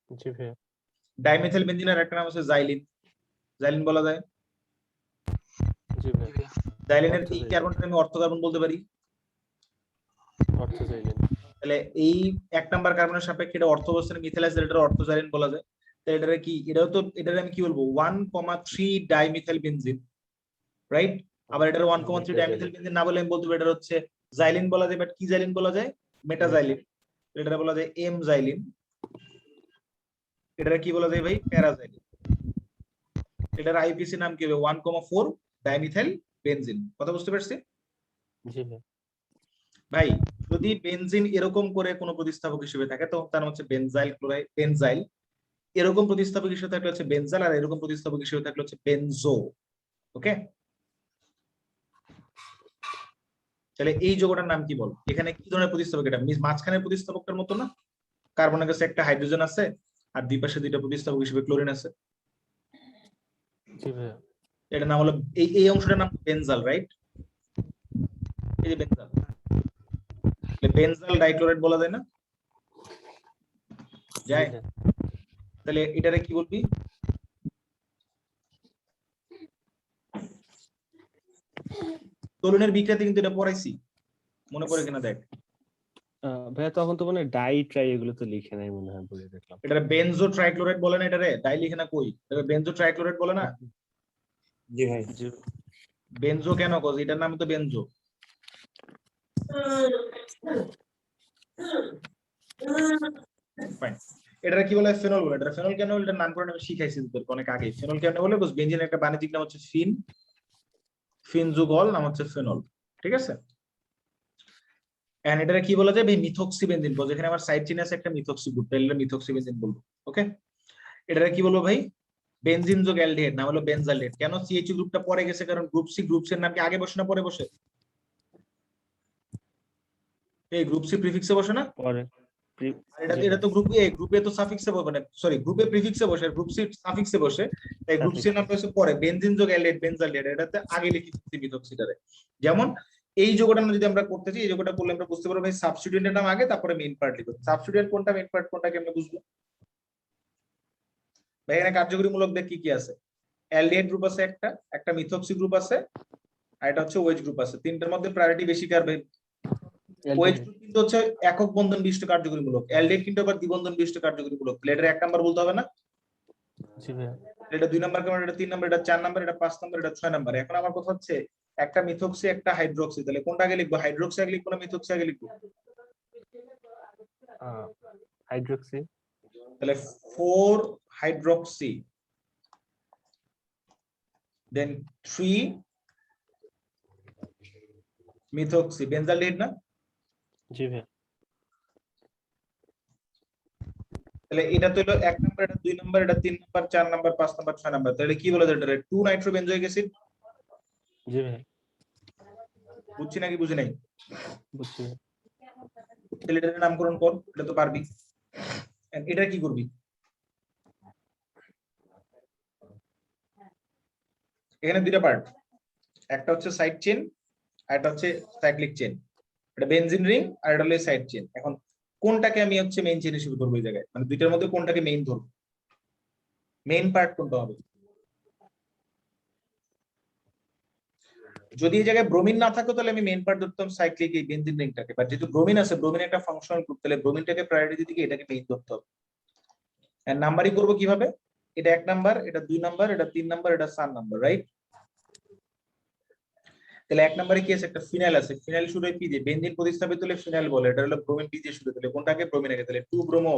জি ভাইয়া। ডাইমিথাইল বেনজিনের একটা নাম আছে জাইলিন, জাইলিন বলা যায়। জি ভাইয়া। জাইলিনের এই কার্বনটা আমি অর্থ কার্বন বলতে পারি। অর্থোজাইলিন। তাহলে এই 1 নাম্বার কার্বনের সাপেক্ষে এটা অর্থ অবস্থানে মিথাইল আছে, এটার অর্থোজাইলিন বলা যায়। তাহলে এটা কি, এটাও তো, এটার আমি কি বলবো 1,3 ডাইমিথাইল বেনজিন, রাইট? আবার এটার 1,3 ডাইমিথাইল বেনজিন না বলে আমি বলতে পারি এটা হচ্ছে জাইলিন বলা যায়। বাট কি জাইলিন বলা যায়? মেটাজাইলিন। এটা বলা যায় এম জাইলিন। এটা কি বলা যায় ভাই? প্যারাজাইলিন। এটার আইপিসি নাম কি হবে? 1,4 ডাইমিথাইল বেনজিন। কথা বুঝতে পারছি জি ভাই। ভাই? যদি বেনজিন এরকম করে কোনো প্রতিস্থাপক হিসেবে থাকে তখন তার নাম হচ্ছে বেনজাইল ক্লোরাইড, বেনজাইল। এরকম প্রতিস্থাপক হিসেবে থাকলে হচ্ছে বেনজাল, আর এরকম প্রতিস্থাপক হিসেবে থাকলে হচ্ছে বেনজো। ওকে, তাহলে এই যৌগটার নাম কি বল? এখানে কি ধরনের প্রতিস্থাপক? এটা মাঝখানের প্রতিস্থাপকটার মতো না? কার্বনের কাছে একটা হাইড্রোজেন আছে আর দুই পাশে দুইটা প্রতিস্থাপক হিসেবে ক্লোরিন আছে। জি ভাইয়া। এটার নাম হলো এই অংশটার নাম বেনজাল, রাইট? এই যে বেনজাল, বেনজাল ডাইক্লোরাইড বলা যায় না? যায়? জি ভাইয়া। তাহলে এটারে কি বলবি? তরুণের বিক্রিয়াতে কিন্তু এটা পড়াইছি, মনে পড়ে কিনা দেখ। ভাইয়া তখন তো মানে ডাই ট্রাই এগুলো তো লিখে নাই মনে হয়, বলে দেখলাম। এটারে বেনজো ট্রাইক্লোরাইড বলে না, এটারে ডাই লিখে না কই, এটা বেনজো ট্রাইক্লোরাইড বলে না। জি ভাই। জি বেনজো কেন কজ? এটার নাম তো বেনজো। ফাইন। এটা কি বলে? ফেনল বলে। এটা ফেনল কেন বলে? এটার নামকরণ আমি শিখাইছি তোদেরকে অনেক আগে। ফেনল কেন বলে? বস বেনজিনের একটা বাণিজ্যিক নাম হচ্ছে ফিন, ফিনজুগল নাম হচ্ছে ফেনল, ঠিক আছে? এন্ড এটা কি বলা যায় ভাই? Methoxy benzene. বস এখানে আমার সাইড চেইন আছে একটা মিথক্সি গ্রুপ, তাহলে এটা মিথক্সি বেনজিন বলবো। ওকে, এটা কি বলবো ভাই? বেনজিন যোগ অ্যালডিহাইড, নাম হলো বেনজালডেট। কেন সিএইচ গ্রুপটা পরে গেছে? কারণ গ্রুপ সি, গ্রুপ সি এর নাম কি আগে বসে না পরে বসে? এই গ্রুপ সি প্রিফিক্সে বসে না? পরে। আর এটা তো গ্রুপ এ, গ্রুপে তো সাফিক্সে বসে, মানে সরি গ্রুপে প্রিফিক্সে বসে, গ্রুপ সি সাফিক্সে বসে। তাই গ্রুপ সি এর নামটা হচ্ছে পরে। বেনজিন যোগ অ্যালডিহাইড, বেনজালডেট, এটাতে আগে লিখি মিথক্সিটারে। যেমন এই যোগটা যদি আমরা করতে চাই, এই যোগটা করলে আমরা বুঝতে পারবো ভাই সাবস্টিটিউয়েন্টের নাম আগে তারপরে মেইন পার্ট লিখব। সাবস্টিটিউয়েন্ট কোনটা, মেইন পার্ট কোনটা কেমনে বুঝবো ভাই? এখানে কার্যকরীমূলক দেখ কি কি আছে? অ্যালডিহাইড গ্রুপ আছে একটা, একটা মিথক্সি গ্রুপ আছে, আর এটা হচ্ছে ওএইচ গ্রুপ আছে। তিনটার মধ্যে প্রায়োরিটি বেশি কার ভাই? ওএইচ গ্রুপ কিন্তু হচ্ছে একক বন্ধন বিশিষ্ট কার্যকরীমূলক, অ্যালডিহাইড কিন্তু আবার দ্বিবন্ধন বিশিষ্ট কার্যকরীমূলক। তাহলে এটা 1 নাম্বার বলতে হবে না? জি ভাইয়া। এটা 2 নাম্বার, কেমন? এটা 3 নাম্বার, এটা 4 নাম্বার, এটা 5 নাম্বার, এটা 6 নাম্বার। এখন আমার কথা হচ্ছে একটা মিথক্সি একটা হাইড্রোক্সি, তাহলে কোনটা আগে লিখবো? হাইড্রোক্সি আগে লিখবো না মিথক্সি আগে লিখবো? হাইড্রোক্সি। তাহলে 4 হাইড্রোক্সি, দেন 3 মিথক্সি বেনজালডিহাইড না? জি ভাইয়া। তাহলে এটা তো হলো 1 নাম্বার, এটা 2 নাম্বার, এটা 3 নাম্বার, 4 নাম্বার, 5 নাম্বার, 6 নাম্বার। তাহলে কি বলা যায় এটা? 2 নাইট্রোবেনজোইক অ্যাসিড। জি ভাইয়া। বুঝছি নাকি বুঝি নাই? বুঝছি। তাহলে এটার নামকরণ কর, এটা তো পারবি। এটা কি করবি? এখানে দুইটা পার্ট, একটা হচ্ছে সাইড চেইন আর একটা হচ্ছে সাইক্লিক চেইন। এটা বেনজিন রিং আর এটা হলো সাইড চেইন। এখন কোনটাকে আমি হচ্ছে মেইন চেইন হিসেবে ধরবো এই জায়গায়? মানে দুইটার মধ্যে কোনটাকে মেইন ধরবো? মেইন পার্ট কোনটা হবে? যদি এই জায়গায় ব্রোমিন না থাকতো তাহলে আমি মেইন পার্ট ধরতাম সাইক্লিক এই বেনজিন রিংটাকে, বাট যেহেতু ব্রোমিন আছে, ব্রোমিন একটা ফাংশনাল গ্রুপ, তাহলে ব্রোমিনটাকে প্রায়োরিটি দিকে এটাকে মেইন ধরতে হবে। এন্ড নাম্বারিং করবো কিভাবে? এটা 1 নাম্বার, এটা 2 নাম্বার, এটা 3 নাম্বার, এটা 4 নাম্বার, রাইট? তাহলে 1 নম্বরে কি আছে? একটা ফিনাইল আছে, ফিনাইল শুরু হয় পি দিয়ে, বেনজিন প্রতিস্থাপিত হলে ফিনাইল বলে। এটা হলো ব্রোমিন পি দিয়ে শুরু, তাহলে কোনটাকে? ব্রোমিন আগে। তাহলে 2 ব্রোমো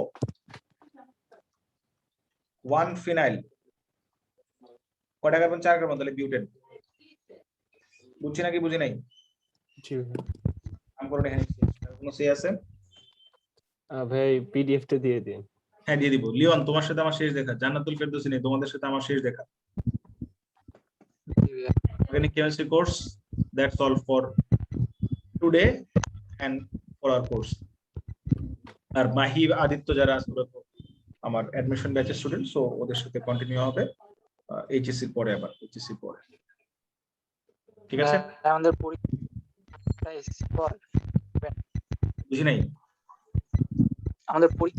1 ফিনাইল, কয়টা কার্বন? 4 কার্বন, তাহলে বিউটেন। বুঝছি নাকি বুঝি নাই? জি ভাইয়া। নামকরণ এখানে কোনো সে আছে? ভাই পিডিএফ টা দিয়ে দিন। হ্যাঁ দিয়ে দিব। লিওন, তোমার সাথে আমার শেষ দেখা। জান্নাতুল ফেরদৌসী নেই, তোমাদের সাথে আমার শেষ দেখা। Organic chemistry course, that's all for today and for our course. আর মাহি আদিত্য যারা আছে ওরা তো আমার অ্যাডমিশন ব্যাচের স্টুডেন্ট, সো ওদের সাথে কন্টিনিউ হবে এইচএসসি পরে, আবার এইচএসসি পরে। ঠিক আছে? আমাদের পরীক্ষা বুঝি নাই? আমাদের পরীক্ষা